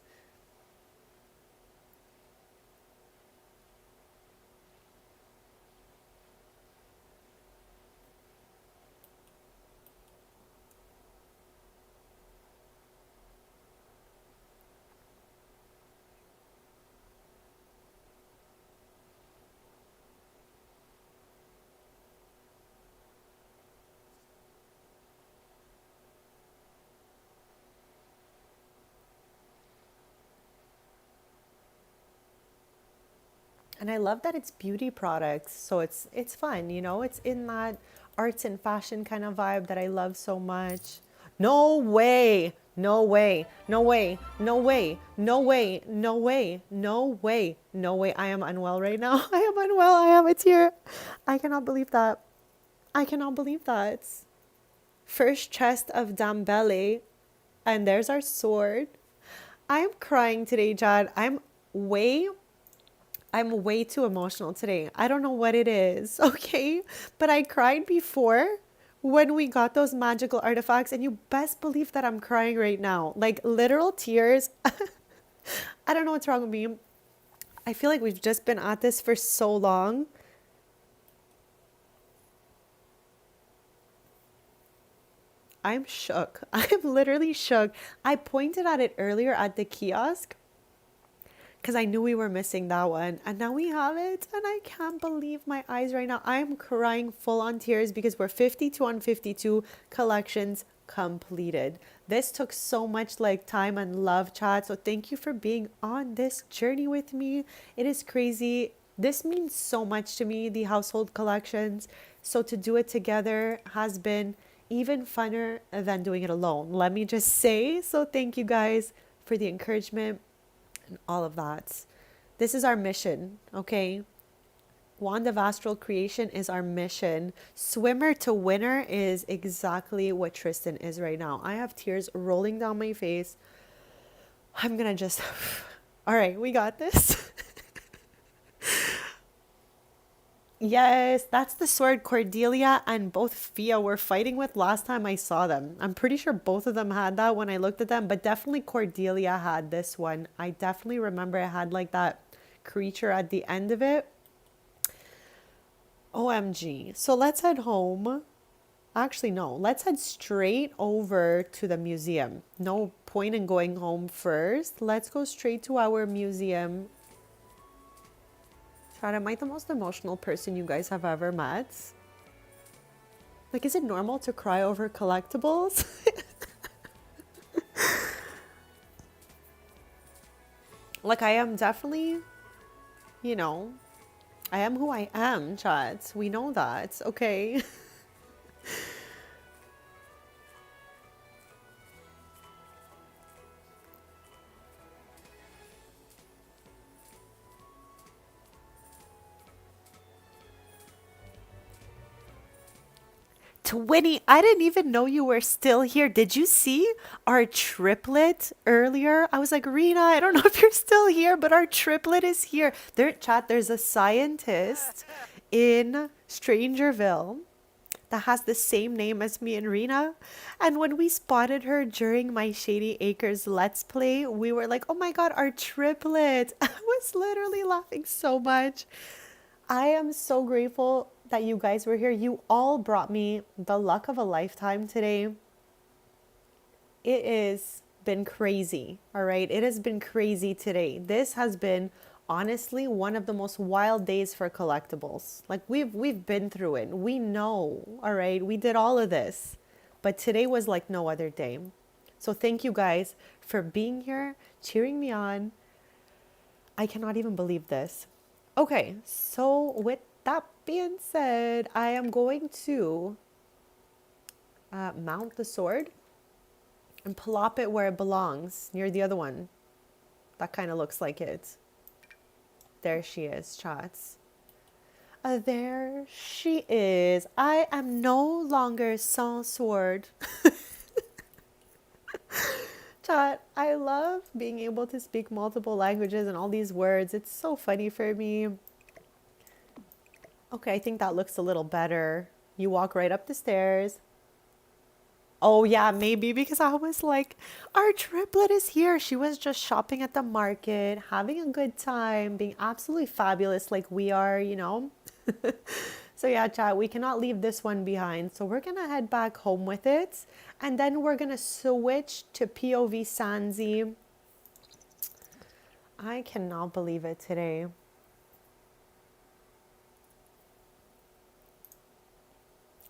And I love that it's beauty products, so it's fun, you know? It's in that arts and fashion kind of vibe that I love so much. No way. No way. No way. No way. No way. No way. No way. No way. I am unwell right now. I am unwell. I have a tear. I cannot believe that. I cannot believe that. First chest of Dambele. And there's our sword. I'm crying today, Jad. way I'm way too emotional today. I don't know what it is, okay? But I cried before when we got those magical artifacts, and you best believe that I'm crying right now. Like literal tears. I don't know what's wrong with me. I feel like we've just been at this for so long. I'm shook. I'm literally shook. I pointed at it earlier at the kiosk because I knew we were missing that one. And now we have it. And I can't believe my eyes right now. I'm crying full on tears because we're 52 on 52 collections completed. This took so much like time and love, chat. So thank you for being on this journey with me. It is crazy. This means so much to me, the household collections. So to do it together has been even funner than doing it alone. Let me just say, so thank you guys for the encouragement and all of that. This is our mission, okay? Wand of Astral Creation is our mission. Swimmer to winner is exactly what Tristan is right now. I have tears rolling down my face. I'm gonna just... All right, we got this. Yes, that's the sword Cordelia and both Fia were fighting with last time I saw them. I'm pretty sure both of them had that when I looked at them, but definitely Cordelia had this one. I definitely remember it had like that creature at the end of it. OMG. So let's head home. Actually, no. Let's head straight over to the museum. No point in going home first. Let's go straight to our museum. Chad, am I the most emotional person you guys have ever met? Like, is it normal to cry over collectibles? Like, I am definitely, you know, I am who I am, Chad. We know that, okay? Winnie, I didn't even know you were still here. Did you see our triplet earlier? I was like, Rena, I don't know if you're still here, but our triplet is here. There, chat, there's a scientist in Strangerville that has the same name as me and Rena. And when we spotted her during my Shady Acres Let's Play, we were like, oh my God, our triplet. I was literally laughing so much. I am so grateful that you guys were here. You all brought me the luck of a lifetime today. It has been crazy, all right? It has been crazy today. This has been honestly one of the most wild days for collectibles. Like we've been through it. We know, all right? We did all of this. But today was like no other day. So thank you guys for being here, cheering me on. I cannot even believe this. Okay, so with that being said, I am going to mount the sword and plop it where it belongs, near the other one. That kind of looks like it. There she is, chats. There she is. I am no longer sans sword. Chat, I love being able to speak multiple languages and all these words. It's so funny for me. Okay, I think that looks a little better. You walk right up the stairs. Oh yeah, maybe because I was like, our triplet is here. She was just shopping at the market, having a good time, being absolutely fabulous like we are, you know? So yeah, chat, we cannot leave this one behind. So we're gonna head back home with it. And then we're gonna switch to POV Sanzi. I cannot believe it today.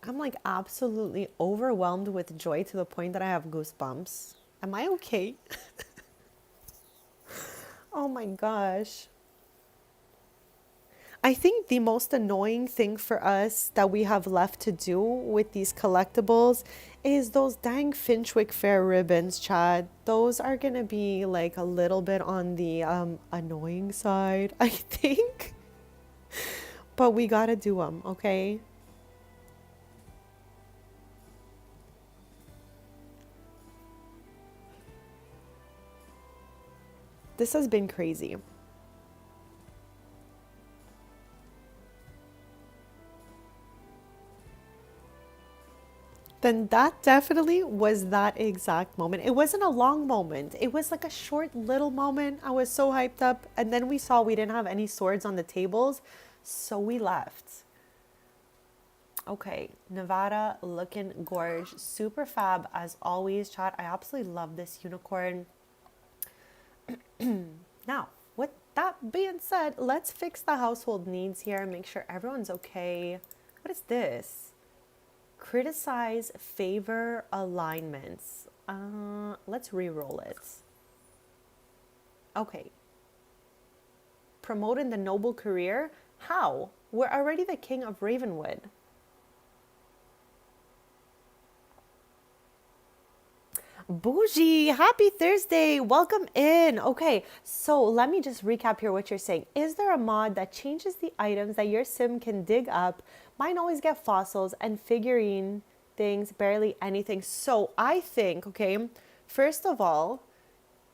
I'm like absolutely overwhelmed with joy to the point that I have goosebumps. Am I okay? Oh my gosh. I think the most annoying thing for us that we have left to do with these collectibles is those dang Finchwick Fair ribbons, Chad. Those are gonna be like a little bit on the annoying side, I think. But we gotta do them, okay? This has been crazy. Then that definitely was that exact moment. It wasn't a long moment. It was like a short little moment. I was so hyped up. And then we saw we didn't have any swords on the tables. So we left. Okay, Nevada looking gorge. Super fab as always, chat. I absolutely love this unicorn. Now, with that being said, let's fix the household needs here. Make sure everyone's okay. What is this? Criticize favor alignments. Let's re-roll it. Okay. Promoting the noble career? How? We're already the king of Ravenwood. Bougie, happy Thursday. Welcome in. Okay, so let me just recap here what you're saying. Is there a mod that changes the items that your sim can dig up? Mine always get fossils and figurine things, barely anything. So I think, okay, first of all,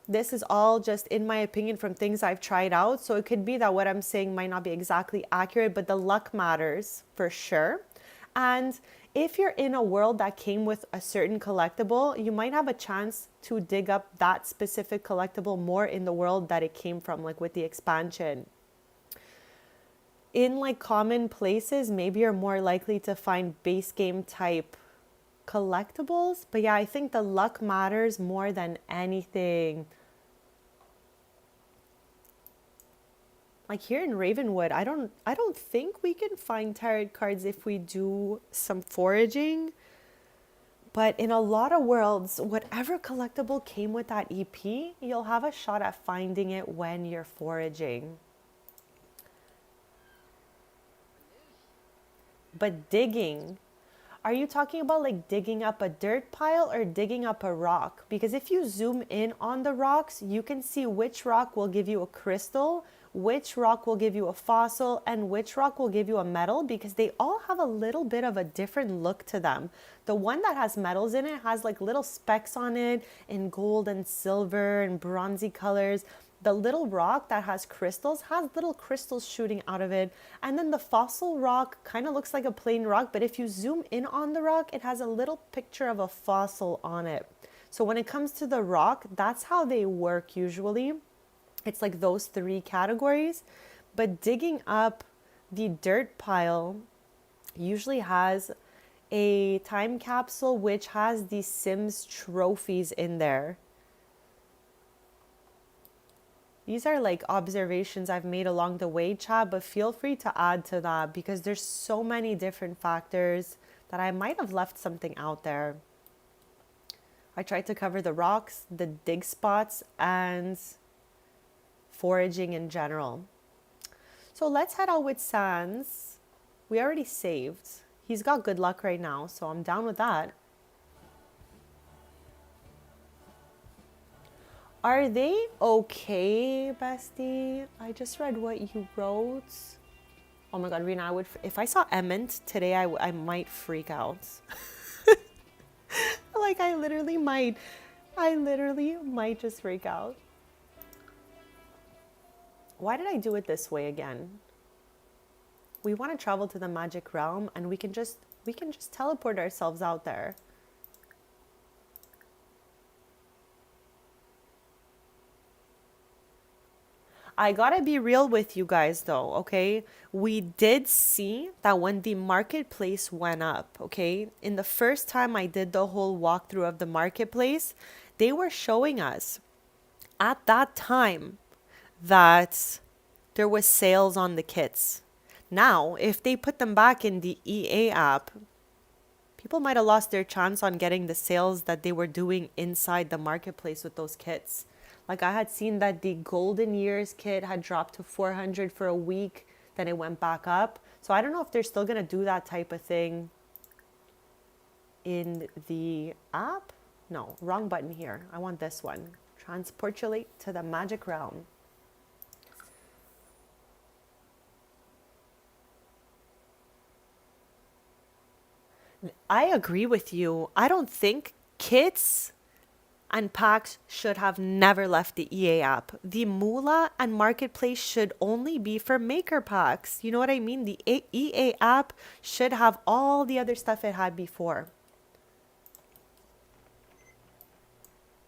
this is all just in my opinion from things I've tried out. So it could be that what I'm saying might not be exactly accurate, but the luck matters for sure. And if you're in a world that came with a certain collectible, you might have a chance to dig up that specific collectible more in the world that it came from, like with the expansion. In like common places, maybe you're more likely to find base game type collectibles. But yeah, I think the luck matters more than anything. Like here in Ravenwood, I don't think we can find tarot cards if we do some foraging. But in a lot of worlds, whatever collectible came with that EP, you'll have a shot at finding it when you're foraging. But digging, are you talking about like digging up a dirt pile or digging up a rock? Because if you zoom in on the rocks, you can see which rock will give you a crystal, which rock will give you a fossil, and which rock will give you a metal, because they all have a little bit of a different look to them. The one that has metals in it has like little specks on it in gold and silver and bronzy colors. The little rock that has crystals has little crystals shooting out of it. And then the fossil rock kind of looks like a plain rock, but if you zoom in on the rock, it has a little picture of a fossil on it. So when it comes to the rock, that's how they work usually. It's like those three categories. But digging up the dirt pile usually has a time capsule which has the Sims trophies in there. These are like observations I've made along the way, chat, but feel free to add to that because there's so many different factors that I might have left something out there. I tried to cover the rocks, the dig spots, and foraging in general. So let's head out with Sans. We already saved. He's got good luck right now, so I'm down with that. Are they okay, bestie? I just read what you wrote. Oh my god, Rena, if I saw Emmett today, I might freak out. Like I literally might just freak out. Why did I do it this way again? We want to travel to the magic realm and we can just teleport ourselves out there. I gotta be real with you guys though, okay? We did see that when the marketplace went up, okay? In the first time I did the whole walkthrough of the marketplace, they were showing us at that time that there was sales on the kits. Now, if they put them back in the EA app, people might have lost their chance on getting the sales that they were doing inside the marketplace with those kits. Like I had seen that the Golden Years kit had dropped to 400 for a week. then it went back up. So I don't know if they're still going to do that type of thing in the app. No, wrong button here. I want this one. Transportulate to the magic realm. I agree with you. I don't think kits and packs should have never left the EA app. The Moolah and Marketplace should only be for maker packs. You know what I mean? The EA app should have all the other stuff it had before.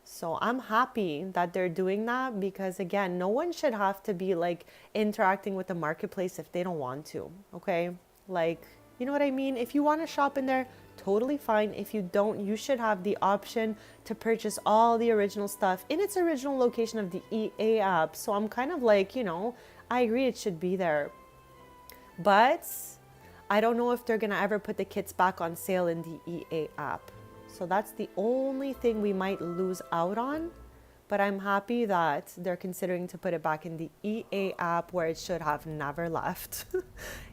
So I'm happy that they're doing that because, again, no one should have to be like interacting with the marketplace if they don't want to. Okay, like, you know what I mean? If you want to shop in there, totally fine. If you don't, you should have the option to purchase all the original stuff in its original location of the EA app. So I'm kind of like, you know, I agree it should be there, but I don't know if they're gonna ever put the kits back on sale in the EA app. So that's the only thing we might lose out on. But I'm happy that they're considering to put it back in the EA app where it should have never left.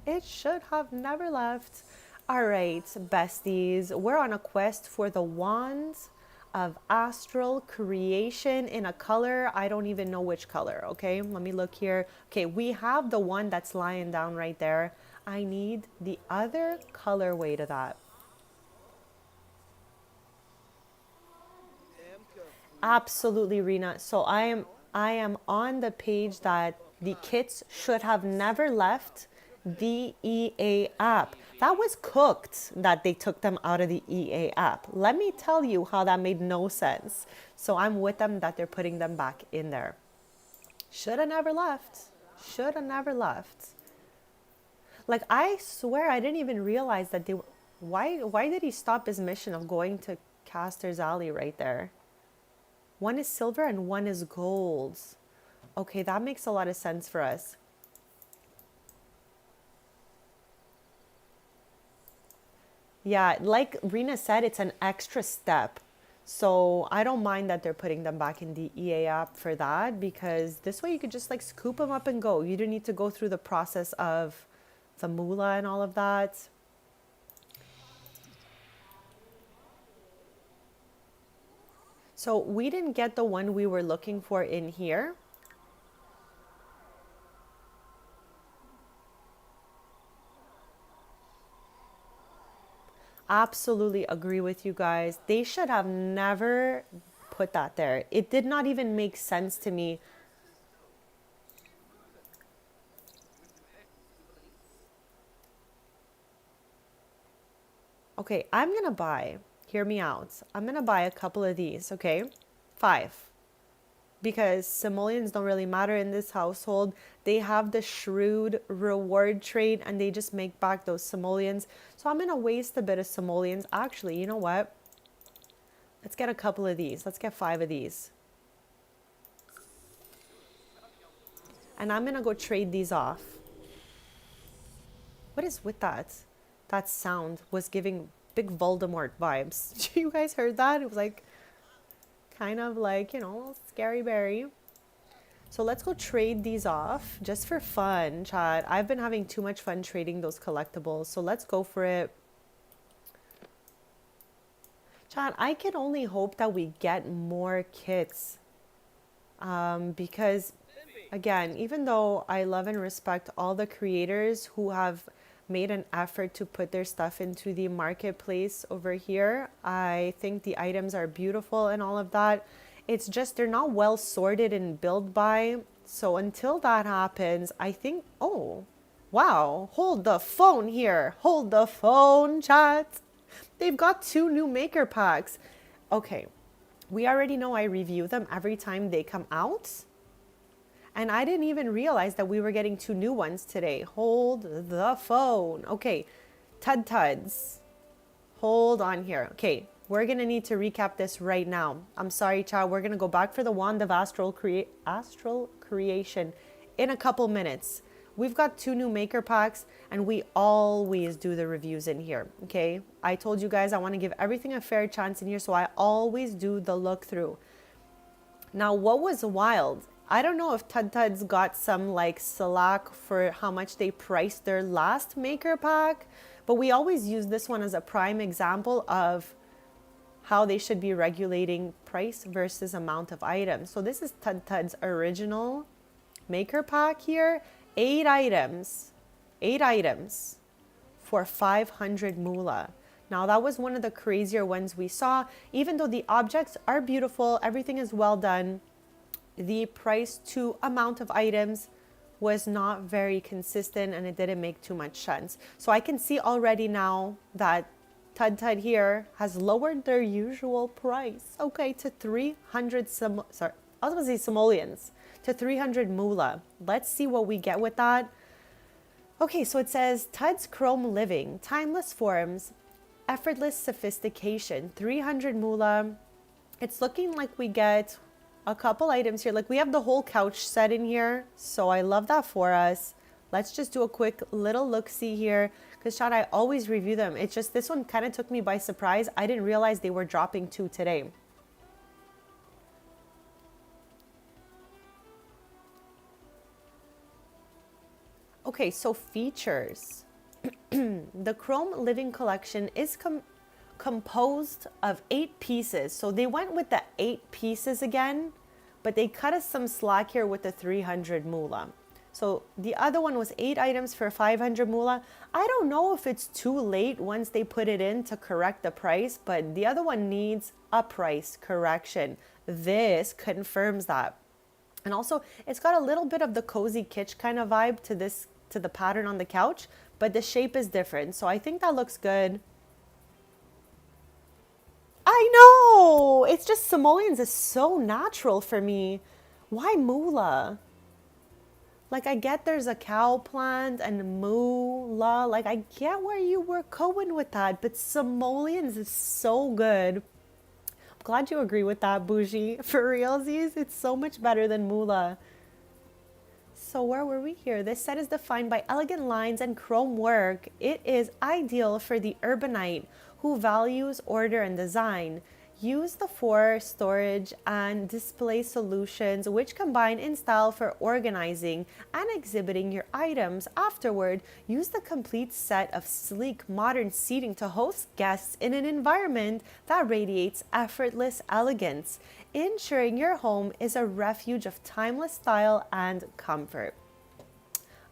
It should have never left. All right, besties, we're on a quest for the wand of astral creation in a color. I don't even know which color. Okay, let me look here. Okay, we have the one that's lying down right there. I need the other colorway to that. Absolutely, Rena. So I am on the page that the kits should have never left the EA app. That was cooked that they took them out of the EA app. Let me tell you how that made no sense. So I'm with them that they're putting them back in there. Should have never left. Should have never left. Like, I swear I didn't even realize that they were... Why did he stop his mission of going to Caster's Alley right there? One is silver and one is gold. Okay, that makes a lot of sense for us. Yeah, like Rena said, it's an extra step. So I don't mind that they're putting them back in the EA app for that, because this way you could just like scoop them up and go. You don't need to go through the process of the moolah and all of that. So we didn't get the one we were looking for in here. Absolutely agree with you guys. They should have never put that there. It did not even make sense to me. Okay, I'm gonna buy, hear me out. I'm gonna buy a couple of these, okay? 5. Because simoleons don't really matter in this household. They have the shrewd reward trade and they just make back those simoleons. So I'm going to waste a bit of simoleons. Actually, you know what? Let's get a couple of these. Let's get 5 of these. And I'm going to go trade these off. What is with that? That sound was giving big Voldemort vibes. You guys heard that? It was like... kind of like, you know, scary berry. So let's go trade these off just for fun, chat. I've been having too much fun trading those collectibles. So let's go for it. Chat, I can only hope that we get more kits. Because, again, even though I love and respect all the creators who have made an effort to put their stuff into the marketplace over here, I think the items are beautiful and all of that. It's just they're not well sorted and built by. So until that happens, I think... oh, wow. Hold the phone here. Hold the phone, chat. They've got 2 new maker packs. Okay, we already know I review them every time they come out. And I didn't even realize that we were getting 2 new ones today. Hold the phone. Okay, Tuds. Hold on here. Okay, we're going to need to recap this right now. I'm sorry, chat. We're going to go back for the Wand of Astral Creation in a couple minutes. We've got 2 new maker packs, and we always do the reviews in here, okay? I told you guys I want to give everything a fair chance in here, so I always do the look through. Now, what was wild I don't know if Tud Tud's got some like slack for how much they priced their last maker pack, but we always use this one as a prime example of how they should be regulating price versus amount of items. So this is Tud Tud's original maker pack here. 8 items for 500 moolah. Now that was one of the crazier ones we saw. Even though the objects are beautiful, everything is well done, the price to amount of items was not very consistent and it didn't make too much sense. So I can see already now that Tud Tud here has lowered their usual price, okay, to 300 simoleons, to 300 moolah. Let's see what we get with that. Okay, so it says Tud's Chrome Living, Timeless Forms, Effortless Sophistication, 300 moolah. It's looking like we get a couple items here. Like we have the whole couch set in here, so I love that for us. Let's just do a quick little look-see here, because Chad, I always review them. It's just this one kind of took me by surprise. I didn't realize they were dropping 2 today. Okay, so features. The Chrome Living Collection is composed of 8 pieces. So they went with the 8 pieces again, but they cut us some slack here with the 300 moolah. So the other one was 8 items for 500 moolah. I don't know if it's too late once they put it in to correct the price, but the other one needs a price correction. This confirms that. And also, it's got a little bit of the cozy kitsch kind of vibe to this, to the pattern on the couch, but the shape is different. So I think that looks good. I know! It's just simoleons is so natural for me. Why moolah? Like, I get there's a cow plant and moolah. Like, I get where you were going with that, but simoleons is so good. I'm glad you agree with that, Bougie. For realsies, it's so much better than moolah. So where were we here? This set is defined by elegant lines and chrome work. It is ideal for the urbanite who values order and design. Use the 4 storage and display solutions which combine in style for organizing and exhibiting your items. Afterward, use the complete set of sleek modern seating to host guests in an environment that radiates effortless elegance, ensuring your home is a refuge of timeless style and comfort.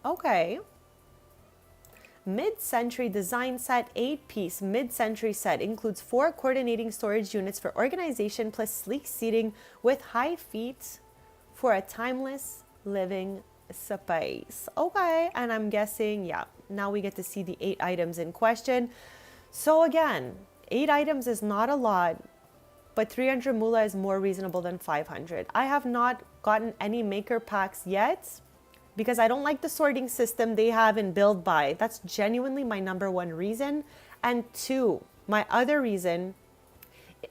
Okay. Mid-century design set, 8-piece mid-century set includes 4 coordinating storage units for organization plus sleek seating with high feet for a timeless living space. Okay, and I'm guessing, yeah, now we get to see the 8 items in question. So again, 8 items is not a lot, but 300 moolah is more reasonable than 500. I have not gotten any maker packs yet, because I don't like the sorting system they have in Build Buy. That's genuinely my number 1 reason. And 2, my other reason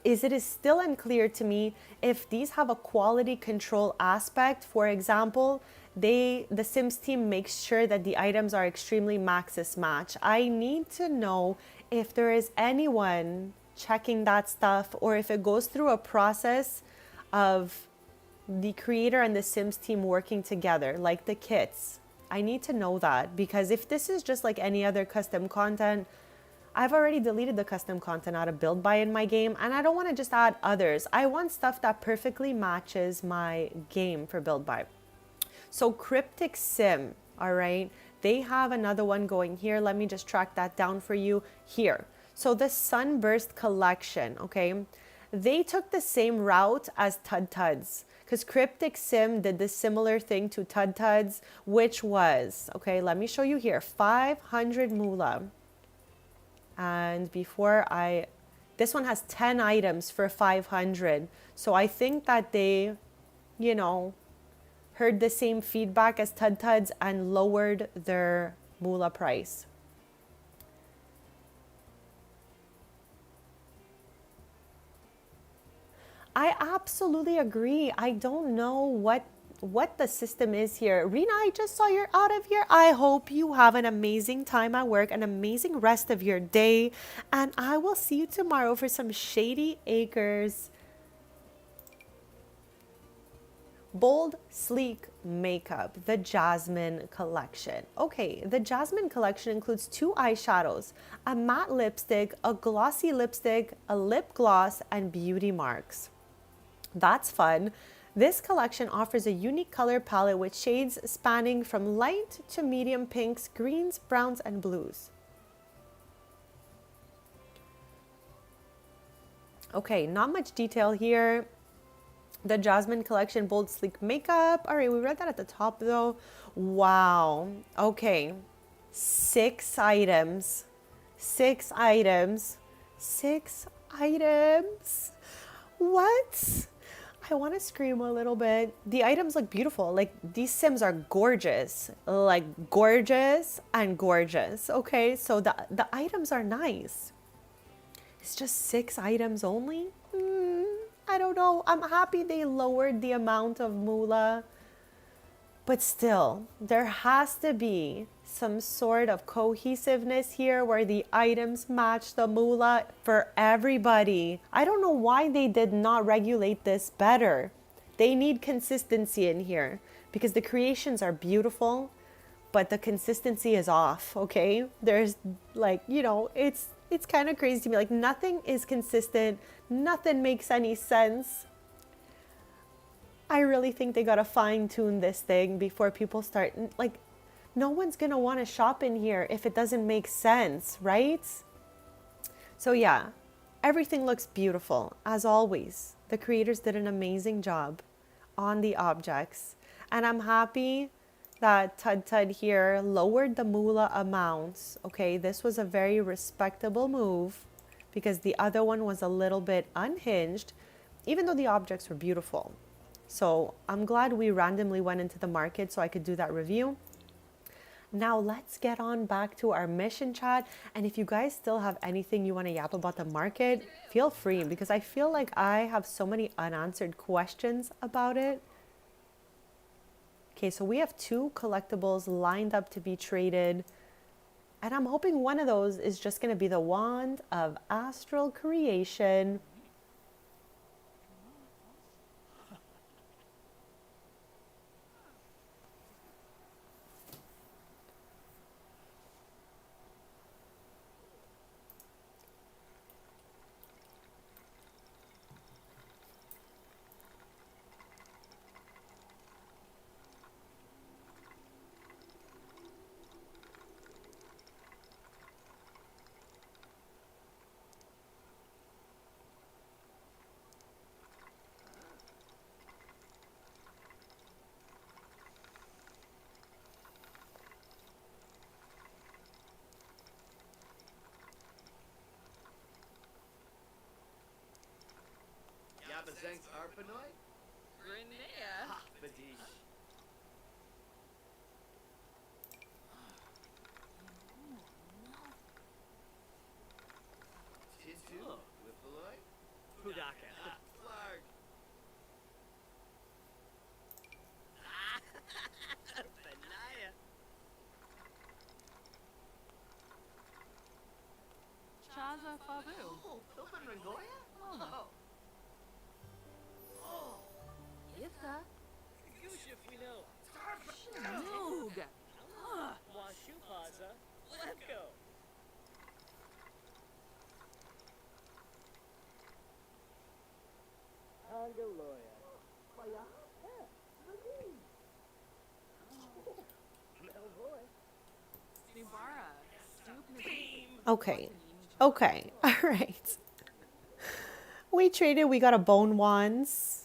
is it is still unclear to me if these have a quality control aspect. For example, the Sims team makes sure that the items are extremely Maxis match. I need to know if there is anyone checking that stuff, or if it goes through a process of the creator and the Sims team working together, like the kits. I need to know that, because if this is just like any other custom content, I've already deleted the custom content out of Build Buy in my game, and I don't want to just add others. I want stuff that perfectly matches my game for Build Buy. So Cryptic Sim, all right, they have another one going here. Let me just track that down for you here. So the Sunburst collection, okay, they took the same route as Tud Tuds, because Cryptic Sim did the similar thing to Tud Tuds, which was, okay, let me show you here, 500 moolah. And this one has 10 items for 500. So I think that they, you know, heard the same feedback as Tud Tuds and lowered their moolah price. I absolutely agree. I don't know what the system is here. Rena, I just saw you're out of here. I hope you have an amazing time at work, an amazing rest of your day, and I will see you tomorrow for some Shady Acres Bold, sleek makeup, the Jasmine collection. Okay, the Jasmine collection includes 2 eyeshadows, a matte lipstick, a glossy lipstick, a lip gloss, and beauty marks. That's fun. This collection offers a unique color palette with shades spanning from light to medium pinks, greens, browns, and blues. Okay, not much detail here. The Jasmine collection, bold, sleek makeup. All right, we read that at the top though. Wow. Okay. 6 items. 6 items. 6 items. What? I want to scream a little bit. The items look beautiful. Like, these Sims are gorgeous. Like, gorgeous and gorgeous. Okay, so the items are nice. It's just 6 items only? I don't know. I'm happy they lowered the amount of moolah. But still, there has to be some sort of cohesiveness here where the items match the moolah for everybody. I don't know why they did not regulate this better. They need consistency in here because the creations are beautiful, but the consistency is off, okay? There's like, it's kind of crazy to me. Like, nothing is consistent. Nothing makes any sense. I really think they got to fine tune this thing before people start, like, no one's going to want to shop in here if it doesn't make sense, right? So yeah, everything looks beautiful as always. The creators did an amazing job on the objects. And I'm happy that Tud here lowered the moolah amounts. Okay, this was a very respectable move because the other one was a little bit unhinged, even though the objects were beautiful. So I'm glad we randomly went into the market so I could do that review. Now let's get on back to our mission chat. And if you guys still have anything you want to yap about the market, feel free, because I feel like I have so many unanswered questions about it. Okay, so we have 2 collectibles lined up to be traded. And I'm hoping one of those is just going to be the Wand of Astral Creation. Yabazenk Arpanoi? Renea? Ha, Badish. Tisu? Whippaloy? Pudaka. Flarg. Benaya. Chaza Fabu. Oh, Pilpan Rangoya? Oh. Itha. Gushif we know. Noog. Washu Paza. Let's go. Angaloya. Nubara. Okay, all right. We traded, we got a bone wands.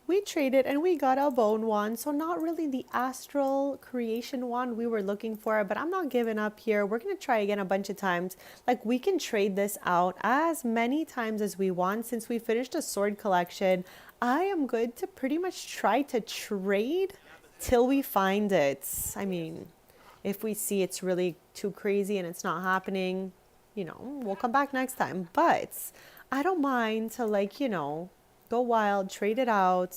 We traded and we got a bone wand. So not really the astral creation wand we were looking for, but I'm not giving up here. We're going to try again a bunch of times. Like, we can trade this out as many times as we want. Since we finished a sword collection, I am good to pretty much try to trade till we find it. I mean, if we see it's really too crazy and it's not happening, we'll come back next time. But I don't mind to, like, go wild, trade it out.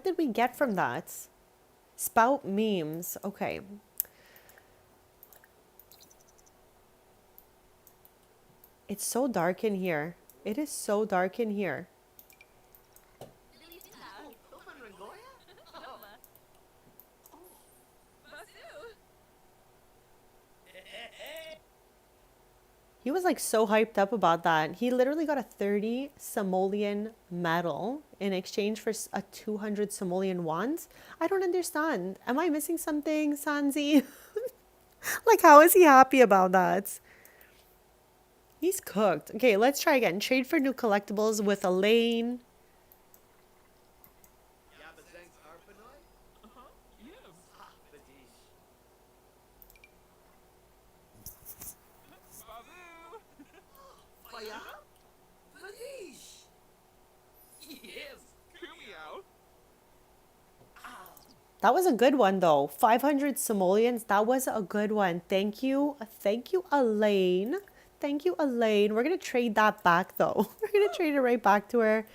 What did we get from that? Spout memes. Okay. It's so dark in here. It is so dark in here. Open Rangoya? Oh. Basu. He was like so hyped up about that. He literally got a 30 simoleon medal in exchange for a 200 simoleon wands. I don't understand. Am I missing something, Sanzi? Like, how is he happy about that? He's cooked. Okay, let's try again. Trade for new collectibles with Elaine. Yabazeng's Arpanoy? Yes. Badish. Babu. Faya? Badish. Yes. Kumio. That was a good one, though. 500 simoleons. That was a good one. Thank you. Thank you, Elaine. Thank you, Elaine. We're going to trade that back, though. We're going to trade it right back to her.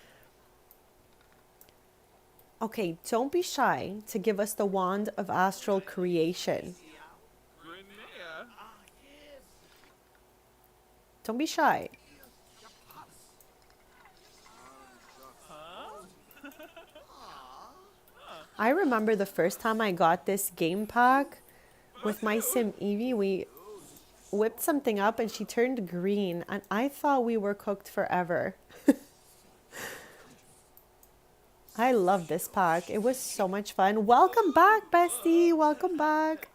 Okay, don't be shy to give us the Wand of Astral Creation. Grenea. Yes. Don't be shy. I remember the first time I got this game pack with my sim Evie. We whipped something up and she turned green and I thought we were cooked forever. I love this pack. It was so much fun. Welcome back, bestie. Welcome back.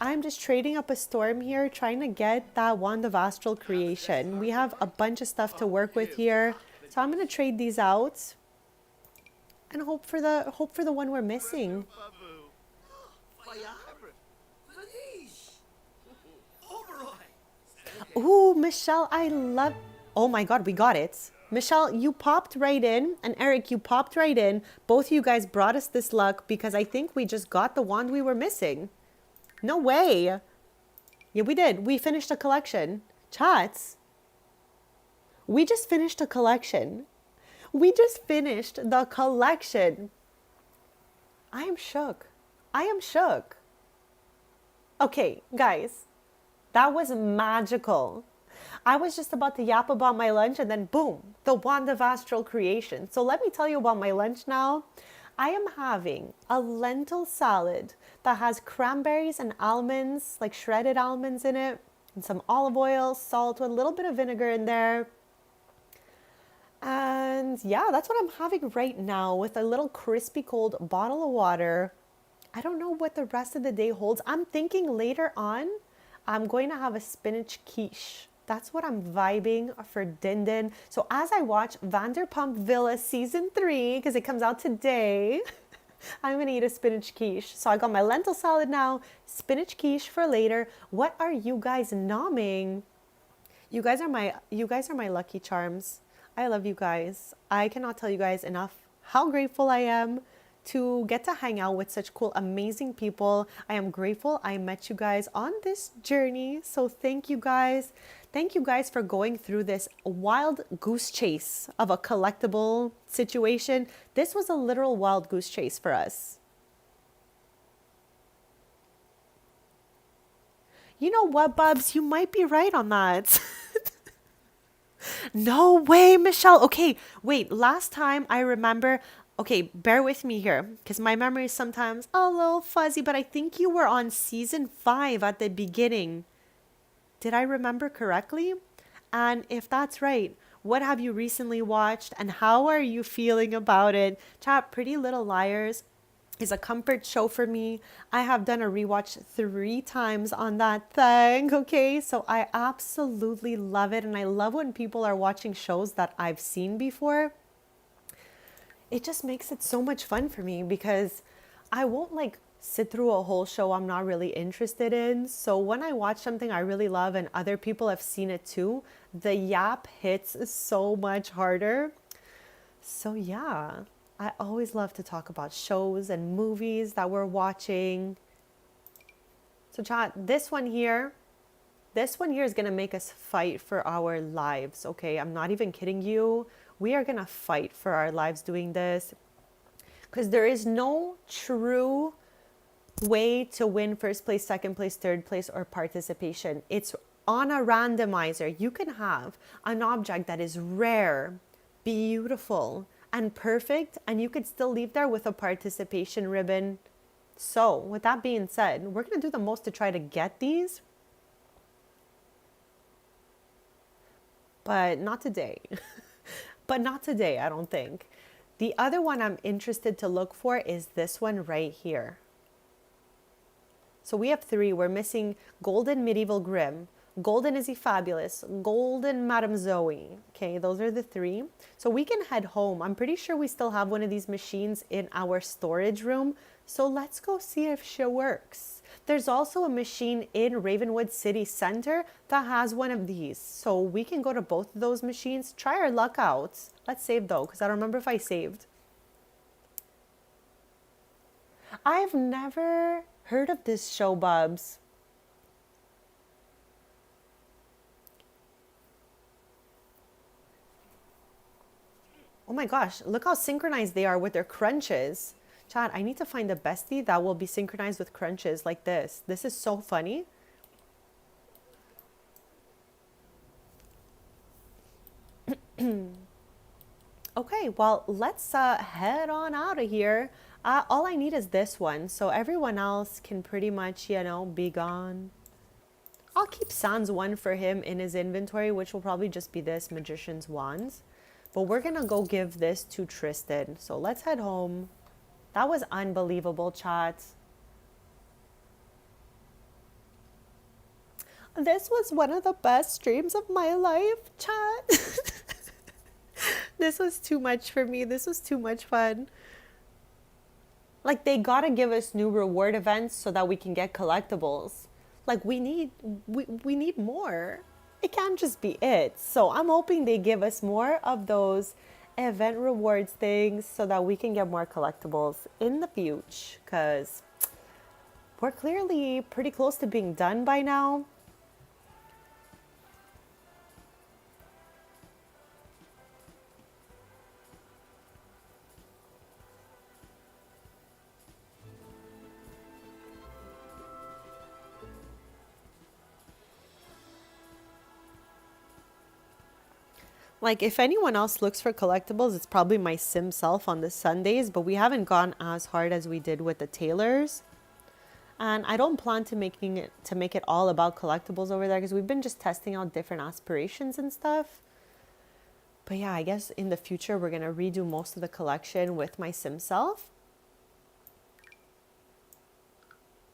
I'm just trading up a storm here, trying to get that Wand of Astral Creation. We have a bunch of stuff to work with here. So I'm going to trade these out and hope for the one we're missing. Babu. Faya? Badish. Oberoi. Ooh, Michelle, I love... Oh my God, we got it. Michelle, you popped right in, and Eric, you popped right in. Both of you guys brought us this luck because I think we just got the wand we were missing. No way. Yeah, we did. We finished a collection. Chats. We just finished a collection. We just finished the collection. I am shook. I am shook. Okay, guys. That was magical. I was just about to yap about my lunch and then boom, the Wand of Astral Creation. So let me tell you about my lunch now. I am having a lentil salad that has cranberries and almonds, like shredded almonds in it, and some olive oil, salt, with a little bit of vinegar in there. And yeah, that's what I'm having right now with a little crispy cold bottle of water. I don't know what the rest of the day holds. I'm thinking later on, I'm going to have a spinach quiche. That's what I'm vibing for Din Din. So as I watch Vanderpump Villa season 3, because it comes out today, I'm going to eat a spinach quiche. So I got my lentil salad now, spinach quiche for later. What are you guys nomming? You guys are my lucky charms. I love you guys. I cannot tell you guys enough how grateful I am to get to hang out with such cool, amazing people. I am grateful I met you guys on this journey. So thank you guys. Thank you guys for going through this wild goose chase of a collectible situation. This was a literal wild goose chase for us. You know what, Bubs? You might be right on that. No way, Michelle. Okay, wait. Last time I remember... Okay, bear with me here because my memory is sometimes a little fuzzy, but I think you were on season 5 at the beginning. Did I remember correctly? And if that's right, what have you recently watched and how are you feeling about it? Chat, Pretty Little Liars is a comfort show for me. I have done a rewatch 3 times on that thing, okay? So I absolutely love it. And I love when people are watching shows that I've seen before. It just makes it so much fun for me because I won't like sit through a whole show I'm not really interested in. So when I watch something I really love and other people have seen it too, the yap hits so much harder. So yeah, I always love to talk about shows and movies that we're watching. So chat, this one here is going to make us fight for our lives, okay? I'm not even kidding you. We are going to fight for our lives doing this. Because there is no true way to win first place, second place, third place, or participation. It's on a randomizer. You can have an object that is rare, beautiful, and perfect, and you could still leave there with a participation ribbon. So, with that being said, we're going to do the most to try to get these, but not today. But not today, I don't think. The other one I'm interested to look for is this one right here. So we have three. We're missing Golden Medieval Grim, Golden Izzy Fabulous, Golden Madame Zoe. Okay, those are the three. So we can head home. I'm pretty sure we still have one of these machines in our storage room. So let's go see if she works. There's also a machine in Ravenwood City Center that has one of these. So we can go to both of those machines, try our luck out. Let's save though, because I don't remember if I saved. I've never heard of this show, Bubs. Oh my gosh, look how synchronized they are with their crunches. Chad, I need to find a bestie that will be synchronized with crunches like this. This is so funny. Okay, well, let's head on out of here. All I need is this one, so everyone else can pretty much, be gone. I'll keep Sans one for him in his inventory, which will probably just be this Magician's Wands. But we're gonna go give this to Tristan. So let's head home. That was unbelievable, chat. This was one of the best streams of my life, chat. This was too much for me. This was too much fun. Like, they gotta give us new reward events so that we can get collectibles. Like, we need more. It can't just be it. So I'm hoping they give us more of those event rewards things so that we can get more collectibles in the future. Because we're clearly pretty close to being done by now. Like, if anyone else looks for collectibles, it's probably my sim self on the Sundays, but we haven't gone as hard as we did with the tailors. And I don't plan to make it all about collectibles over there because we've been just testing out different aspirations and stuff. But yeah, I guess in the future we're gonna redo most of the collection with my sim self.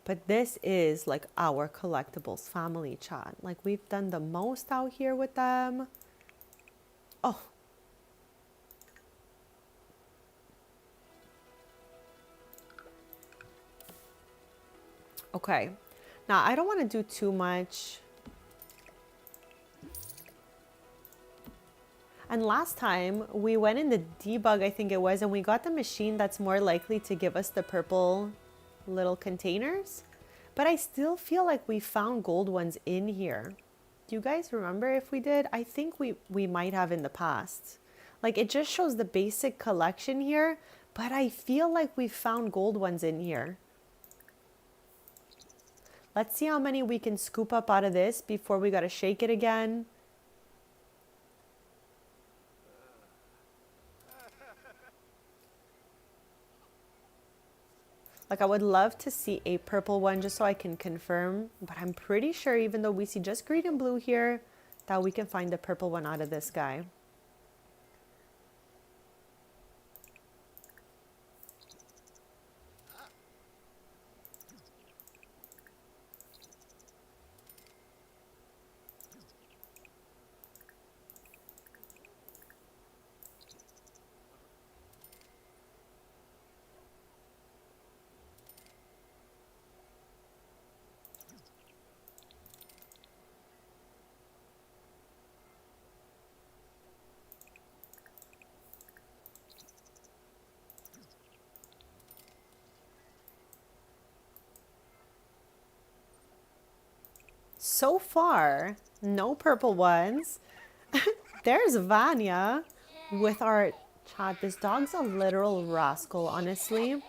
But this is like our collectibles family, chat. Like, we've done the most out here with them. Oh. Okay. Now, I don't want to do too much. And last time, we went in the debug, I think it was, and we got the machine that's more likely to give us the purple little containers. But I still feel like we found gold ones in here. Do you guys remember if we did? I think we might have in the past. Like, it just shows the basic collection here, but I feel like we found gold ones in here. Let's see how many we can scoop up out of this before we gotta shake it again. Like, I would love to see a purple one just so I can confirm, but I'm pretty sure even though we see just green and blue here, that we can find the purple one out of this guy. So far, no purple ones. There's Vanya with our Chat, this dog's a literal rascal, honestly.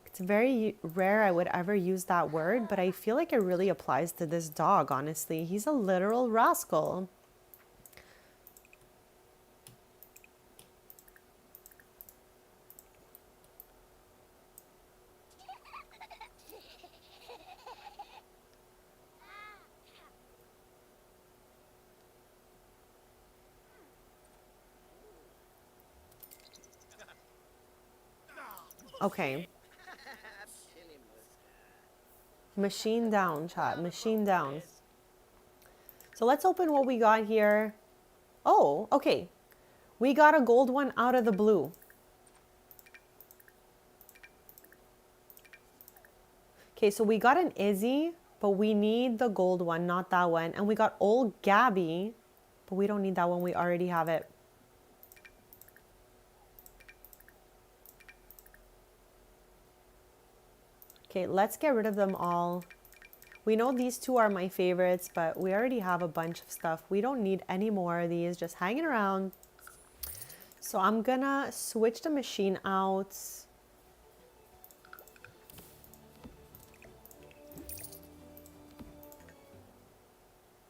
It's very rare I would ever use that word, but I feel like it really applies to this dog, honestly. He's a literal rascal. Okay. Silly mustache. Machine down, chat. Machine down. So let's open what we got here. Oh, okay. We got a gold one out of the blue. Okay, so we got an Izzy, but we need the gold one, not that one. And we got old Gabby, but we don't need that one. We already have it. Okay, let's get rid of them all. We know these two are my favorites, but we already have a bunch of stuff. We don't need any more of these just hanging around. So I'm gonna switch the machine out.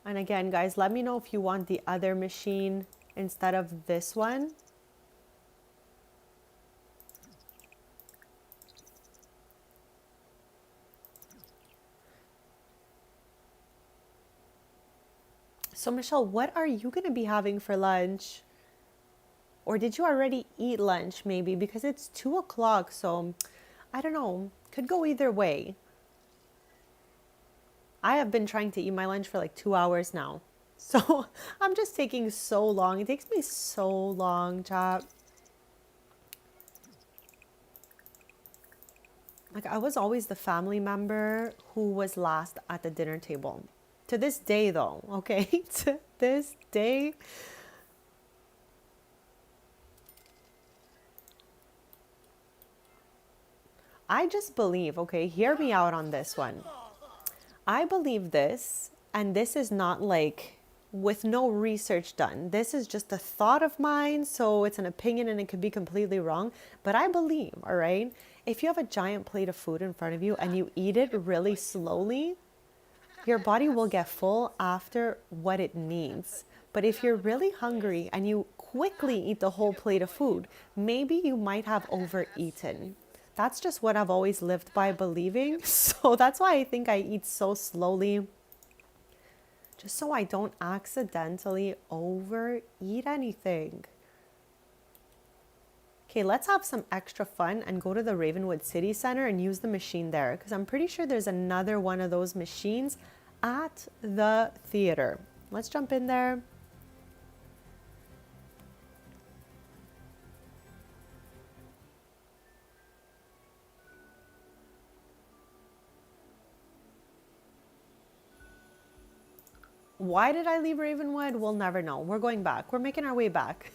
And again, guys, let me know if you want the other machine instead of this one. So Michelle, what are you gonna be having for lunch? Or did you already eat lunch maybe? Because it's 2 o'clock, so I don't know. Could go either way. I have been trying to eat my lunch for like 2 hours now. So I'm just taking so long. It takes me so long, chat. Like I was always the family member who was last at the dinner table. To this day though, okay? To this day. I just believe, okay, hear me out on this one. I believe this, and this is not like with no research done. This is just a thought of mine, so it's an opinion and it could be completely wrong. But I believe, all right, if you have a giant plate of food in front of you and you eat it really slowly, your body will get full after what it needs. But if you're really hungry and you quickly eat the whole plate of food, maybe you might have overeaten. That's just what I've always lived by believing. So that's why I think I eat so slowly. Just so I don't accidentally overeat anything. Okay, let's have some extra fun and go to the Ravenwood City Center and use the machine there. Because I'm pretty sure there's another one of those machines at the theater. Let's jump in there. Why did I leave Ravenwood? We'll never know. We're going back. We're making our way back.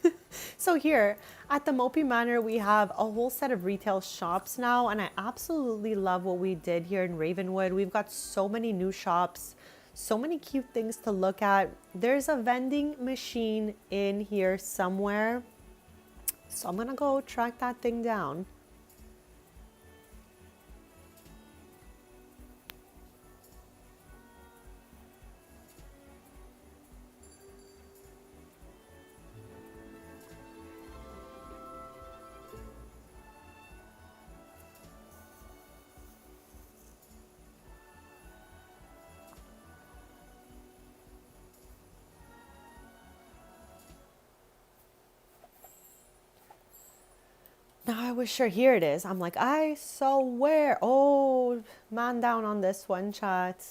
So here at the Mopey Manor, we have a whole set of retail shops now. And I absolutely love what we did here in Ravenwood. We've got so many new shops, so many cute things to look at. There's a vending machine in here somewhere. So I'm going to go track that thing down. Now I was sure here it is. I'm like, I swear. Oh, man down on this one, chat.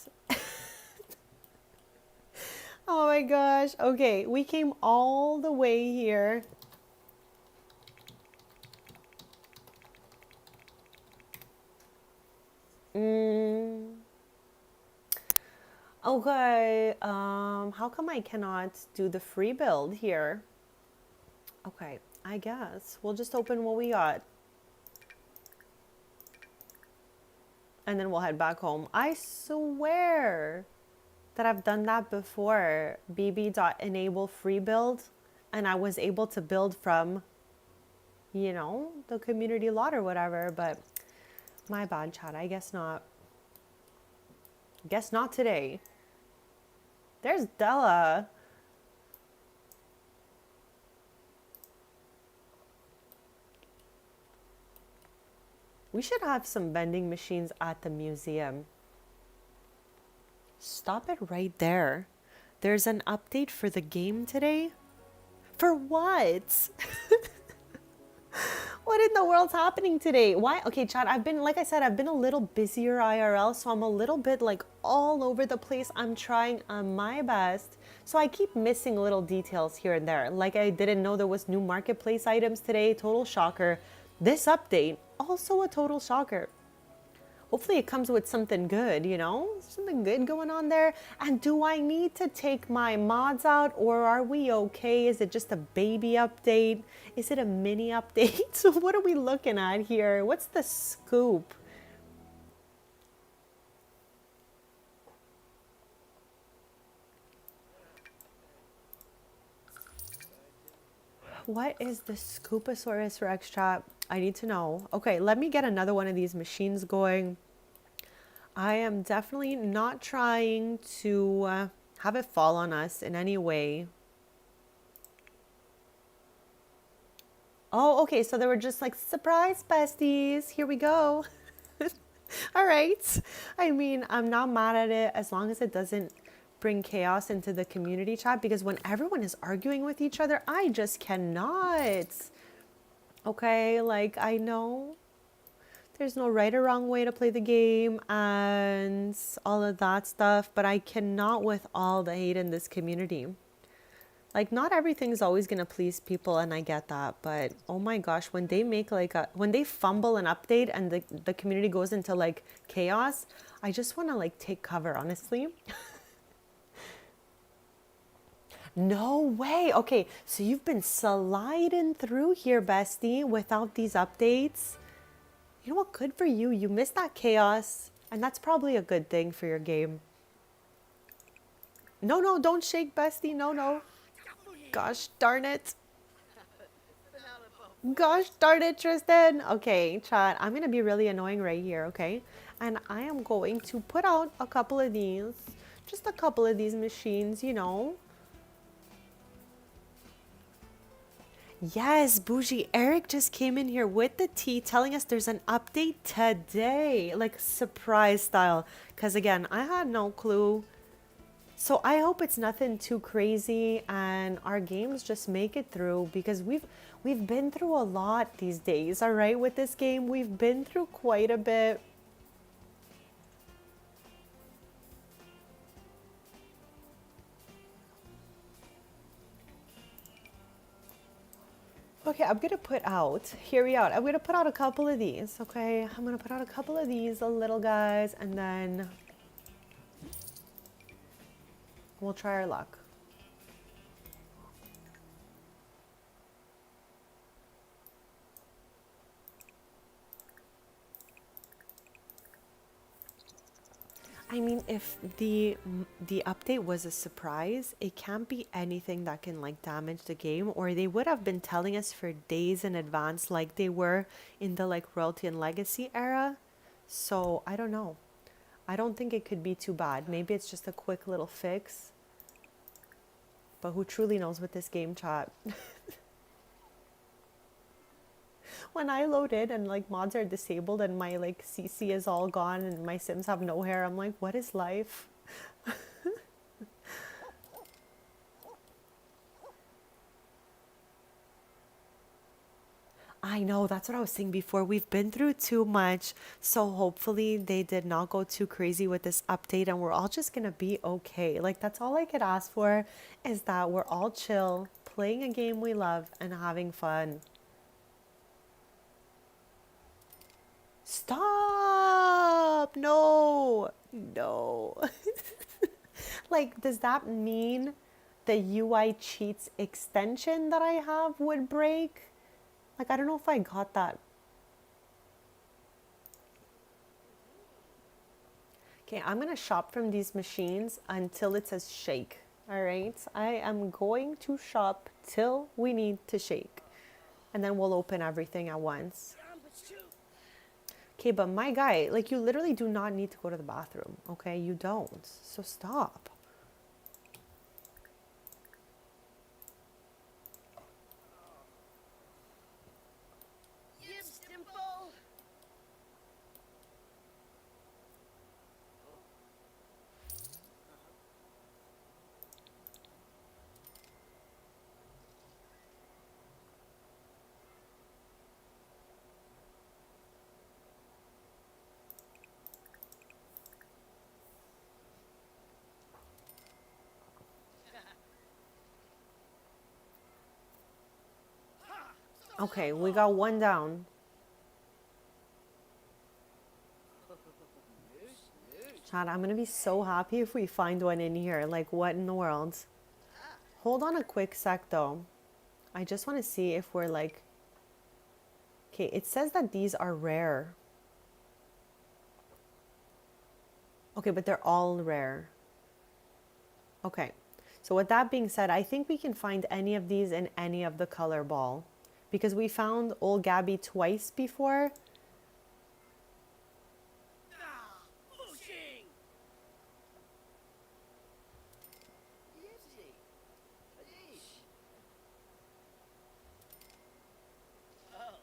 Oh my gosh. Okay, we came all the way here. Okay, how come I cannot do the free build here? Okay, I guess we'll just open what we got. And then we'll head back home. I swear that I've done that before. bb.enable free build. And I was able to build from you know, the community lot or whatever, but my bad, chat. I guess not. Guess not today. There's Della. We should have some vending machines at the museum. Stop it right there. There's an update for the game today? For what? What in the world's happening today? Why? Okay, Chad, I've been, like I said, I've been a little busier IRL, so I'm a little bit like all over the place. I'm trying my best. So I keep missing little details here and there. Like I didn't know there was new marketplace items today. Total shocker. This update, also a total shocker. Hopefully it comes with something good, you know? Something good going on there. And do I need to take my mods out or are we okay? Is it just a baby update? Is it a mini update? So what are we looking at here? What's the scoop? What is the Scooposaurus Rex trap? I need to know. Okay, let me get another one of these machines going. I am definitely not trying to have it fall on us in any way. Oh, okay, so they were just like, surprise, besties, here we go. All right. I mean, I'm not mad at it as long as it doesn't bring chaos into the community chat because when everyone is arguing with each other, I just cannot. Okay, like I know there's no right or wrong way to play the game and all of that stuff, but I cannot with all the hate in this community. Like not everything's always going to please people and I get that, but oh my gosh, when they make like when they fumble an update and the community goes into like chaos, I just want to like take cover, honestly. No way. Okay, so you've been sliding through here, bestie, without these updates. You know what? Good for you. You missed that chaos, and that's probably a good thing for your game. No, no, don't shake, bestie. No, no. Gosh darn it. Gosh darn it, Tristan. Okay, chat, I'm going to be really annoying right here, okay? And I am going to put out a couple of these, just a couple of these machines, you know. Yes, bougie. Eric just came in here with the tea telling us there's an update today, like surprise style. Because again, I had no clue. So I hope it's nothing too crazy and our games just make it through because we've been through a lot these days, all right, with this game. We've been through quite a bit. Okay, I'm gonna put out, hear me out. I'm gonna put out a couple of these, okay? I'm gonna put out a couple of these, the little guys, and then we'll try our luck. I mean, if the update was a surprise, it can't be anything that can like damage the game, or they would have been telling us for days in advance like they were in the like royalty and legacy era. So I don't know. I don't think it could be too bad. Maybe it's just a quick little fix. But who truly knows with this game, chat? When I load in and like mods are disabled and my like CC is all gone and my Sims have no hair, I'm like, what is life? I know, that's what I was saying before. We've been through too much. So hopefully they did not go too crazy with this update and we're all just gonna be okay. Like that's all I could ask for is that we're all chill, playing a game we love and having fun. Stop! No! No. Like, does that mean the UI cheats extension that I have would break? Like, I don't know if I got that. Okay, I'm gonna shop from these machines until it says shake. All right, I am going to shop till we need to shake. and then we'll open everything at once. Okay, but my guy, like, you literally do not need to go to the bathroom, okay? You don't. So stop. Yibs, Dimple. Okay, we got one down. Chad, I'm gonna be so happy if we find one in here. Like, what in the world? Hold on a quick sec, though. I just want to see if we're like... Okay, it says that these are rare. Okay, but they're all rare. Okay, so with that being said, I think we can find any of these in any of the color ball. Because we found old Gabby twice before. Pushing. Yibsy. Adish. Oh.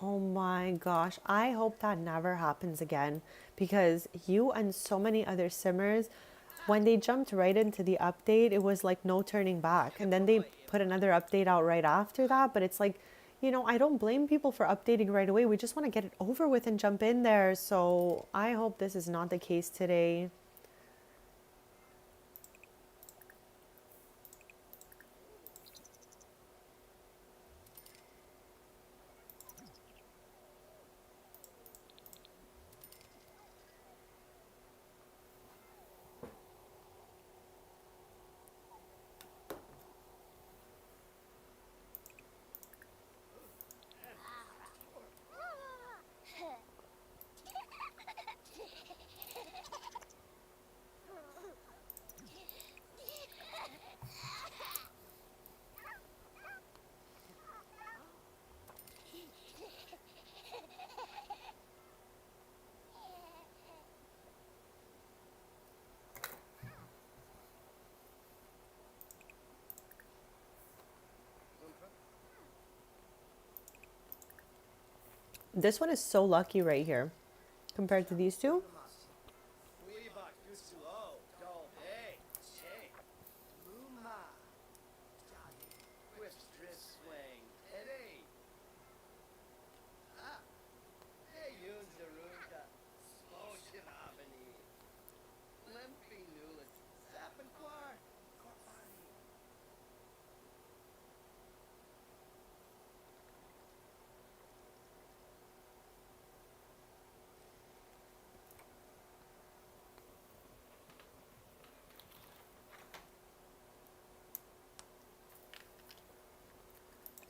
Oh my gosh, I hope that never happens again. Because you and so many other simmers, when they jumped right into the update, it was like no turning back. And then they put another update out right after that. But it's like, you know, I don't blame people for updating right away. We just want to get it over with and jump in there. So I hope this is not the case today. This one is so lucky right here compared to these two.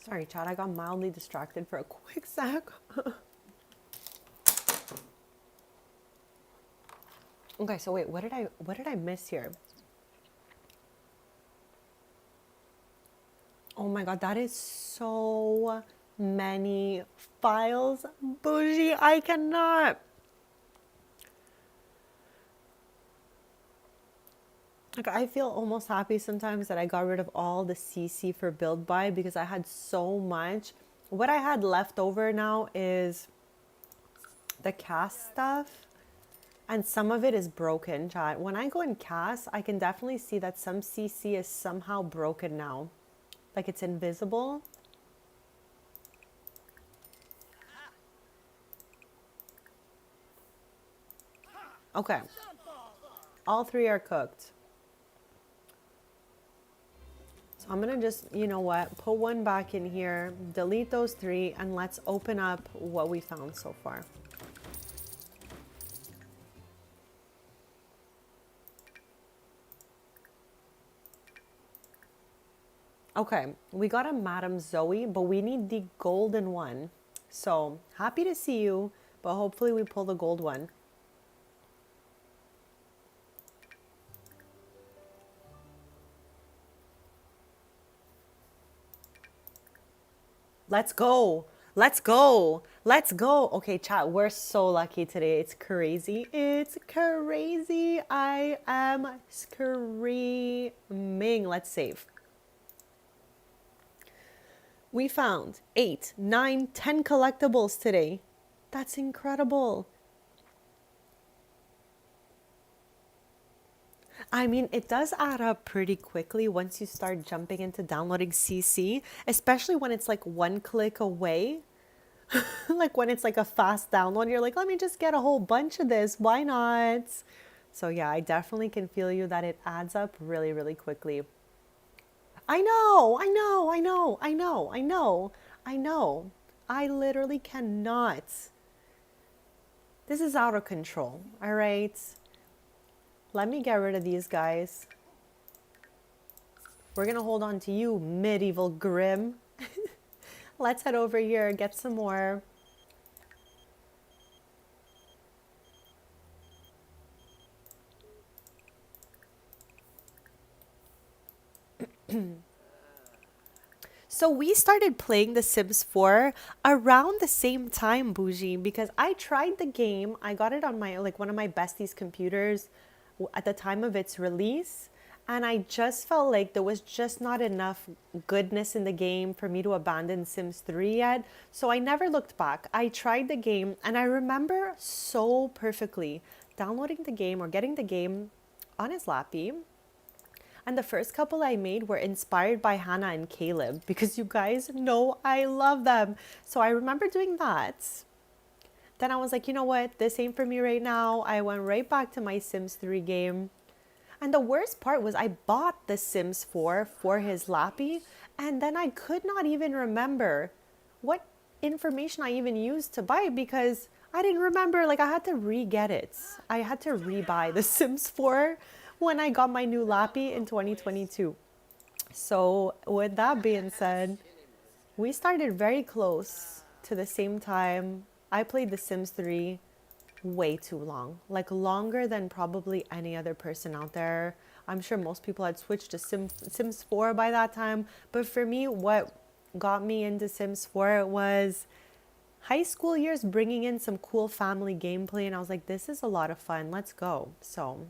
Sorry, Chad, I got mildly distracted for a quick sec. Okay, so wait, what did I miss here? Oh my god, that is so many files. Bougie, I cannot. Like, I feel almost happy sometimes that I got rid of all the CC for build by because I had so much. What I had left over now is the cast stuff. And some of it is broken, chat. When I go in cast, I can definitely see that some CC is somehow broken now. Like it's invisible. Okay. All three are cooked. So I'm gonna just, you know what, put one back in here, delete those three, and let's open up what we found so far. Okay, we got a Madam Zoe, but we need the golden one. So happy to see you, but hopefully we pull the gold one. Let's go. Let's go. Let's go. Okay, chat, we're so lucky today. It's crazy. It's crazy. I am screaming. Let's save. We found 8, 9, 10 collectibles today. That's incredible. I mean, it does add up pretty quickly once you start jumping into downloading CC, especially when it's like one click away. Like when it's like a fast download, you're like, let me just get a whole bunch of this. Why not? So yeah, I definitely can feel you that it adds up really, really quickly. I know, I know, I know, I know, I know, I know. I literally cannot. This is out of control, all right? Let me get rid of these guys. We're gonna hold on to you, medieval Grim. Let's head over here, get some more. So we started playing The Sims 4 around the same time, Bougie, because I tried the game. I got it on my like one of my besties' computers at the time of its release, and I just felt like there was just not enough goodness in the game for me to abandon Sims 3 yet. So I never looked back. I tried the game, and I remember so perfectly downloading the game or getting the game on his lappy. And the first couple I made were inspired by Hannah and Caleb because you guys know I love them. So I remember doing that. Then I was like, you know what? This ain't for me right now. I went right back to my Sims 3 game. And the worst part was I bought the Sims 4 for his lappy. And then I could not even remember what information I even used to buy it because I didn't remember. Like I had to re-get it. I had to re-buy the Sims 4 when I got my new lappy in 2022. So with that being said, we started very close to the same time. I played The Sims 3 way too long, like longer than probably any other person out there. I'm sure most people had switched to Sims 4 by that time. But for me, what got me into Sims 4 was high school years bringing in some cool family gameplay. And I was like, this is a lot of fun. Let's go. So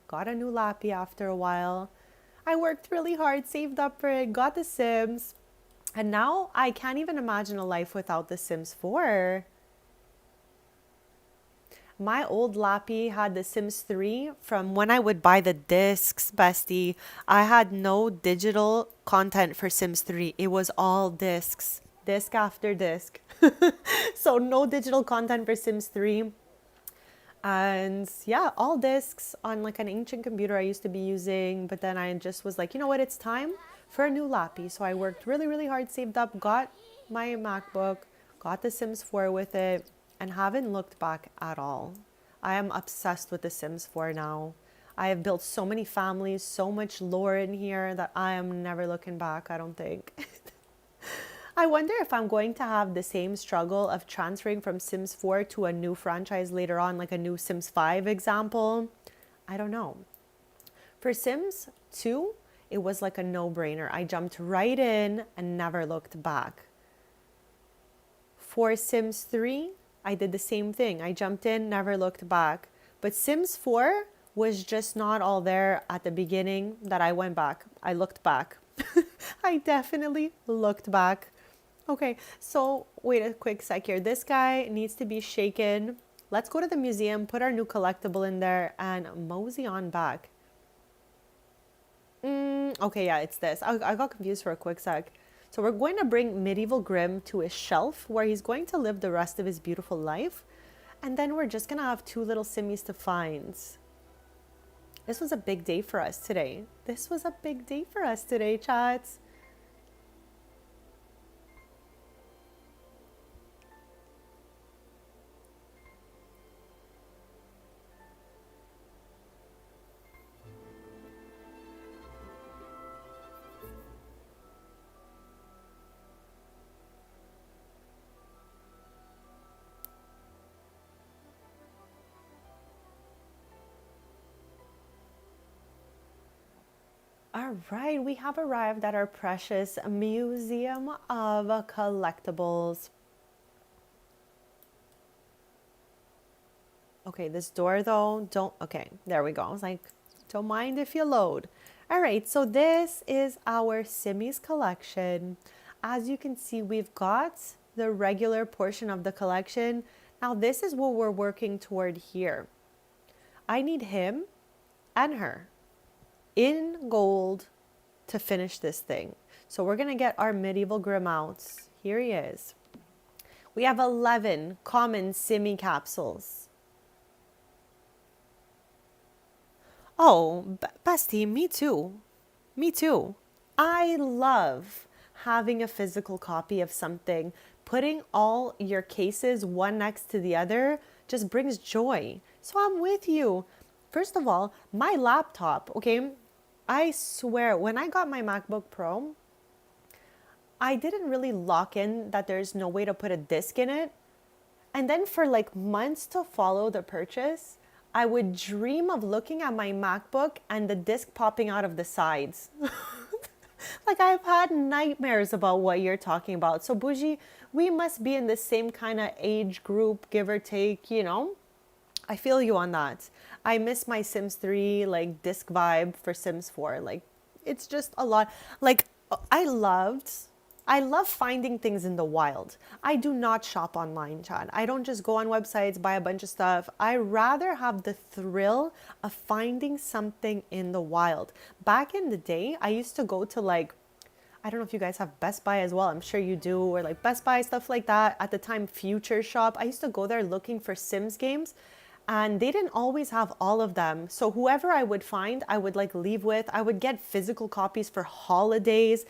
got a new lappy after a while. I worked really hard, saved up for it, got The Sims. And now I can't even imagine a life without The Sims 4. My old lappy had The Sims 3 from when I would buy the discs, bestie. I had no digital content for Sims 3. It was all discs, disc after disc. So no digital content for Sims 3. And yeah, all discs on like an ancient computer I used to be using. But then I just was like, you know what? It's time for a new lappy. So I worked really, really hard, saved up, got my MacBook, got The Sims 4 with it, and haven't looked back at all. I am obsessed with The Sims 4 now. I have built so many families, so much lore in here that I am never looking back, I don't think. I wonder if I'm going to have the same struggle of transferring from Sims 4 to a new franchise later on, like a new Sims 5 example. I don't know. For Sims 2, it was like a no-brainer. I jumped right in and never looked back. For Sims 3, I did the same thing. I jumped in, never looked back. But Sims 4 was just not all there at the beginning that I went back. I looked back. I definitely looked back. Okay, so wait a quick sec here. This guy needs to be shaken. Let's go to the museum, put our new collectible in there, and mosey on back. Okay, yeah, it's this. I got confused for a quick sec. So we're going to bring Medieval Grimm to his shelf where he's going to live the rest of his beautiful life. And then we're just going to have 2 little simmies to find. This was a big day for us today. This was a big day for us today, chats. All All right, we have arrived at our precious Museum of Collectables. Okay, this door though, okay, there we go. I was like, don't mind if you load. All right, so this is our Simmy's collection. As you can see, we've got the regular portion of the collection. Now this is what we're working toward here. I need him and her in gold to finish this thing. So we're gonna get our medieval Grimm out. Here he is. We have 11 common Simmy capsules. Oh, bestie, me too. Me too. I love having a physical copy of something. Putting all your cases one next to the other just brings joy. So I'm with you. First of all, my laptop, okay? I swear, when I got my MacBook Pro, I didn't really lock in that there's no way to put a disc in it. And then for like months to follow the purchase, I would dream of looking at my MacBook and the disc popping out of the sides. Like I've had nightmares about what you're talking about. So Bougie, we must be in the same kind of age group, give or take, you know? I feel you on that. I miss my Sims 3 like disc vibe for Sims 4. Like it's just a lot. Like I love finding things in the wild. I do not shop online, Chad. I don't just go on websites, buy a bunch of stuff. I rather have the thrill of finding something in the wild. Back in the day, I used to go to like, I don't know if you guys have Best Buy as well. I'm sure you do, or like Best Buy, stuff like that. At the time, Future Shop. I used to go there looking for Sims games, and they didn't always have all of them. So whoever I would find, I would like leave with. I would get physical copies for holidays.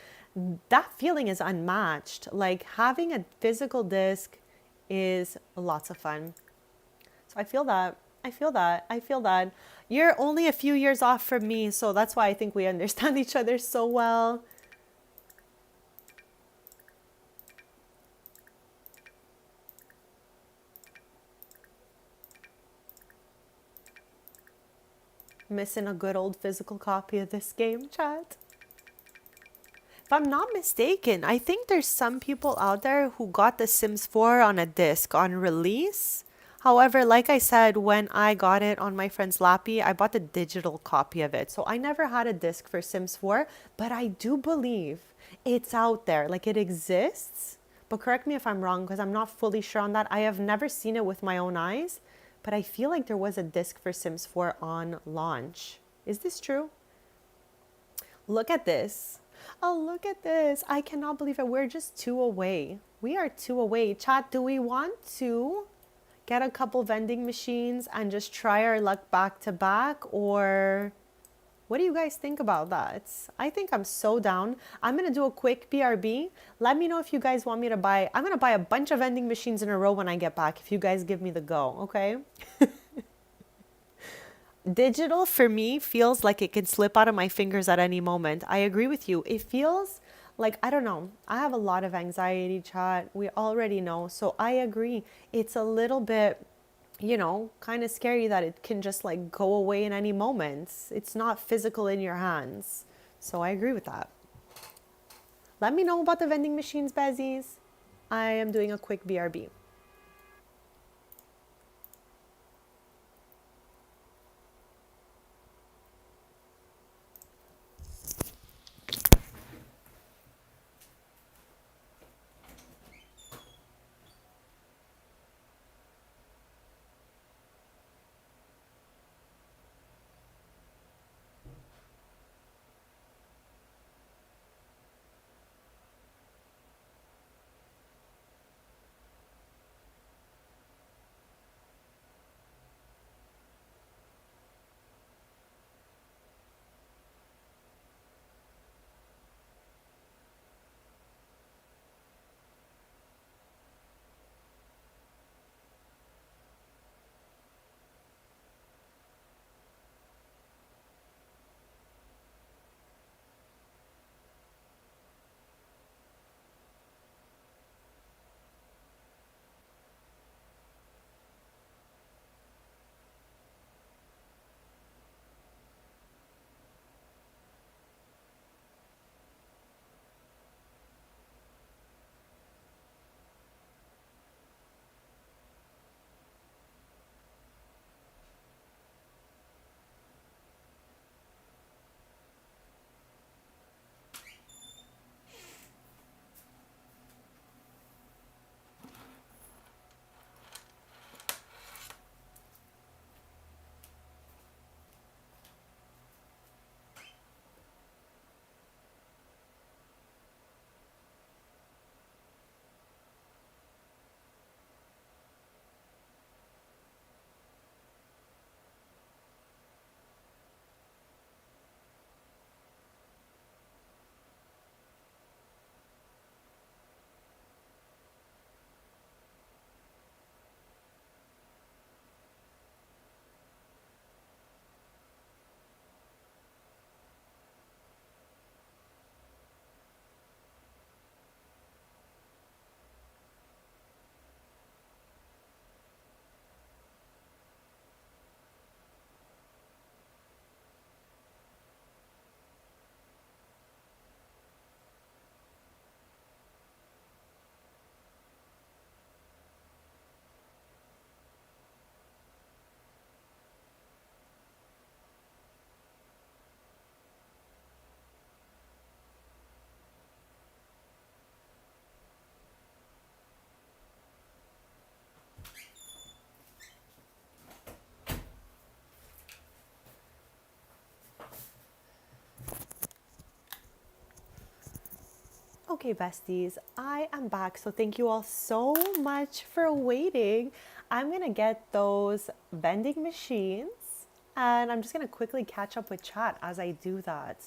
That feeling is unmatched. Like having a physical disc is lots of fun. So I feel that. I feel that. I feel that. You're only a few years off from me, so that's why I think we understand each other so well. Missing a good old physical copy of this game, chat. If I'm not mistaken, I think there's some people out there who got The Sims 4 on a disc on release. However, like I said, when I got it on my friend's Lappy, I bought the digital copy of it. So I never had a disc for Sims 4, but I do believe it's out there. Like it exists. But correct me if I'm wrong because I'm not fully sure on that. I have never seen it with my own eyes, but I feel like there was a disc for Sims 4 on launch. Is this true? Look at this. Oh, look at this. I cannot believe it. We're just 2 away. We are 2 away. Chat, do we want to get a couple vending machines and just try our luck back to back? Or what do you guys think about that? I think I'm so down. I'm going to do a quick BRB. Let me know if you guys want me to buy. I'm going to buy a bunch of vending machines in a row when I get back, if you guys give me the go, okay? Digital for me feels like it can slip out of my fingers at any moment. I agree with you. It feels like, I don't know, I have a lot of anxiety, chat. We already know. So I agree. It's a little bit, you know, kind of scary that it can just like go away in any moment. It's not physical in your hands. So I agree with that. Let me know about the vending machines, Bezies. I am doing a quick BRB. Okay, besties, I am back. So thank you all so much for waiting. I'm gonna get those vending machines and I'm just gonna quickly catch up with chat as I do that.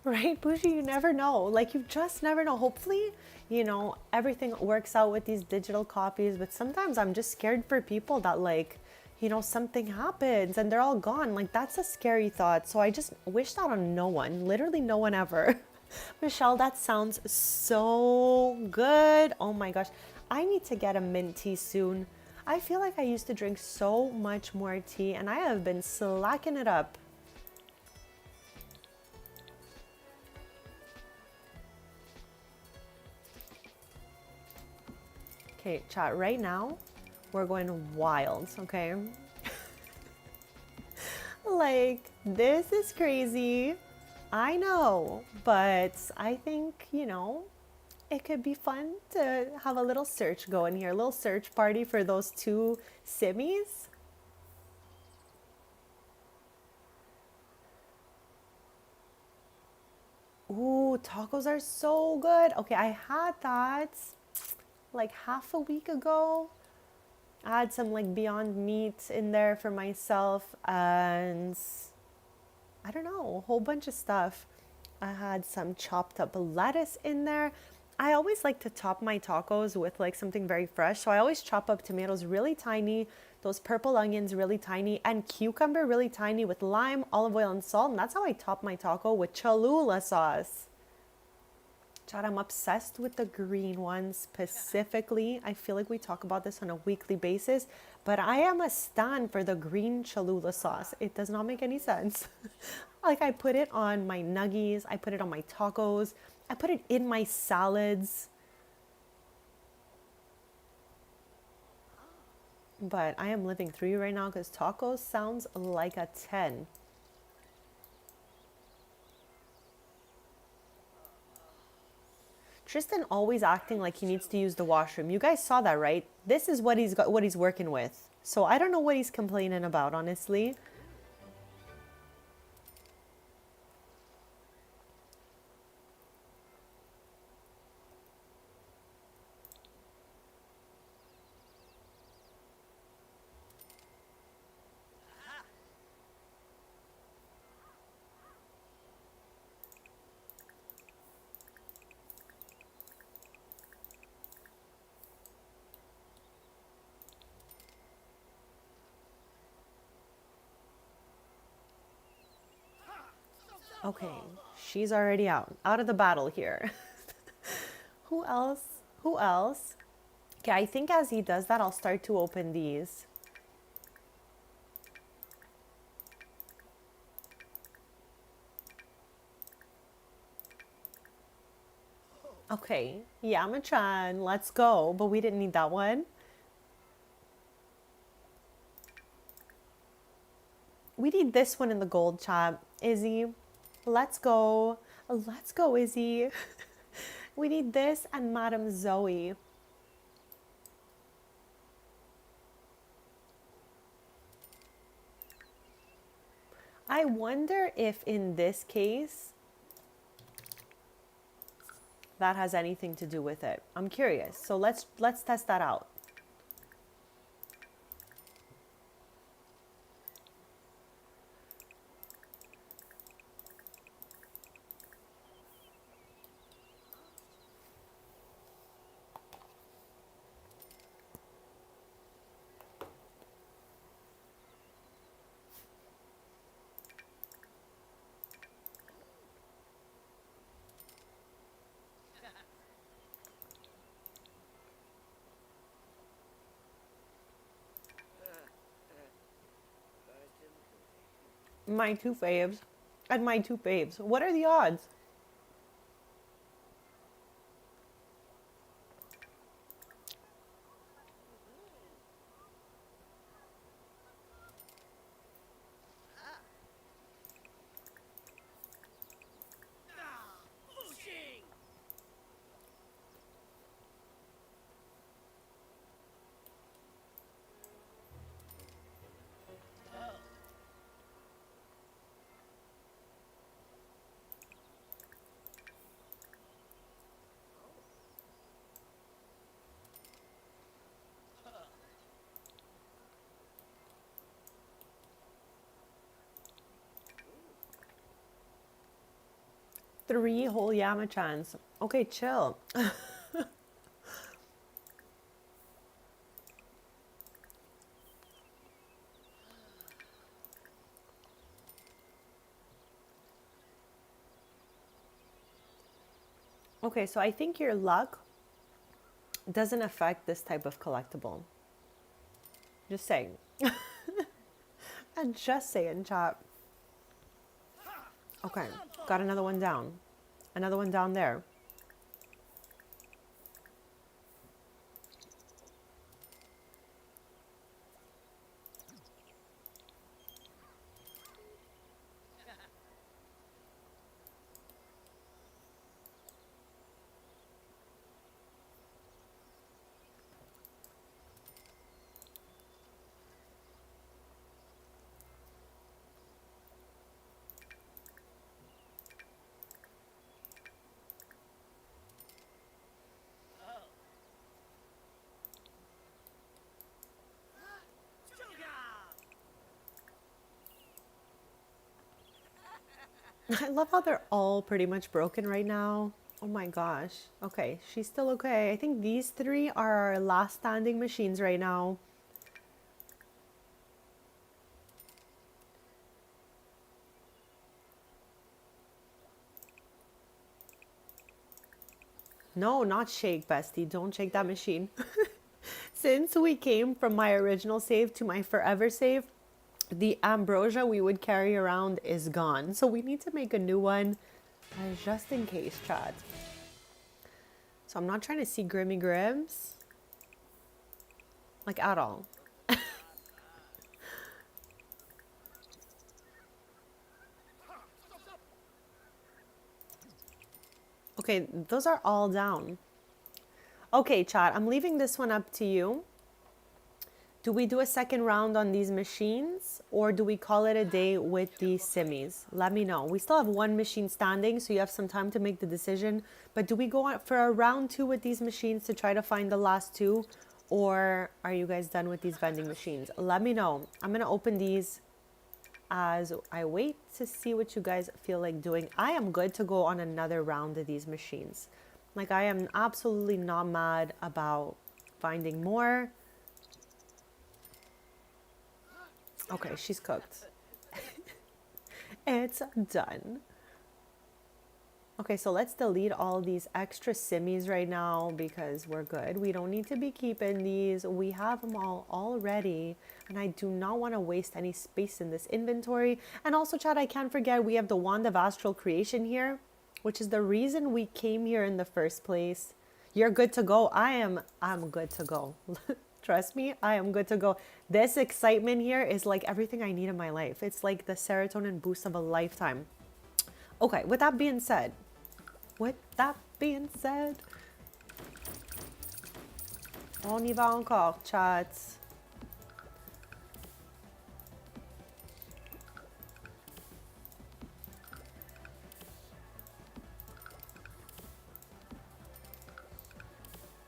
Right, Bougie, you never know. Like, you just never know. Hopefully, everything works out with these digital copies. But sometimes I'm just scared for people that, like, something happens and they're all gone. Like, that's a scary thought. So I just wish that on no one, literally no one ever. Michelle, that sounds so good. Oh my gosh. I need to get a mint tea soon. I feel like I used to drink so much more tea and I have been slacking it up. Okay, chat, right now, we're going wild, okay? Like, this is crazy. I know, but I think, it could be fun to have a little search going here, a little search party for those two simmies. Ooh, tacos are so good. Okay, I had that like half a week ago. I had some like Beyond Meat in there for myself and I don't know, a whole bunch of stuff. I had some chopped up lettuce in there. I always like to top my tacos with like something very fresh. So I always chop up tomatoes really tiny, those purple onions really tiny, and cucumber really tiny with lime, olive oil, and salt. And that's how I top my taco with Cholula sauce. Chad, I'm obsessed with the green ones specifically. I feel like we talk about this on a weekly basis, but I am a stan for the green Cholula sauce. It does not make any sense. Like, I put it on my nuggies, I put it on my tacos, I put it in my salads. But I am living through you right now because tacos sounds like a 10. Tristan always acting like he needs to use the washroom. You guys saw that, right? This is what he's got, what he's working with. So I don't know what he's complaining about, honestly. Okay, she's already out of the battle here. Who else? Who else? Okay, I think as he does that, I'll start to open these. Okay, Yamachan, let's go. But we didn't need that one. We need this one in the gold, chat. Izzy, let's go. Let's go, Izzy. We need this and Madam Zoe. I wonder if in this case that has anything to do with it. I'm curious. So let's test that out. My two faves and my two faves. What are the odds? Pushing! Oh. 3 whole Yamachans. Okay, chill. Okay, so I think your luck doesn't affect this type of collectible. Just saying. I'm just saying, chat. Okay, got another one down. Another one down there. I love how they're all pretty much broken right now. Oh my gosh. Okay, she's still okay. I think these 3 are our last standing machines right now. No, not shake, bestie. Don't shake that machine. Since we came from my original save to my forever save, the ambrosia we would carry around is gone. So we need to make a new one just in case, chat. So I'm not trying to see Grimmy Grims. Like, at all. Okay, those are all down. Okay, chat, I'm leaving this one up to you. Do we do a second round on these machines or do we call it a day with these simmies? Let me know. We still have 1 machine standing, so you have some time to make the decision. But do we go on for a round 2 with these machines to try to find the last 2? Or are you guys done with these vending machines? Let me know. I'm going to open these as I wait to see what you guys feel like doing. I am good to go on another round of these machines. Like, I am absolutely not mad about finding more. Okay, she's cooked. It's done. Okay, so let's delete all these extra simmies right now because we're good. We don't need to be keeping these. We have them all already. And I do not want to waste any space in this inventory. And also, chat, I can't forget we have the Wand of Astral Creation here, which is the reason we came here in the first place. You're good to go. I'm good to go. Trust me, I am good to go. This excitement here is like everything I need in my life. It's like the serotonin boost of a lifetime. Okay, with that being said, on y va encore, chat.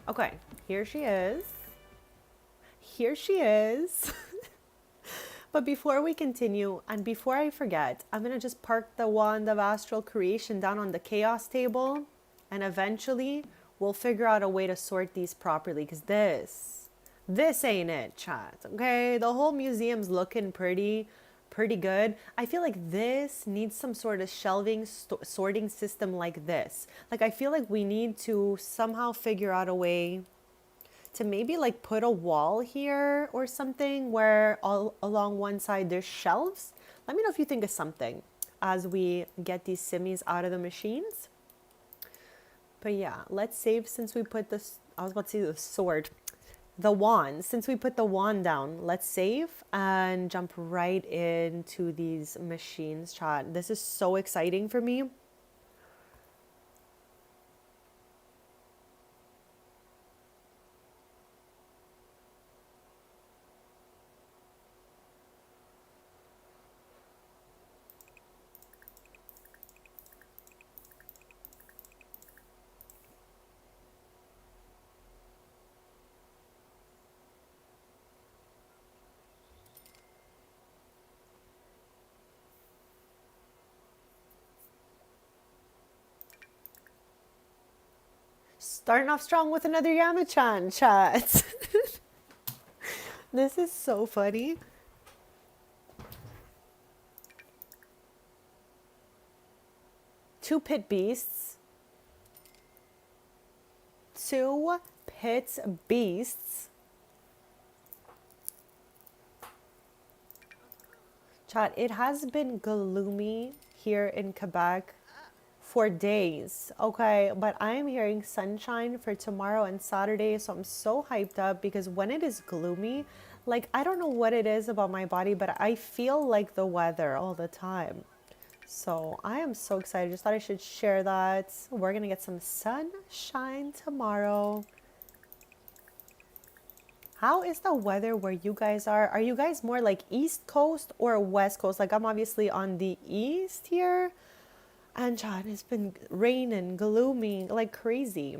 Okay, here she is. Here she is. But before we continue, and before I forget, I'm going to just park the Wand of Astral Creation down on the Chaos table. And eventually, we'll figure out a way to sort these properly. Because this ain't it, chat. Okay? The whole museum's looking pretty good. I feel like this needs some sort of shelving sorting system like this. Like, I feel like we need to somehow figure out a way to maybe like put a wall here or something where all along one side there's shelves. Let me know if you think of something as we get these simmies out of the machines. But yeah, let's save since we put this, I was about to say the sword, the wand. Since we put the wand down, let's save and jump right into these machines, chat. This is so exciting for me. Starting off strong with another Yamachan chat. This is so funny. Two pit beasts. Two pit beasts. Chat, it has been gloomy here in Quebec for days, okay? But I am hearing sunshine for tomorrow and Saturday, so I'm so hyped up because when it is gloomy, like, I don't know what it is about my body, but I feel like the weather all the time. So I am so excited. Just thought I should share that. We're gonna get some sunshine tomorrow. How is the weather where you guys are? Are you guys more like East Coast or West Coast? Like, I'm obviously on the East here. And Chad, it's been raining, gloomy, like crazy.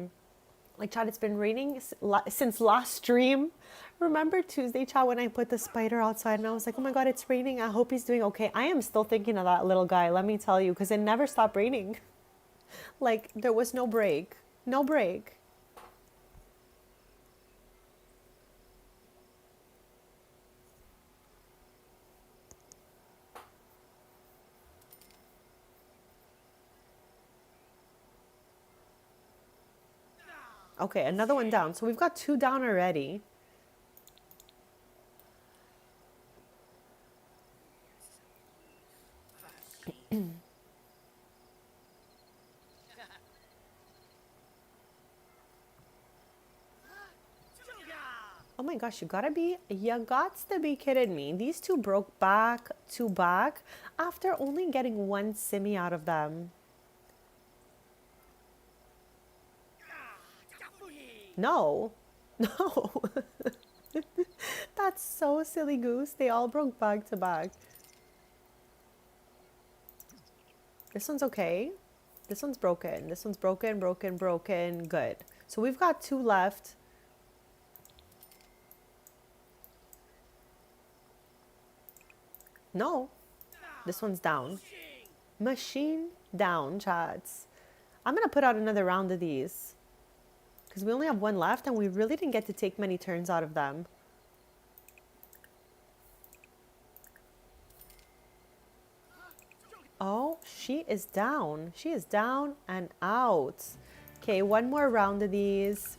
Like, Chad, it's been raining since last stream. Remember Tuesday, Chad, when I put the spider outside and I was like, oh my God, it's raining. I hope he's doing okay. I am still thinking of that little guy, let me tell you, because it never stopped raining. Like, there was no break. No break. Okay, another one down. So we've got two down already. Oh my gosh, you got to be kidding me. These two broke back to back after only getting one simmy out of them. No, no. That's so silly goose. They all broke back to back. This one's okay. This one's broken. This one's broken, broken, broken. Good. So we've got two left. No, this one's down. Machine down, chats. I'm going to put out another round of these because we only have one left and we really didn't get to take many turns out of them. Oh, she is down. She is down and out. Okay, one more round of these.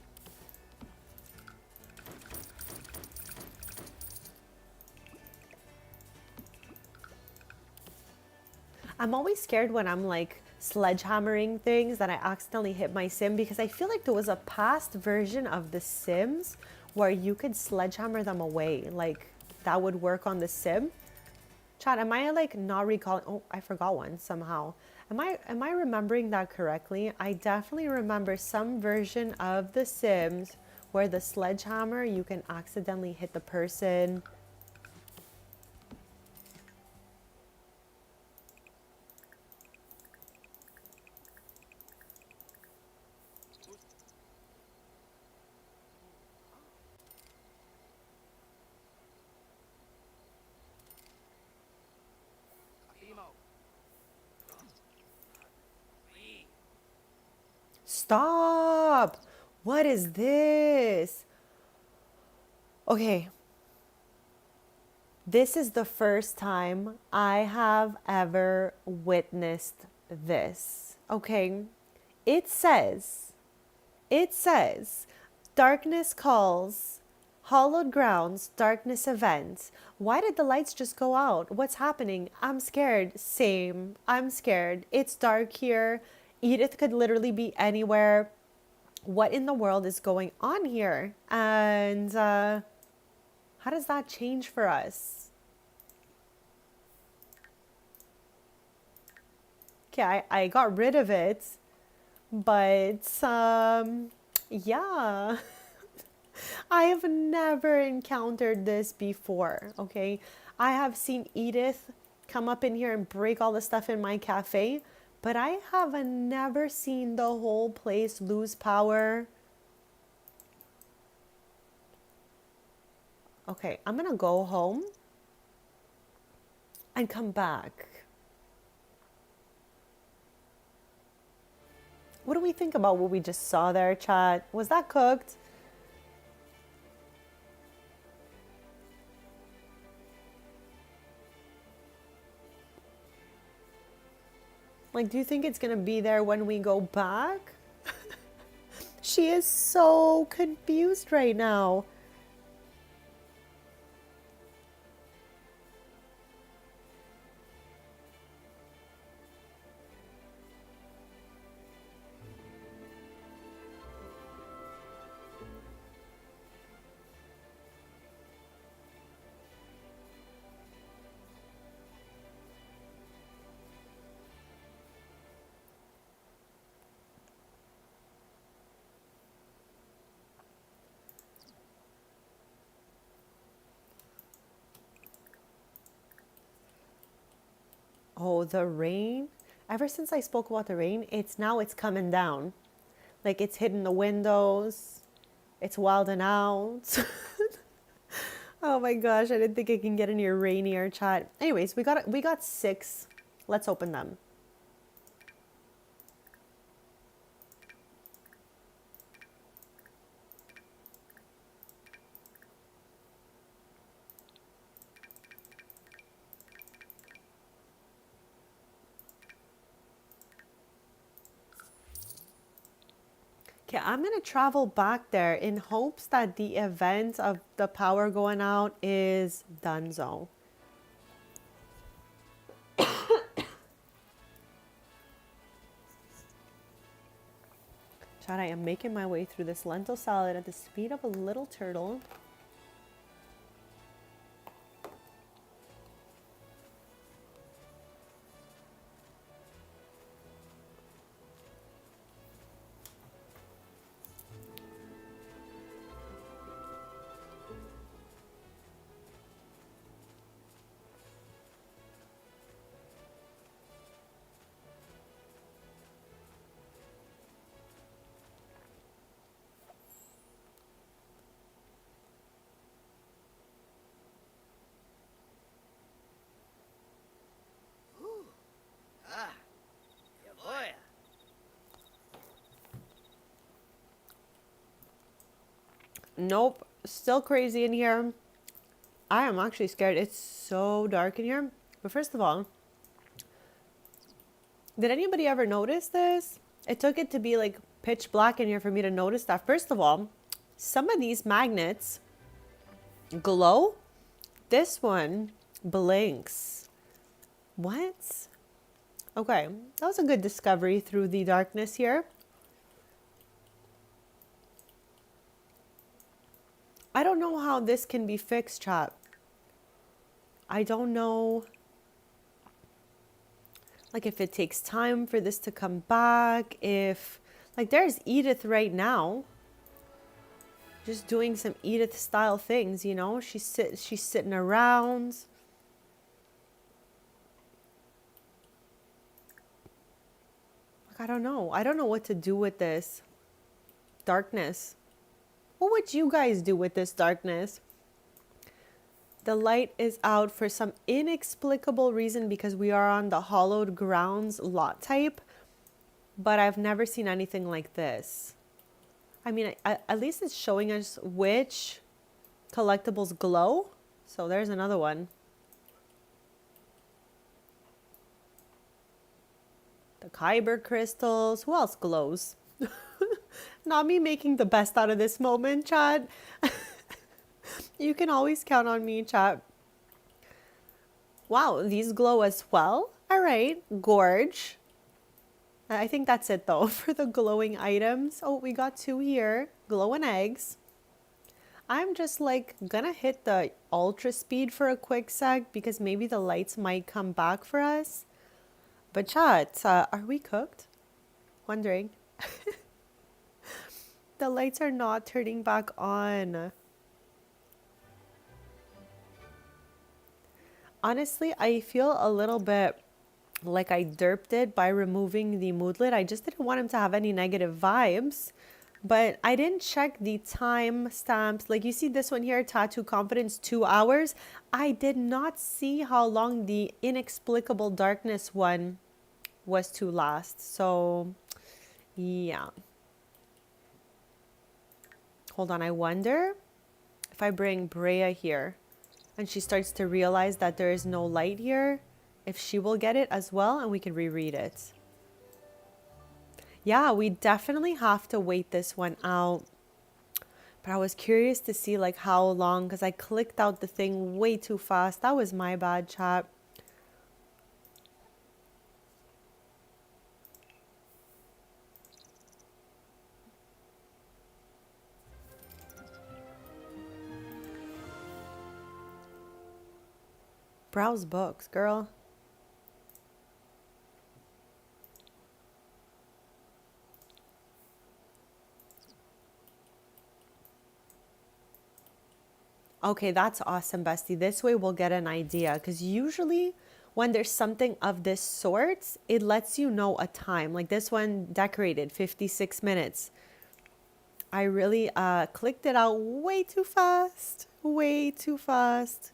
I'm always scared when I'm like sledgehammering things that I accidentally hit my sim because I feel like there was a past version of The Sims where you could sledgehammer them away. Like, that would work on the sim. Chat, am I like not recalling? Oh, I forgot one somehow. Am I remembering that correctly? I definitely remember some version of The Sims where the sledgehammer, you can accidentally hit the person. Stop! What is this? Okay. This is the first time I have ever witnessed this. Okay. It says, darkness calls, hallowed grounds, darkness events. Why did the lights just go out? What's happening? I'm scared. Same. I'm scared. It's dark here. Edith could literally be anywhere. What in the world is going on here? And how does that change for us? Okay, I got rid of it, but yeah. I have never encountered this before, okay? I have seen Edith come up in here and break all the stuff in my cafe, but I have never seen the whole place lose power. Okay, I'm gonna go home and come back. What do we think about what we just saw there, chat? Was that cooked? Like, do you think it's gonna be there when we go back? She is so confused right now. Oh, the rain. Ever since I spoke about the rain, it's coming down. Like it's hitting the windows. It's wilding out. Oh my gosh, I didn't think it can get any rainier, chat. Anyways, we got 6. Let's open them. Okay, I'm gonna travel back there in hopes that the event of the power going out is donezo. Chad, I am making my way through this lentil salad at the speed of a little turtle. Ah, yeah, boy. Nope, still crazy in here. I am actually scared. It's so dark in here. But first of all, did anybody ever notice this? It took it to be like pitch black in here for me to notice that. First of all, some of these magnets glow. This one blinks. What? Okay, that was a good discovery through the darkness here. I don't know how this can be fixed, chat. I don't know. Like if it takes time for this to come back, if like there's Edith right now just doing some Edith style things, you know? She's sitting around. Like I don't know. I don't know what to do with this darkness. What would you guys do with this darkness? The light is out for some inexplicable reason because we are on the hollowed grounds lot type, but I've never seen anything like this. I mean, at least it's showing us which collectibles glow. So there's another one. The Kyber crystals. Who else glows? Not me making the best out of this moment, chat. You can always count on me, chat. Wow, these glow as well. All right, gorge. I think that's it though for the glowing items. Oh, we got 2 here. Glowing eggs. I'm just like gonna hit the ultra speed for a quick sec because maybe the lights might come back for us. But chat, are we cooked? Wondering. The lights are not turning back on. Honestly, I feel a little bit like I derped it by removing the moodlet. I just didn't want him to have any negative vibes. But I didn't check the time stamps. Like you see this one here, Tattoo Confidence, 2 hours. I did not see how long the Inexplicable Darkness one was to last. So Yeah. Hold on, I wonder if I bring Brea here and she starts to realize that there is no light here, if she will get it as well and we can reread it. Yeah, we definitely have to wait this one out. But I was curious to see like how long, because I clicked out the thing way too fast. That was my bad, chat. Browse books, girl. Okay, that's awesome, Bestie. This way we'll get an idea. Because usually when there's something of this sort, it lets you know a time. Like this one decorated 56 minutes. I really clicked it out way too fast. Way too fast.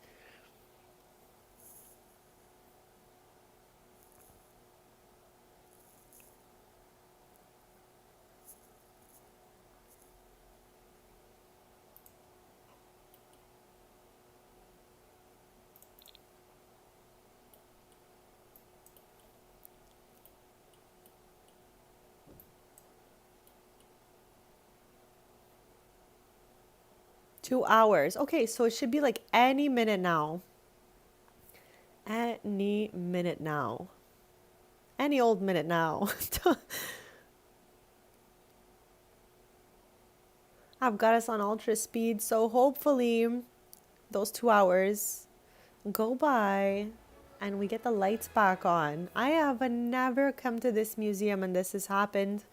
Two hours. Okay, so it should be like any minute now. Any minute now. Any old minute now. I've got us on ultra speed, so hopefully those 2 hours go by and we get the lights back on. I have never come to this museum and this has happened.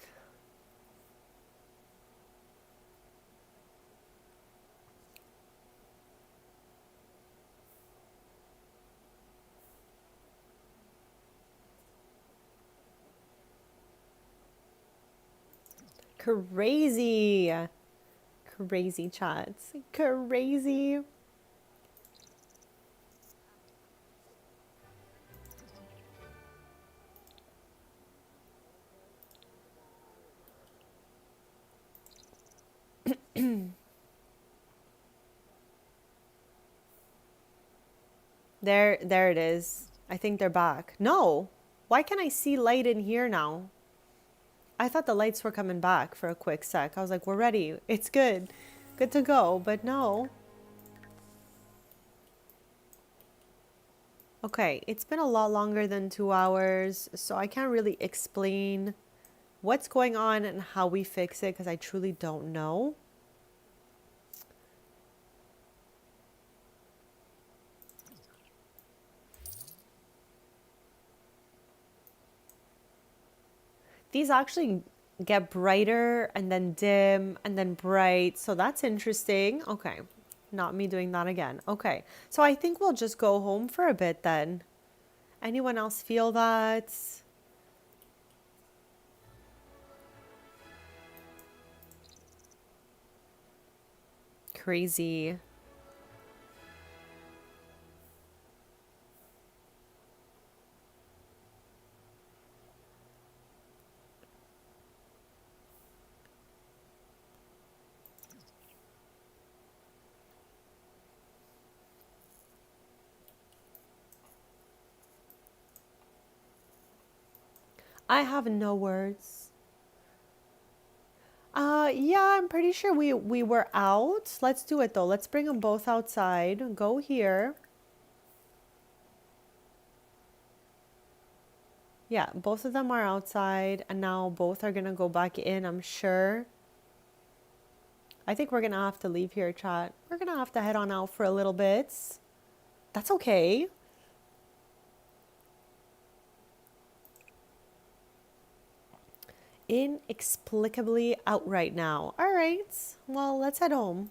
Crazy. Crazy chats. Crazy. There it is. I think they're back. No. Why can't I see light in here now? I thought the lights were coming back for a quick sec. I was like, we're ready. It's good. Good to go. But no. Okay, it's been a lot longer than 2 hours, so I can't really explain what's going on and how we fix it because I truly don't know. These actually get brighter and then dim and then bright, so that's interesting. Okay, not me doing that again. Okay, so I think we'll just go home for a bit then. Anyone else feel that? Crazy. I have no words. Yeah, I'm pretty sure we were out. Let's do it though. Let's bring them both outside. Go here. Yeah, both of them are outside and now both are gonna go back in, I'm sure. I think we're gonna have to leave here, chat. We're gonna have to head on out for a little bit. That's okay. Inexplicably out right now. All right, well, let's head home.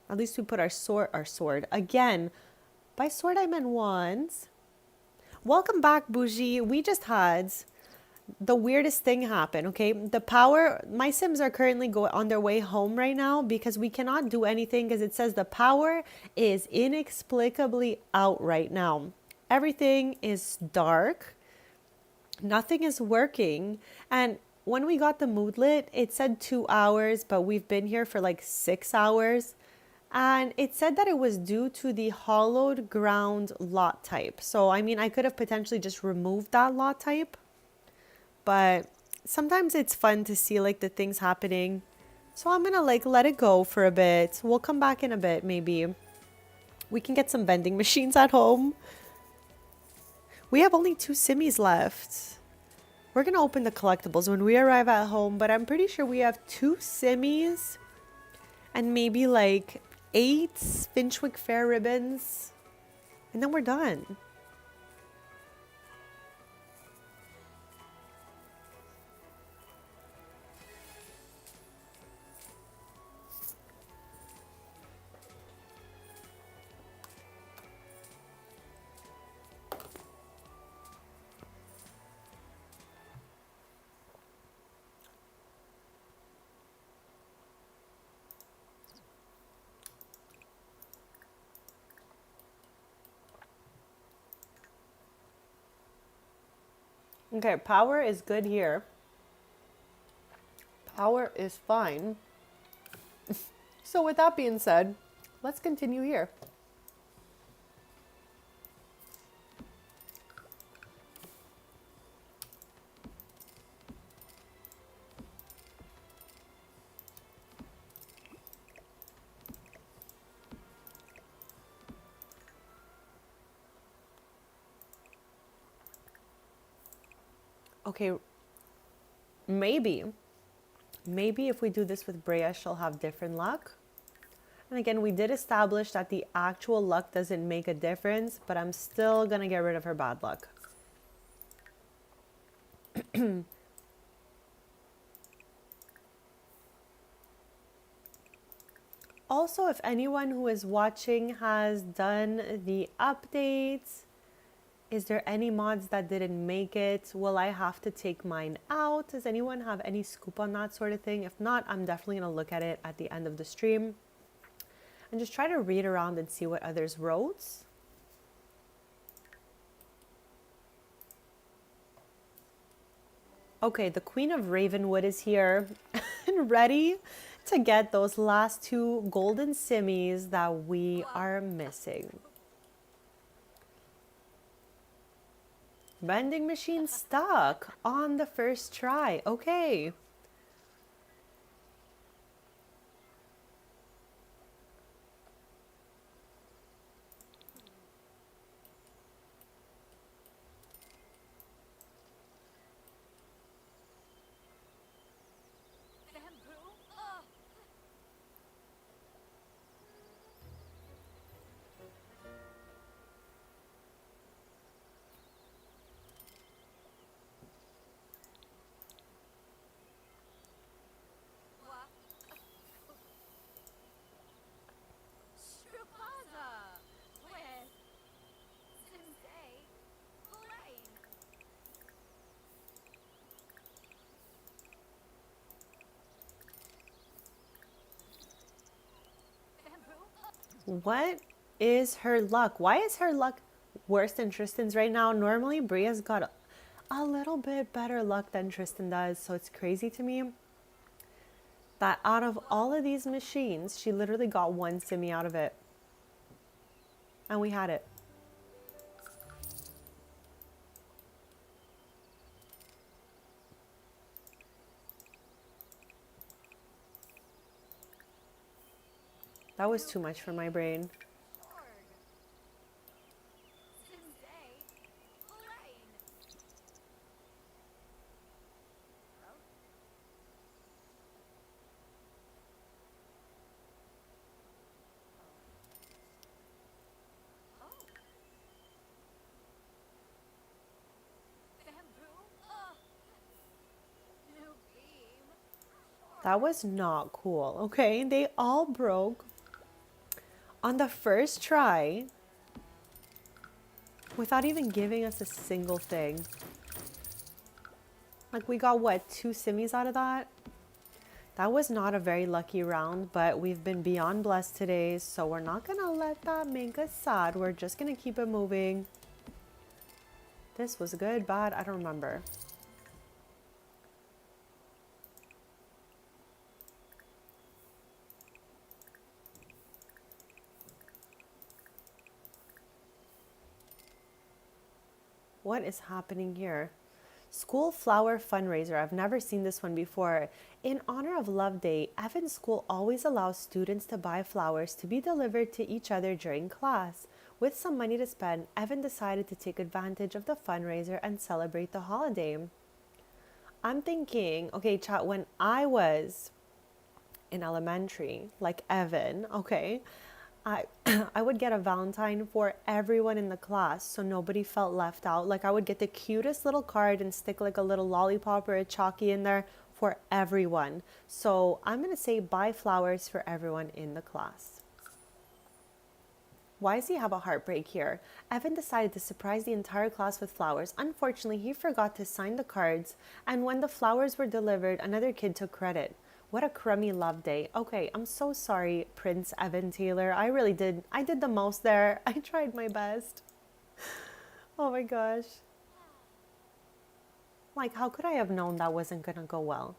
At least we put our sword again. By sword I meant wands. Welcome back, Bougie. We just had the weirdest thing happen, okay? The power, my Sims are currently on their way home right now because we cannot do anything because it says the power is inexplicably out right now. everything is dark. Nothing is working. And when we got the moodlet, it said 2 hours, but we've been here for like 6 hours. And it said that it was due to the hollowed ground lot type. So, I mean, I could have potentially just removed that lot type. But sometimes it's fun to see like the things happening. So I'm gonna like let it go for a bit. We'll come back in a bit, maybe. We can get some vending machines at home. We have only 2 simmies left. We're gonna open the collectibles when we arrive at home, but I'm pretty sure we have 2 simmies and maybe like 8 Finchwick Fair ribbons. And then we're done. Okay, power is good here. Power is fine. So with that being said, let's continue here. Okay, maybe if we do this with Brea, she'll have different luck. And again, we did establish that the actual luck doesn't make a difference, but I'm still gonna get rid of her bad luck. Also, if anyone who is watching has done the updates, is there any mods that didn't make it? Will I have to take mine out? Does anyone have any scoop on that sort of thing? If not, I'm definitely gonna look at it at the end of the stream and just try to read around and see what others wrote. Okay, the Queen of Ravenwood is here and ready to get those last 2 golden simmies that we are missing. Vending machine stuck on the first try. Okay. What is her luck? Why is her luck worse than Tristan's right now? Normally, Bria's got a little bit better luck than Tristan does, so it's crazy to me that out of all of these machines, she literally got 1 simmy out of it. And we had it. That was too much for my brain. That was not cool. Okay, they all broke on the first try without even giving us a single thing. Like, we got what, 2 simmies out of that? That was not a very lucky round, but we've been beyond blessed today, so we're not gonna let that make us sad. We're just gonna keep it moving. This was good, bad, I don't remember. What is happening here? School flower fundraiser. I've never seen this one before. In honor of Love Day, Evan's school always allows students to buy flowers to be delivered to each other during class. With some money to spend, Evan decided to take advantage of the fundraiser and celebrate the holiday. I'm thinking, okay, chat, when I was in elementary, like Evan, okay, I I would get a Valentine for everyone in the class so nobody felt left out. Like I would get the cutest little card and stick like a little lollipop or a chalky in there for everyone. So I'm going to say buy flowers for everyone in the class. Why does he have a heartbreak here? Evan decided to surprise the entire class with flowers. Unfortunately, he forgot to sign the cards, and when the flowers were delivered, another kid took credit. What a crummy love day. Okay, I'm so sorry, Prince Evan Taylor. I did the most there. I tried my best. Oh my gosh. Like, how could I have known that wasn't gonna go well?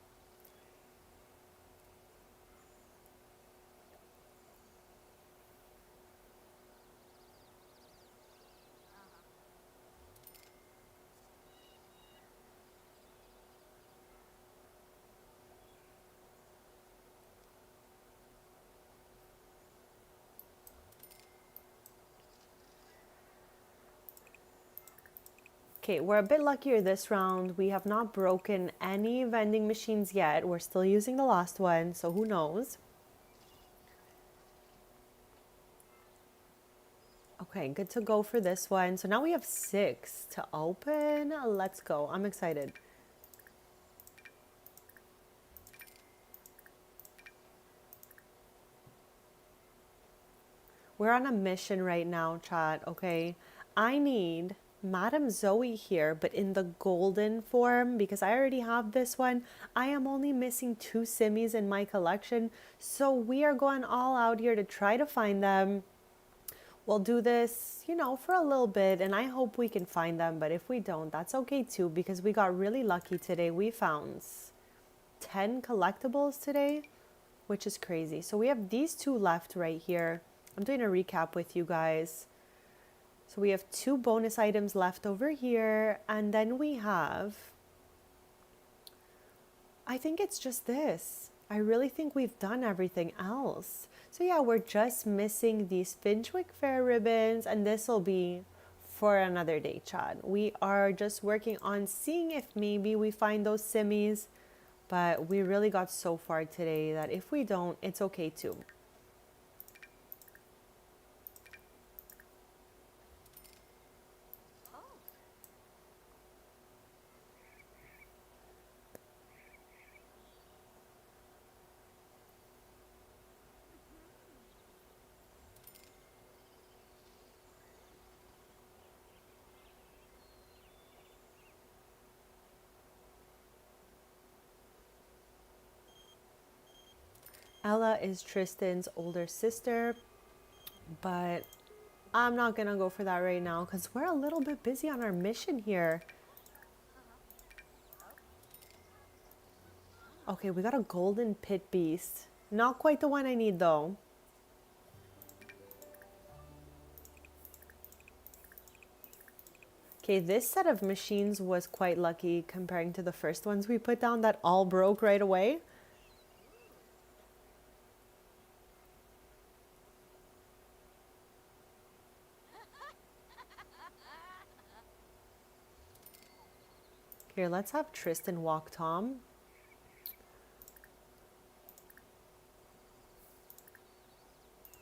Okay, we're a bit luckier this round. We have not broken any vending machines yet. We're still using the last one, so who knows? Okay, good to go for this one. So now we have 6 to open. Let's go. I'm excited. We're on a mission right now, chat, okay? I need Madame Zoe here, but in the golden form, because I already have this one. I am only missing 2 simmies in my collection, so we are going all out here to try to find them. We'll do this, you know, for a little bit, and I hope we can find them, but if we don't, that's okay too, because we got really lucky today. We found 10 collectibles today, which is crazy. So we have these 2 left right here. I'm doing a recap with you guys. So we have 2 bonus items left over here, and then we have, I think it's just this. I really think we've done everything else. So yeah, we're just missing these Finchwick Fair ribbons, and this will be for another day, Chad. We are just working on seeing if maybe we find those simmies, but we really got so far today that if we don't, it's okay too. Ella is Tristan's older sister, but I'm not gonna go for that right now because we're a little bit busy on our mission here. Okay, we got a golden pit beast. Not quite the one I need though. Okay, this set of machines was quite lucky comparing to the first ones we put down that all broke right away. Here, let's have Tristan walk Tom.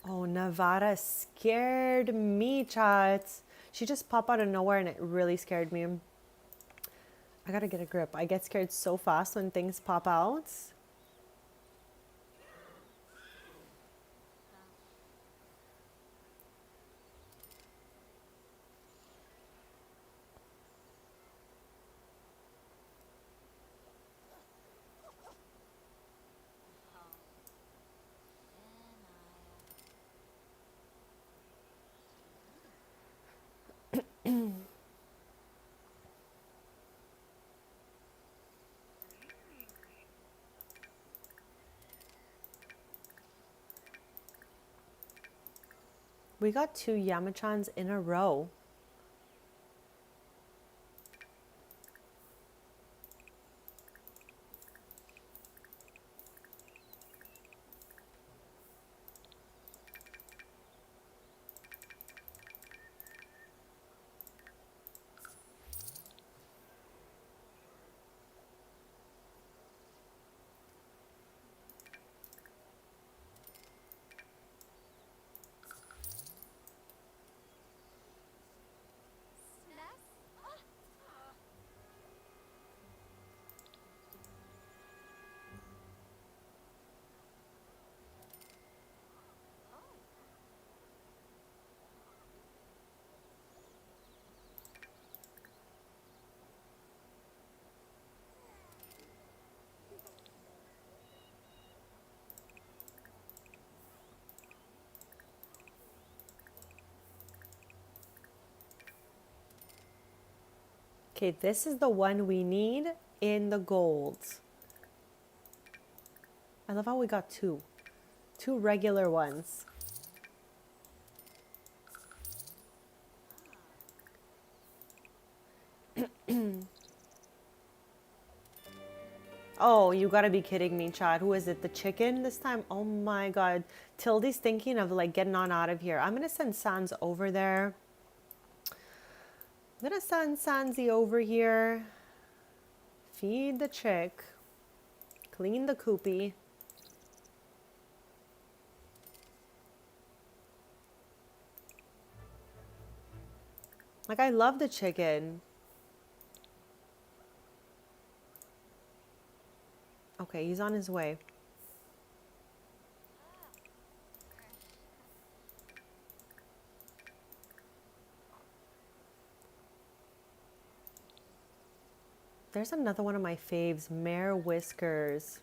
Oh, Nevada scared me, chat. She just popped out of nowhere and it really scared me. I gotta get a grip. I get scared so fast when things pop out. We got 2 Yamachans in a row. Okay, this is the one we need in the golds. I love how we got 2. 2 regular ones. Oh, you gotta be kidding me, Chad. Who is it? The chicken this time? Oh my god. Tildy's thinking of like getting on out of here. I'm gonna send Sans over there. I'm gonna send Sansi over here. Feed the chick. Clean the coopy. Like, I love the chicken. Okay, he's on his way. There's another one of my faves, Mare Whiskers.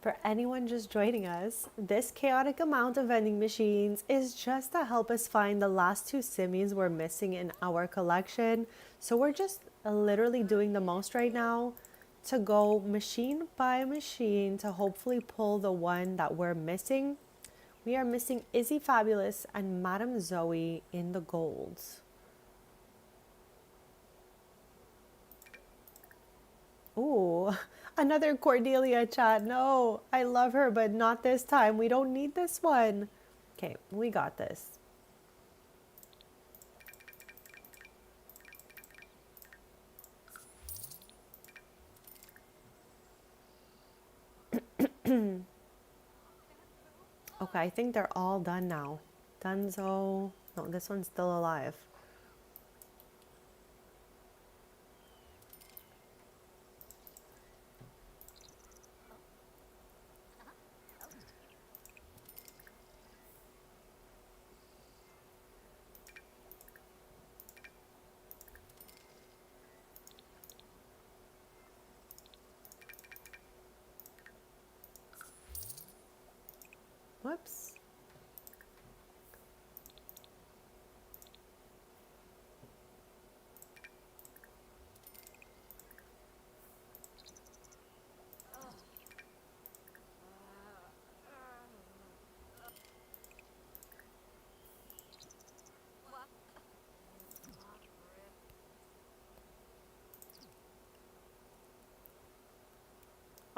For anyone just joining us, this chaotic amount of vending machines is just to help us find the last 2 simmies we're missing in our collection. So we're just literally doing the most right now to go machine by machine to hopefully pull the one that we're missing. We are missing Izzy Fabulous and Madame Zoe in the golds. Ooh, another Cordelia chat. No, I love her, but not this time. We don't need this one. Okay, we got this. Okay, I think they're all done now. Dunzo. No, this one's still alive. Whoops.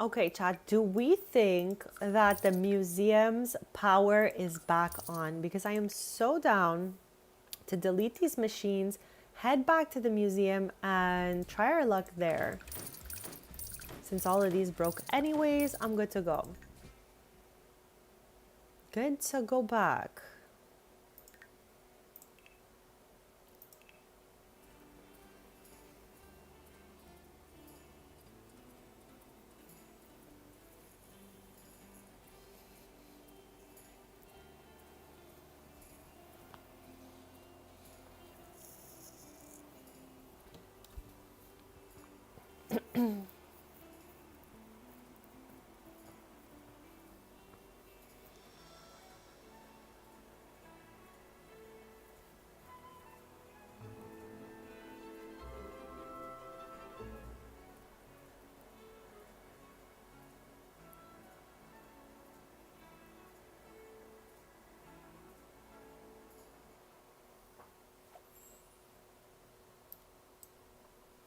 Okay, chat, do we think that the museum's power is back on? Because I am so down to delete these machines, head back to the museum, and try our luck there. Since all of these broke anyways, I'm good to go. Good to go back.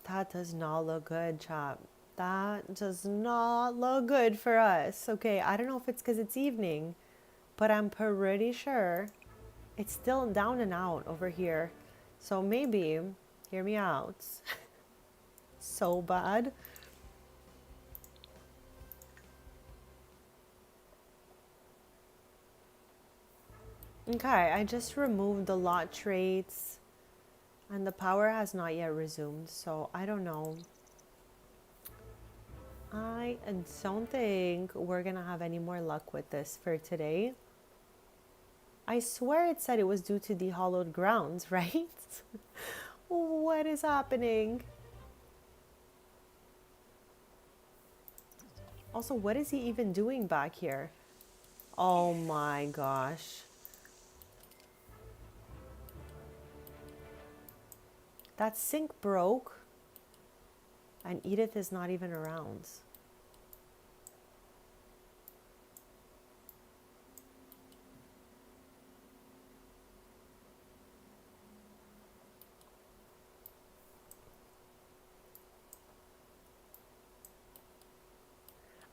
That does not look good, chap. That does not look good for us. Okay, I don't know if it's because it's evening, but I'm pretty sure it's still down and out over here. So maybe, hear me out. So bad. Okay, I just removed the lot traits and the power has not yet resumed, so I don't know. I don't think we're gonna have any more luck with this for today. I swear it said it was due to the hollowed grounds, right? What is happening? Also, what is he even doing back here? Oh my gosh. That sink broke and Edith is not even around.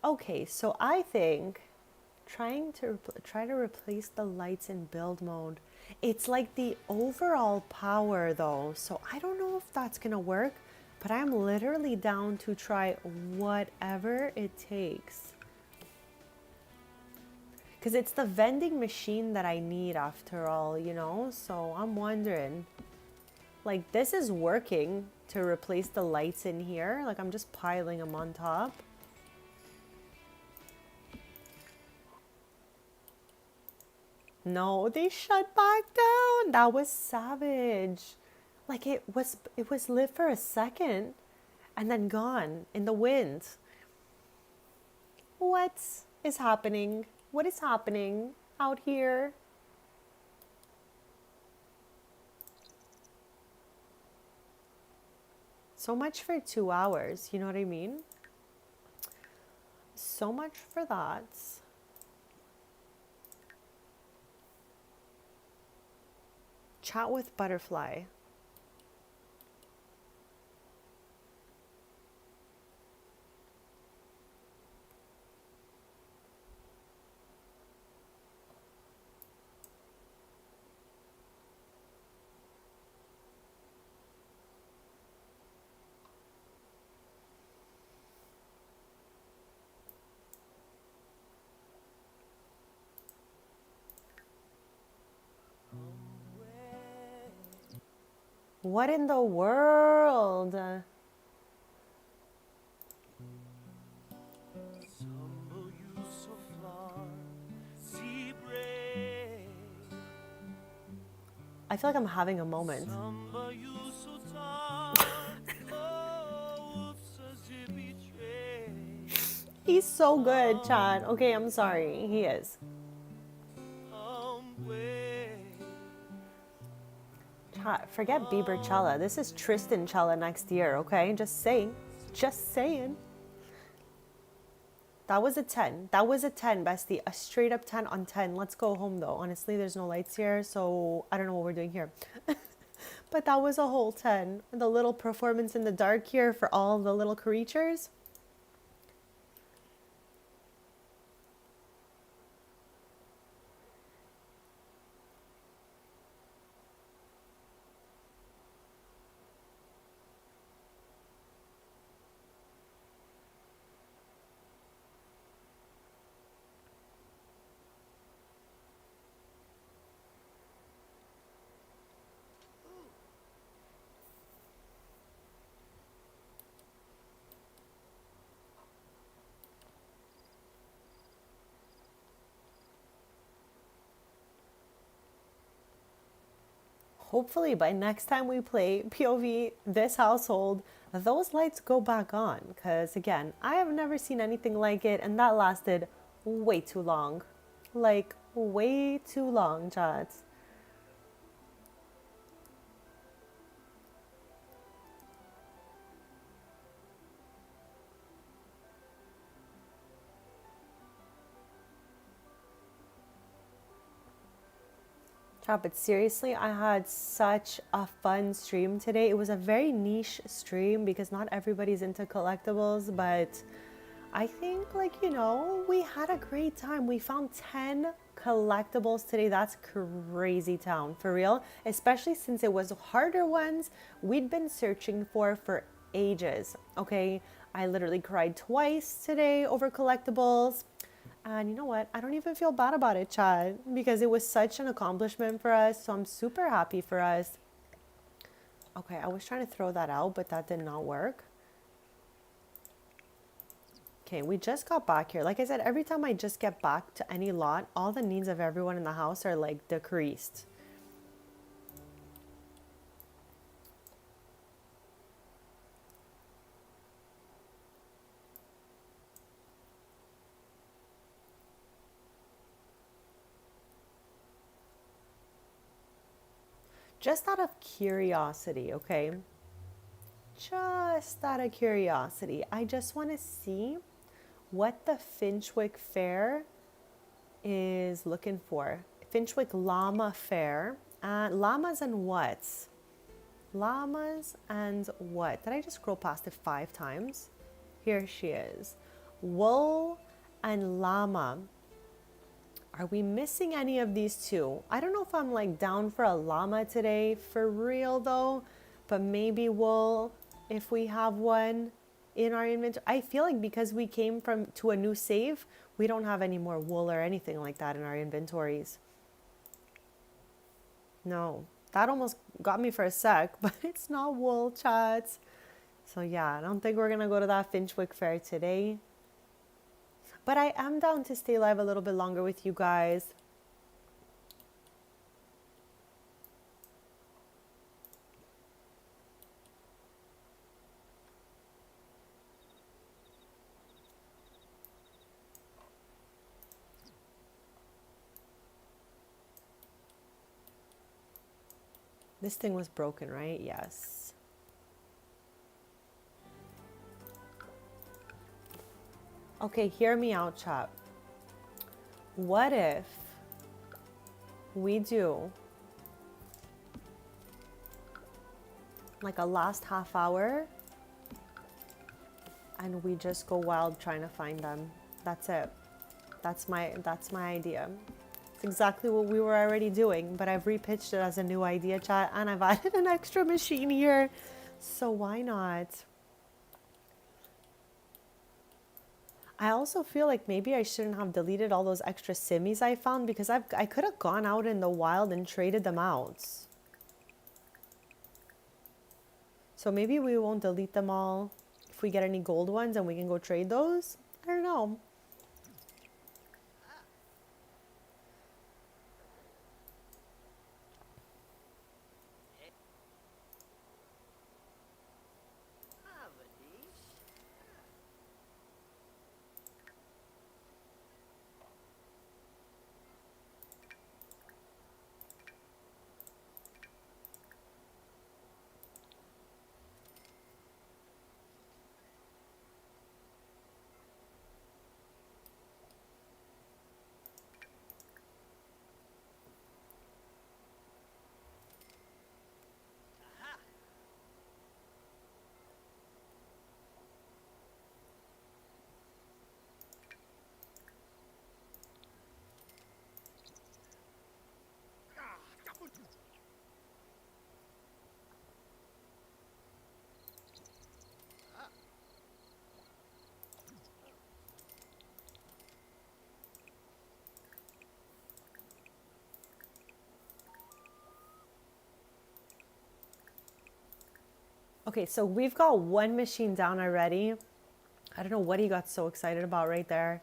Okay, so I think try to replace the lights in build mode. It's like the overall power though, so I don't know if that's gonna work, but I'm literally down to try whatever it takes. Because it's the vending machine that I need after all, you know? So I'm wondering, like, this is working to replace the lights in here. Like, I'm just piling them on top. No, they shut back down. That was savage. Like it was lit for a second and then gone in the wind. What is happening? What is happening out here? So much for 2 hours, you know what I mean? So much for that. Chat with Butterfly. What in the world? I feel like I'm having a moment. He's so good, Chad. Okay, I'm sorry. He is. Chad, forget Bieber Cella. This is Tristan Cella next year, okay? Just saying. Just saying. That was a 10. That was a 10, bestie. A straight up 10 on 10. Let's go home, though. Honestly, there's no lights here, so I don't know what we're doing here. But that was a whole 10. The little performance in the dark here for all the little creatures. hopefully by next time we play POV this household, those lights go back on. Because again, I have never seen anything like it, and that lasted way too long. Like, way too long, chats. But seriously, I had such a fun stream today. It was a very niche stream because not everybody's into collectibles, but I think, like, we had a great time. We found 10 collectibles today. That's crazy town, for real. Especially since it was harder ones we'd been searching for ages. Okay, I literally cried twice today over collectibles. And you know what? I don't even feel bad about it, Chad, because it was such an accomplishment for us. So I'm super happy for us. Okay, I was trying to throw that out, but that did not work. Okay, we just got back here. Like I said, every time I just get back to any lot, all the needs of everyone in the house are like decreased. Just out of curiosity, okay? Just out of curiosity, I just want to see what the Finchwick Fair is looking for. Finchwick Llama Fair. Llamas and what? Llamas and what? Did I just scroll past it 5 times? Here she is. Wool and llama. Are we missing any of these two? I don't know if I'm like down for a llama today, for real though, but maybe wool if we have one in our inventory. I feel like because we came to a new save, we don't have any more wool or anything like that in our inventories. No, that almost got me for a sec, but it's not wool, chats. So yeah, I don't think we're gonna go to that Finchwick Fair today. But I am down to stay live a little bit longer with you guys. This thing was broken, right? Yes. Okay, hear me out, chat. What if we do like a last half hour and we just go wild trying to find them? That's it. That's my idea. It's exactly what we were already doing, but I've repitched it as a new idea, chat, and I've added an extra machine here. So why not? I also feel like maybe I shouldn't have deleted all those extra simmies I found because I could have gone out in the wild and traded them out. So maybe we won't delete them all if we get any gold ones and we can go trade those. I don't know. Okay, so we've got one machine down already. I don't know what he got so excited about right there.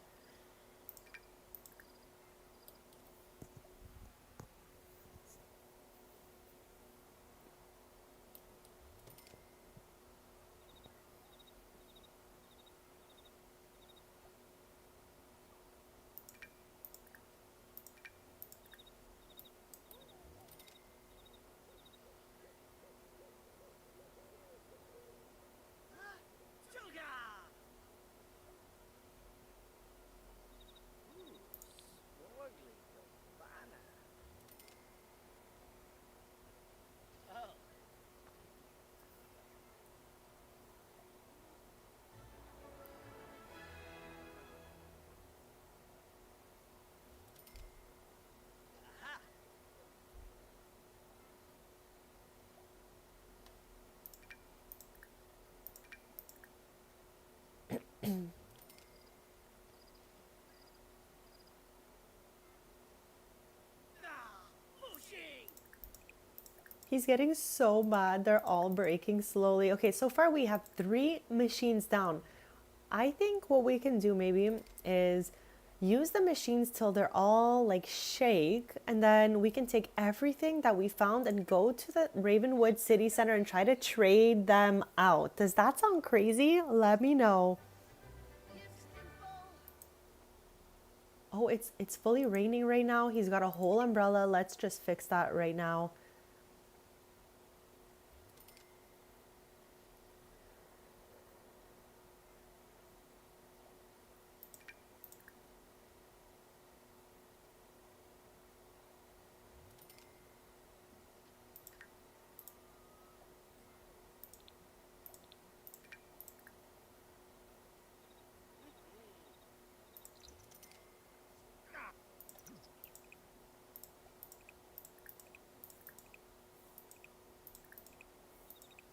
He's getting so mad. They're all breaking slowly. Okay, so far we have 3 machines down. I think what we can do maybe is use the machines till they're all like shake, and then we can take everything that we found and go to the Ravenwood city center and try to trade them out. Does that sound crazy? Let me know. Oh, it's fully raining right now. He's got a whole umbrella. Let's just fix that right now.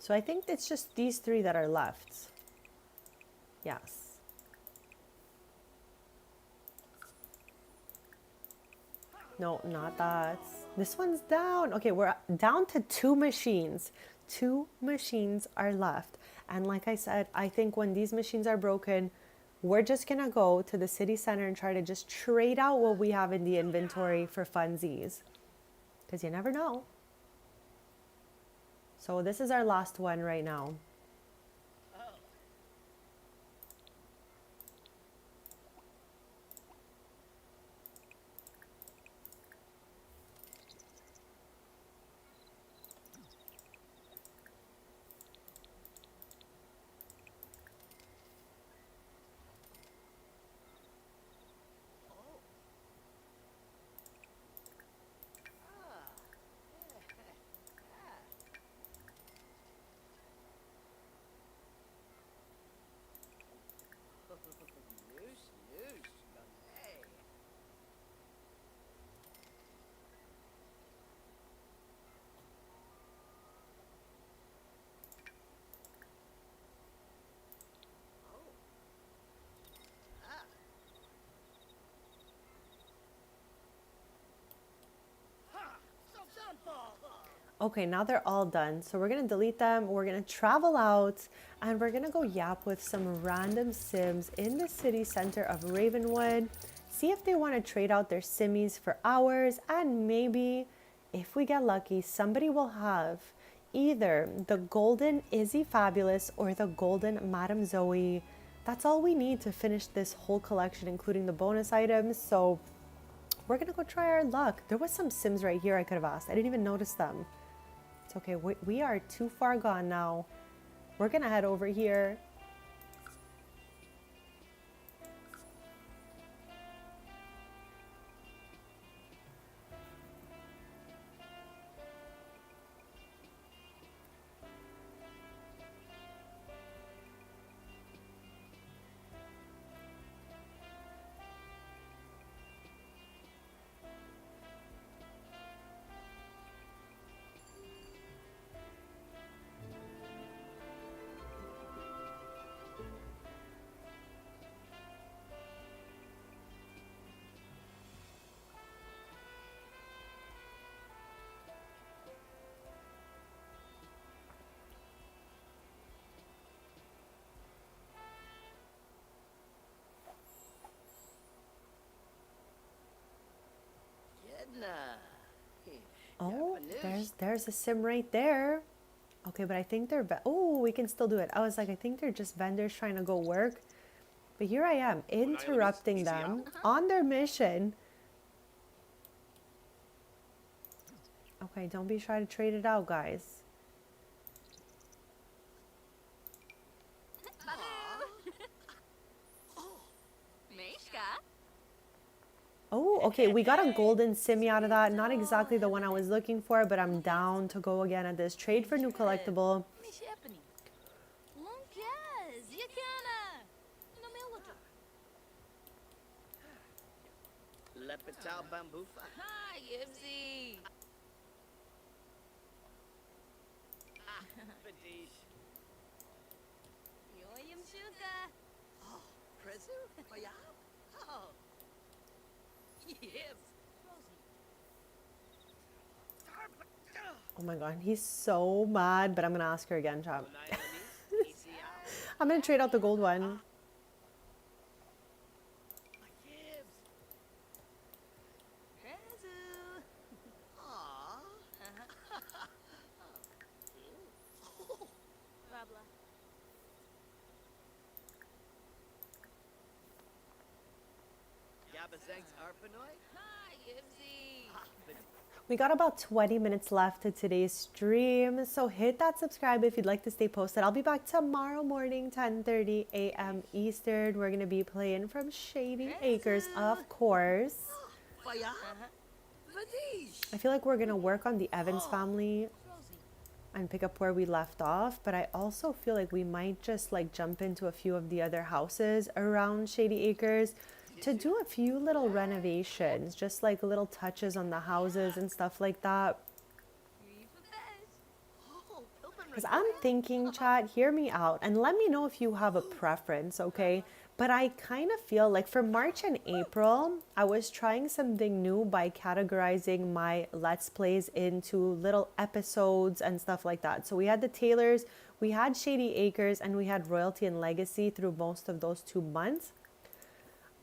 So I think it's just these 3 that are left. Yes. No, not that. This one's down. Okay, we're down to 2 machines. 2 machines are left. And like I said, I think when these machines are broken, we're just gonna go to the city center and try to just trade out what we have in the inventory for funsies. Because you never know. So this is our last one right now. Okay, now they're all done. So we're gonna delete them, we're gonna travel out, and we're gonna go yap with some random Sims in the city center of Ravenwood. See if they wanna trade out their Simmies for ours, and maybe, if we get lucky, somebody will have either the golden Izzy Fabulous or the golden Madame Zoe. That's all we need to finish this whole collection, including the bonus items. So we're gonna go try our luck. There was some Sims right here I could have asked. I didn't even notice them. It's okay, we are too far gone now. We're gonna head over here. Oh, there's a Sim right there. Okay, but I think they're, oh, we can still do it. I was like, I think they're just vendors trying to go work. But here I am, interrupting them on their mission. Okay, don't be shy to trade it out, guys. Oh, okay, we got a golden Simmy out of that. Not exactly the one I was looking for, but I'm down to go again at this. Trade for new collectible. Lepital bambufa. Hi, Ibsy. Besties. Yoyam Shuka. Oh, Prezu? Mayab? Oh. Yes. Oh my god, he's so mad, but I'm gonna ask her again, chat. Munaya Lamis, easy out. I'm gonna trade out the gold one. Gibbs. Prezu. Aw. Rabla. Yabazanks Arpanoy. Hi, Yibsy. We got about 20 minutes left to today's stream, so hit that subscribe if you'd like to stay posted. I'll be back tomorrow morning, 10:30 a.m. Eastern. We're gonna be playing from Shady Acres, of course. Faya. Vadish. I feel like we're gonna work on the Evans family and pick up where we left off, but I also feel like we might just like jump into a few of the other houses around Shady Acres to do a few little renovations, just like little touches on the houses and stuff like that. Oh, Pilpin Because I'm thinking, chat, hear me out and let me know if you have a preference, okay? But I kind of feel like for March and April, I was trying something new by categorizing my Let's Plays into little episodes and stuff like that. So we had the Taylors, we had Shady Acres, and we had Royalty and Legacy through most of those 2 months.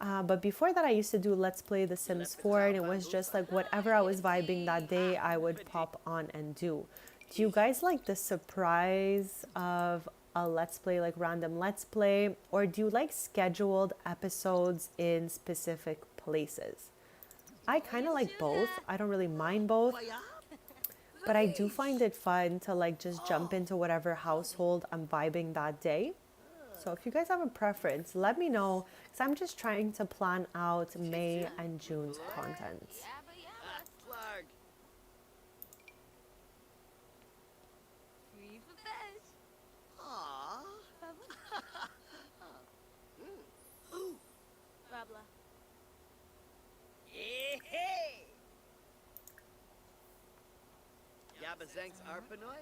But before that, I used to do Let's Play The Sims 4, and it was just like whatever I was vibing that day, I would pop on and do. Do you guys like the surprise of a Let's Play, like random Let's Play, or do you like scheduled episodes in specific places? I kind of like both. I don't really mind both, Faya. but I do find it fun to like just jump into whatever household I'm vibing that day. So if you guys have a preference, let me know, because I'm just trying to plan out May and June's content. Yabba yabba. Flarg. Free for best. Aw. Rabla. Hey. Yabazanks Arpanoy.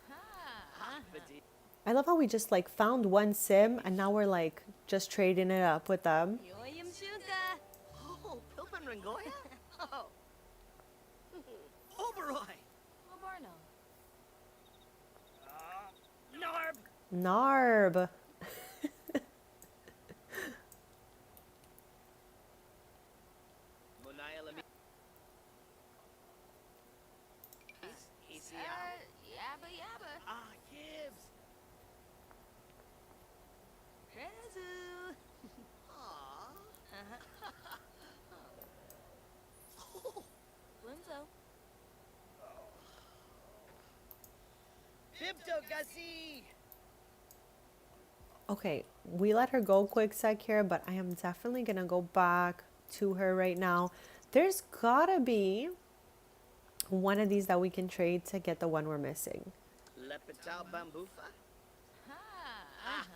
Ha. Vadish. I love how we just like found one sim and now we're like just trading it up with them. Yoyam shuka. Oh, Pilpin Rangoya. Oh. Oberoi. Obarno. Narb. Narb. Munaya Lamis. Easy out. Yabba yabba. Ah, Gibbs. Prezu. Aw. Blinzo. Bibto Gussie. Okay, we let her go quick sec here, but I am definitely gonna go back to her right now. There's gotta be one of these that we can trade to get the one we're missing. Lepetau Bambufa. Ha.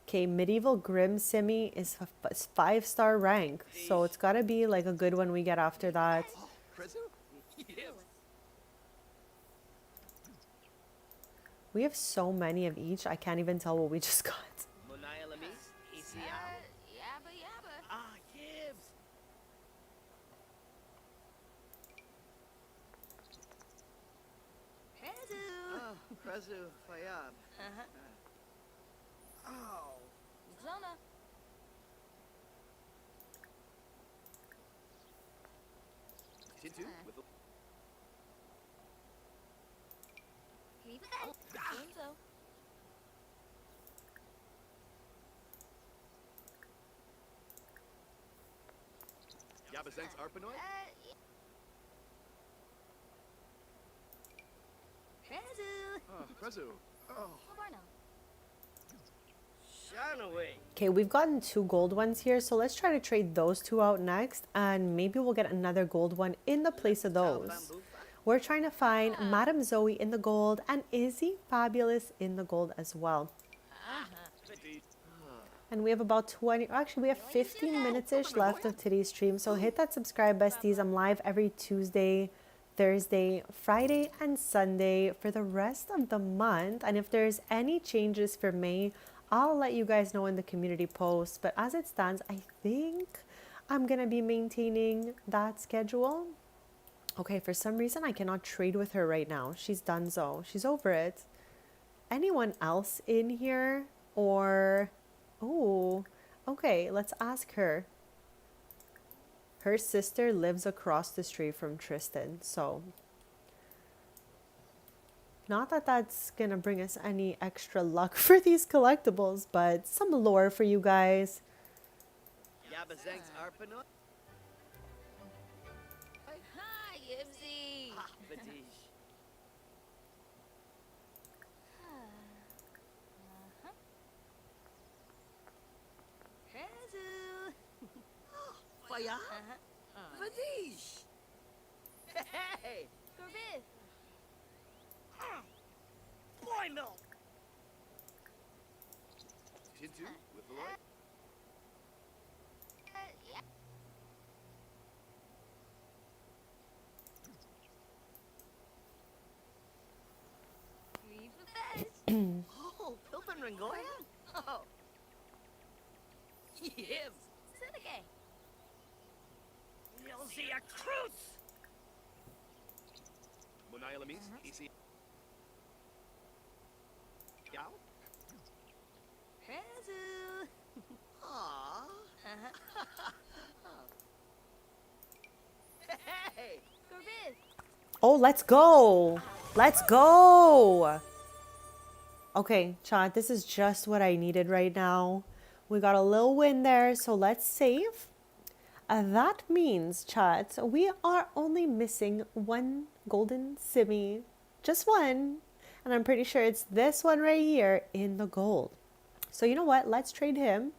Okay, Medieval Grim Simi is 5-star rank, so it's gotta be like a good one we get after that. Prezu? Yes. We have so many of each, I can't even tell what we just got. Munaya Lamis. Easy out. Yabba yabba. Ah, Gibbs. Prezu. Oh, Prezu Fayab. Oh. Zona. Tintu with the Free for best. Blinzo. Yabazanks Arpanoy. Prezu. Prezu. Oh. Obarno. Shanaway. Okay, we've gotten 2 gold ones here, so let's try to trade those 2 out next, and maybe we'll get another gold one in the place of those. We're trying to find Madam Zoe in the gold and Izzy Fabulous in the gold as well. And we have about 20, actually we have 15 minutes-ish left of today's stream, so hit that subscribe, besties. I'm live every Tuesday, Thursday, Friday, and Sunday for the rest of the month. And if there's any changes for May, I'll let you guys know in the community post. But as it stands, I think I'm gonna be maintaining that schedule. Okay, for some reason I cannot trade with her right now. She's donezo. She's over it. Anyone else in here? Or, oh, okay, let's ask her. Her sister lives across the street from Tristan, so not that that's gonna bring us any extra luck for these collectibles, but some lore for you guys. Yabazanks Arpano. Hi, Yibsy. Ha, Badish. Pezu. Faya? Uh-huh. Badish. Hey! Corbin. Boy milk! Tintu with the light. Yeah. Leave the best. Oh, Pilpin Ringoya? Oh. Yes. Sinigay. You'll see a cruise! Monaya Lamis, easy. Yow? Pezu. Aww. Uh-huh. Hey! Corbin. Oh, let's go. Let's go. Okay, chat, this is just what I needed right now. We got a little win there, so let's save. That means, chat, we are only missing one golden simmy. Just one. And I'm pretty sure it's this one right here in the gold. So you know what? Let's trade him.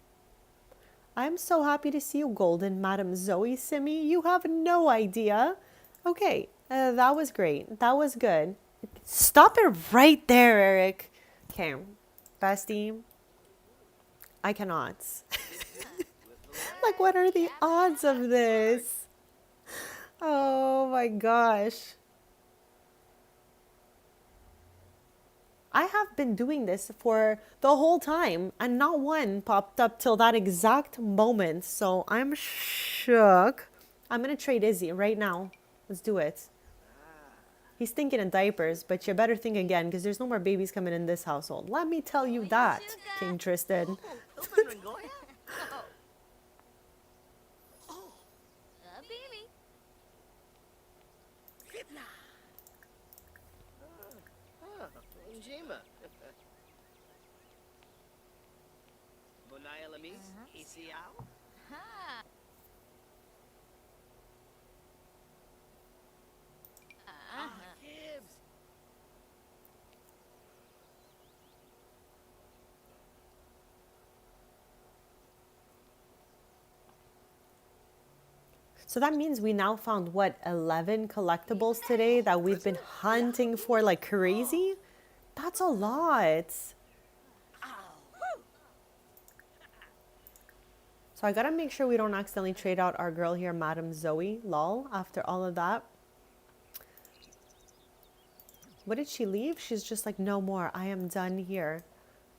I'm so happy to see you, golden Madam Zoe Simmy. You have no idea. Okay, that was great. That was good. Stop it right there, Eric. Okay, bestie. I cannot. Like, what are the odds of this? Oh my gosh. I have been doing this for the whole time and not one popped up till that exact moment. So I'm shook. I'm going to trade Izzy right now. Let's do it. He's thinking in diapers, but you better think again because there's no more babies coming in this household. Let me tell you that, King Tristan. Oh, Pilpin Ringoya? Oh. Oh. Baby. Fitna. Njima. Monaya Lamis, easy out. Ha. Gibbs. So that means we now found, what, 11 collectibles today that we've been hunting for like crazy? That's a lot. So I gotta make sure we don't accidentally trade out our girl here, Madam Zoe, lol, after all of that. What did she leave? She's just like, no more, I am done here.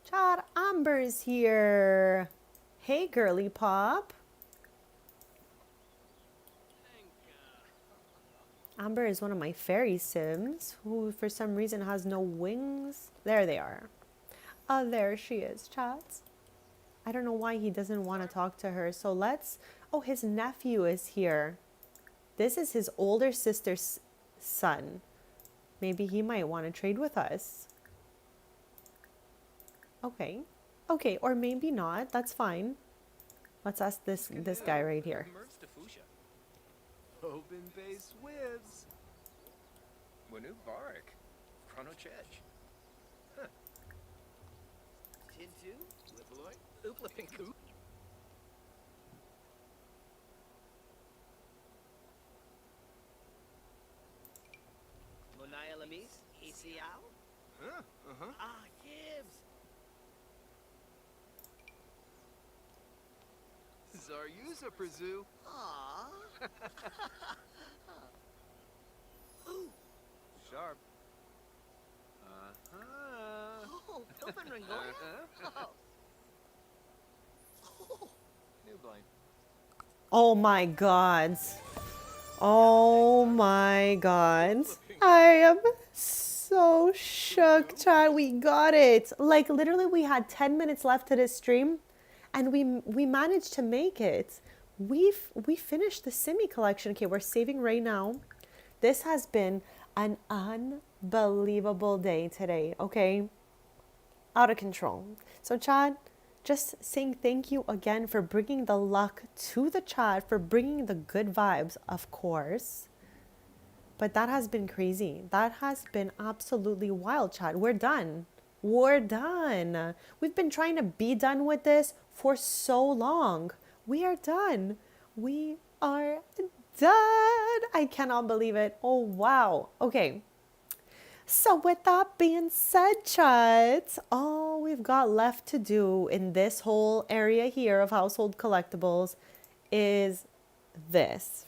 Chad, Amber's here. Hey, girly pop. Amber is one of my fairy sims who for some reason has no wings. There they are. Oh, there she is, chat. I don't know why he doesn't want to talk to her. So let's... Oh, his nephew is here. This is his older sister's son. Maybe he might want to trade with us. Okay. Okay, or maybe not. That's fine. Let's ask this guy right here. Open base whivs. Wanu Barak. Chrono Chech. Tintu, Lipaloy, Ooplepinku. Monaya Lamis, easy out. Huh? Uh-huh. Ah, Gibbs. Zaryuza Prezu. Aww. Sharp. Uh-huh. Oh, Pilpin Ringoya? Uh-huh. Oh. Oh. New blind. Oh my god. Oh my god. I am so shook, Chad. We got it. Like literally we had 10 minutes left to this stream and we managed to make it. We finished the Simi collection. Okay, we're saving right now. This has been an unbelievable day today, okay? Out of control. So Chad, just saying thank you again for bringing the luck to the chat, for bringing the good vibes, of course. But that has been crazy. That has been absolutely wild, Chad. We're done. We're done. We've been trying to be done with this for so long. We are done. We are done. I cannot believe it. Oh, wow. Okay. So with that being said, chat, all we've got left to do in this whole area here of household collectibles is this.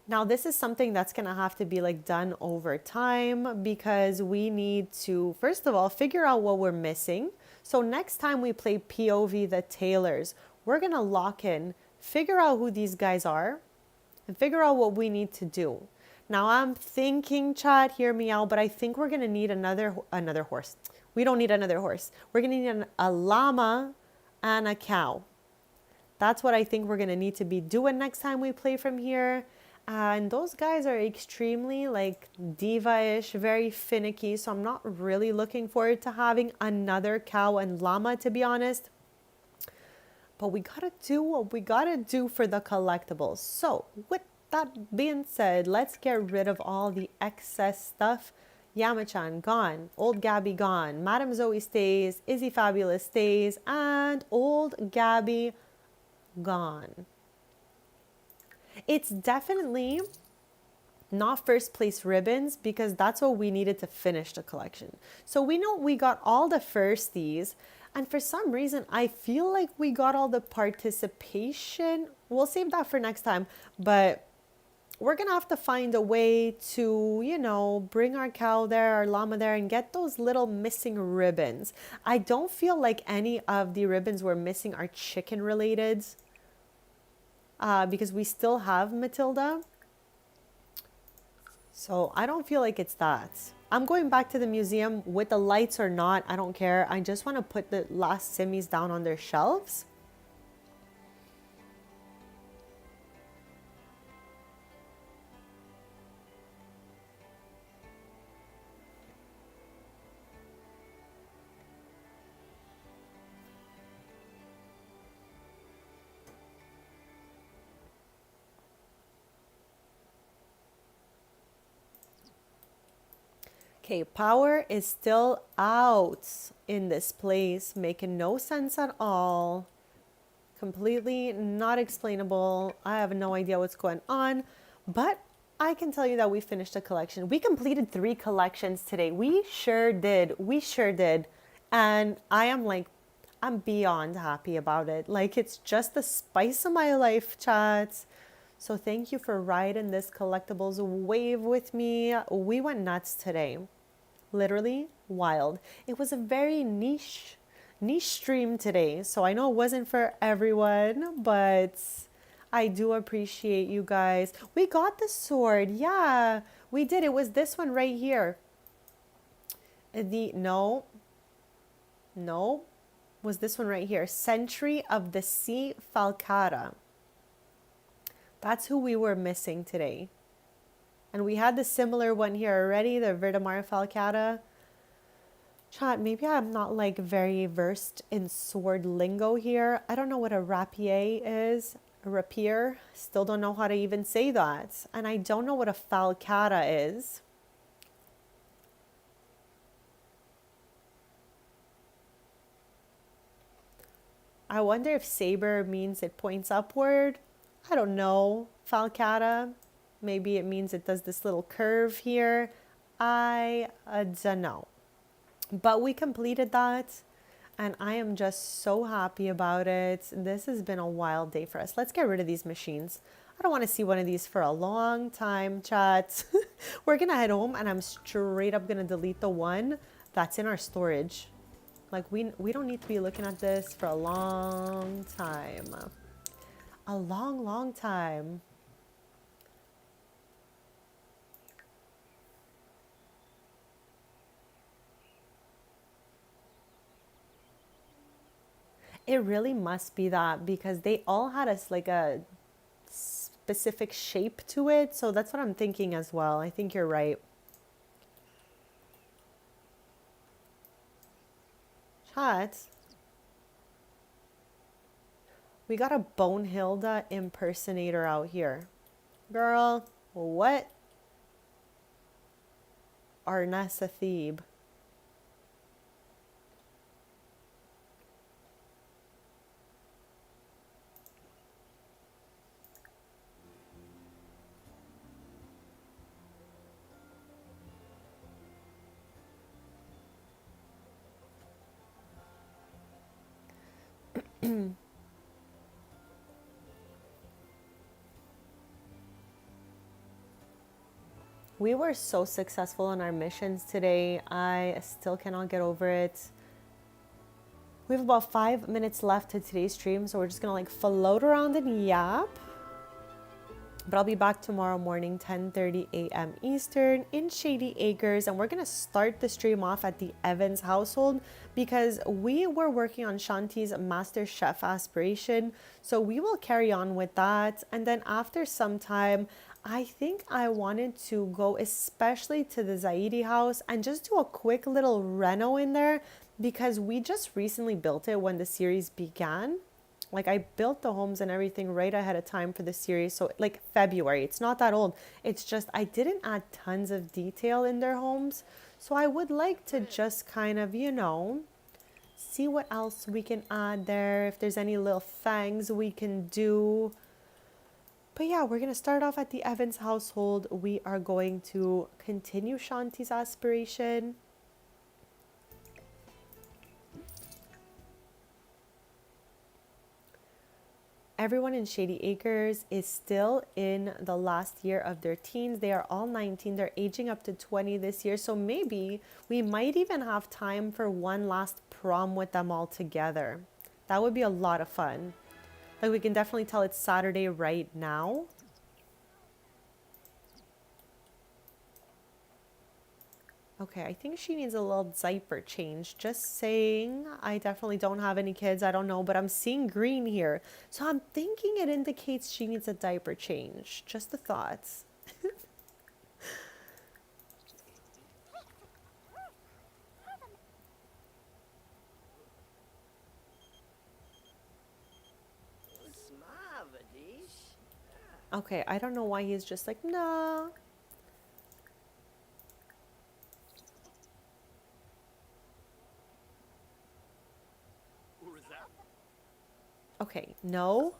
Now, this is something that's going to have to be like done over time because we need to, first of all, figure out what we're missing. So next time we play POV the Tailors, we're going to lock in, figure out who these guys are, and figure out what we need to do. Now I'm thinking, chat, hear me out, but I think we're gonna need another horse. We don't need another horse. We're gonna need a llama and a cow. That's what I think we're gonna need to be doing next time we play from here. And those guys are extremely like diva-ish, very finicky. So I'm not really looking forward to having another cow and llama, to be honest. But we gotta do what we gotta do for the collectibles. So with that being said, let's get rid of all the excess stuff. Yamachan gone, old Gabby gone, Madam Zoe stays, Izzy Fabulous stays, and old Gabby gone. It's definitely not first place ribbons because that's what we needed to finish the collection. So we know we got all the firsties, and for some reason I feel like we got all the participation. We'll save that for next time, but we're gonna have to find a way to, you know, bring our cow there, our llama there, and get those little missing ribbons. I don't feel like any of the ribbons we're missing are chicken related because we still have Matilda. So I don't feel like it's that. I'm going back to the museum with the lights or not. I don't care. I just want to put the last Simmies down on their shelves. Okay, power is still out in this place, making no sense at all. Completely not explainable. I have no idea what's going on, but I can tell you that we finished a collection. We completed 3 collections today. We sure did. We sure did. And I am like, I'm beyond happy about it. Like, it's just the spice of my life, chats. So thank you for riding this collectibles wave with me. We went nuts today. Literally wild. It was a very niche stream today. So I know it wasn't for everyone, but I do appreciate you guys. We got the sword. Yeah, we did. It was this one right here. No, was this one right here. Sentry of the Sea Falcata. That's who we were missing today. And we had the similar one here already, the Verdamar Falcata. Chat, maybe I'm not like very versed in sword lingo here. I don't know what a rapier is. A rapier. Still don't know how to even say that. And I don't know what a falcata is. I wonder if saber means it points upward. I don't know. Falcata. Maybe it means it does this little curve here. I don't know. But we completed that. And I am just so happy about it. This has been a wild day for us. Let's get rid of these machines. I don't want to see one of these for a long time, chat. We're going to head home and I'm straight up going to delete the one that's in our storage. Like, we don't need to be looking at this for a long time. A long, long time. It really must be that because they all had us like a specific shape to it. So that's what I'm thinking as well. I think you're right. Chat. We got a Bonehilda impersonator out here. Girl, what? Arnessa Thebe. We were so successful in our missions today. I still cannot get over it. We have about 5 minutes left to today's stream, so we're just gonna like float around and yap. But I'll be back tomorrow morning, 10:30 a.m. Eastern in Shady Acres, and we're gonna start the stream off at the Evans household because we were working on Shanti's Master Chef aspiration. So we will carry on with that, and then after some time, I think I wanted to go especially to the Zaidi house and just do a quick little reno in there because we just recently built it when the series began. Like I built the homes and everything right ahead of time for the series. So like February, it's not that old. It's just I didn't add tons of detail in their homes. So I would like to just kind of, see what else we can add there. If there's any little things we can do. But yeah, we're going to start off at the Evans household. We are going to continue Shanti's aspiration. Everyone in Shady Acres is still in the last year of their teens. They are all 19. They're aging up to 20 this year. So maybe we might even have time for one last prom with them all together. That would be a lot of fun. Like we can definitely tell it's Saturday right now. Okay, I think she needs a little diaper change. Just saying, I definitely don't have any kids. I don't know, but I'm seeing green here. So I'm thinking it indicates she needs a diaper change. Just the thoughts. Okay, I don't know why he's just like, nah. Okay, no.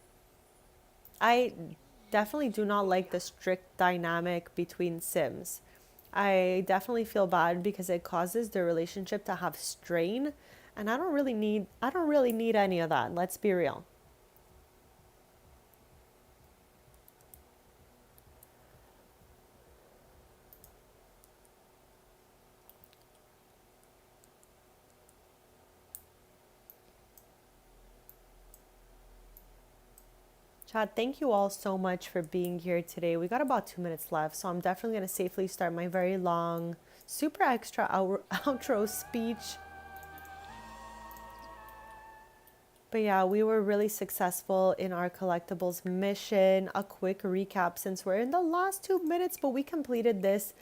I definitely do not like the strict dynamic between Sims. I definitely feel bad because it causes the relationship to have strain, and I don't really need any of that. Let's be real. Chad, thank you all so much for being here today. We got about 2 minutes left, so I'm definitely going to safely start my very long, super extra outro speech. But yeah, we were really successful in our collectibles mission. A quick recap since we're in the last 2 minutes, but we completed this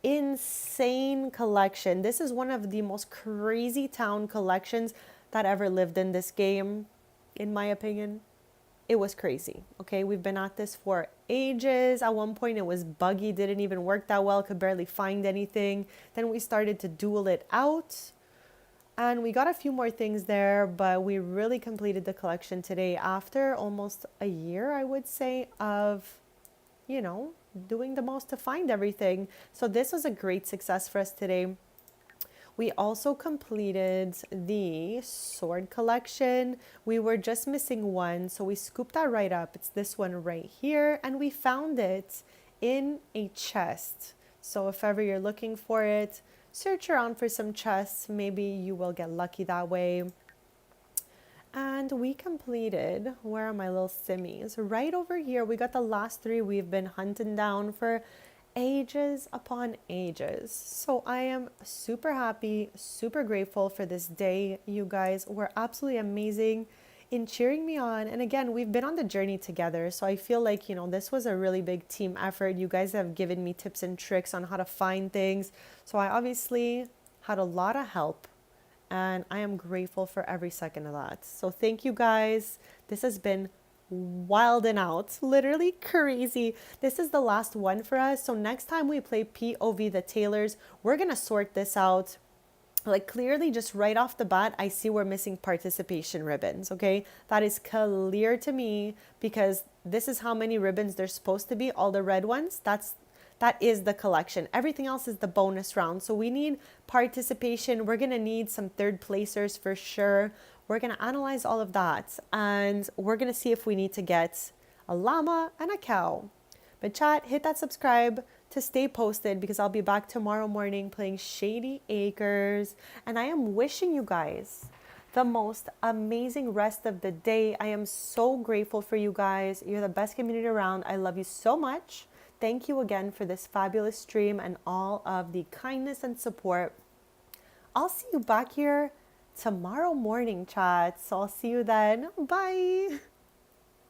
insane collection. This is one of the most crazy town collections that ever lived in this game, in my opinion. It was crazy. Okay, we've been at this for ages. At one point it was buggy, didn't even work that well, could barely find anything. Then we started to duel it out and we got a few more things there, but we really completed the collection today after almost a year, I would say, of, doing the most to find everything. So this was a great success for us today. We also completed the sword collection. We were just missing one, so we scooped that right up. It's this one right here, and we found it in a chest. So if ever you're looking for it, search around for some chests. Maybe you will get lucky that way. And And we completed, where are my little simmies? Right over here, we got the last 3 we've been hunting down for ages upon ages. So I am super happy, super grateful for this day. You guys were absolutely amazing in cheering me on. And again, we've been on the journey together. So I feel like, this was a really big team effort. You guys have given me tips and tricks on how to find things. So I obviously had a lot of help. And I am grateful for every second of that. So thank you guys. This has been wild and out, literally crazy. This is the last one for us. So next time we play POV the Tailors, we're going to sort this out. Like clearly just right off the bat, I see we're missing participation ribbons, okay? That is clear to me because this is how many ribbons there's supposed to be, all the red ones. That is the collection. Everything else is the bonus round. So we need participation. We're going to need some third placers for sure. We're going to analyze all of that. And we're going to see if we need to get a llama and a cow. But chat, hit that subscribe to stay posted because I'll be back tomorrow morning playing Shady Acres. And I am wishing you guys the most amazing rest of the day. I am so grateful for you guys. You're the best community around. I love you so much. Thank you again for this fabulous stream and all of the kindness and support. I'll see you back here tomorrow morning, chat. So I'll see you then. Bye.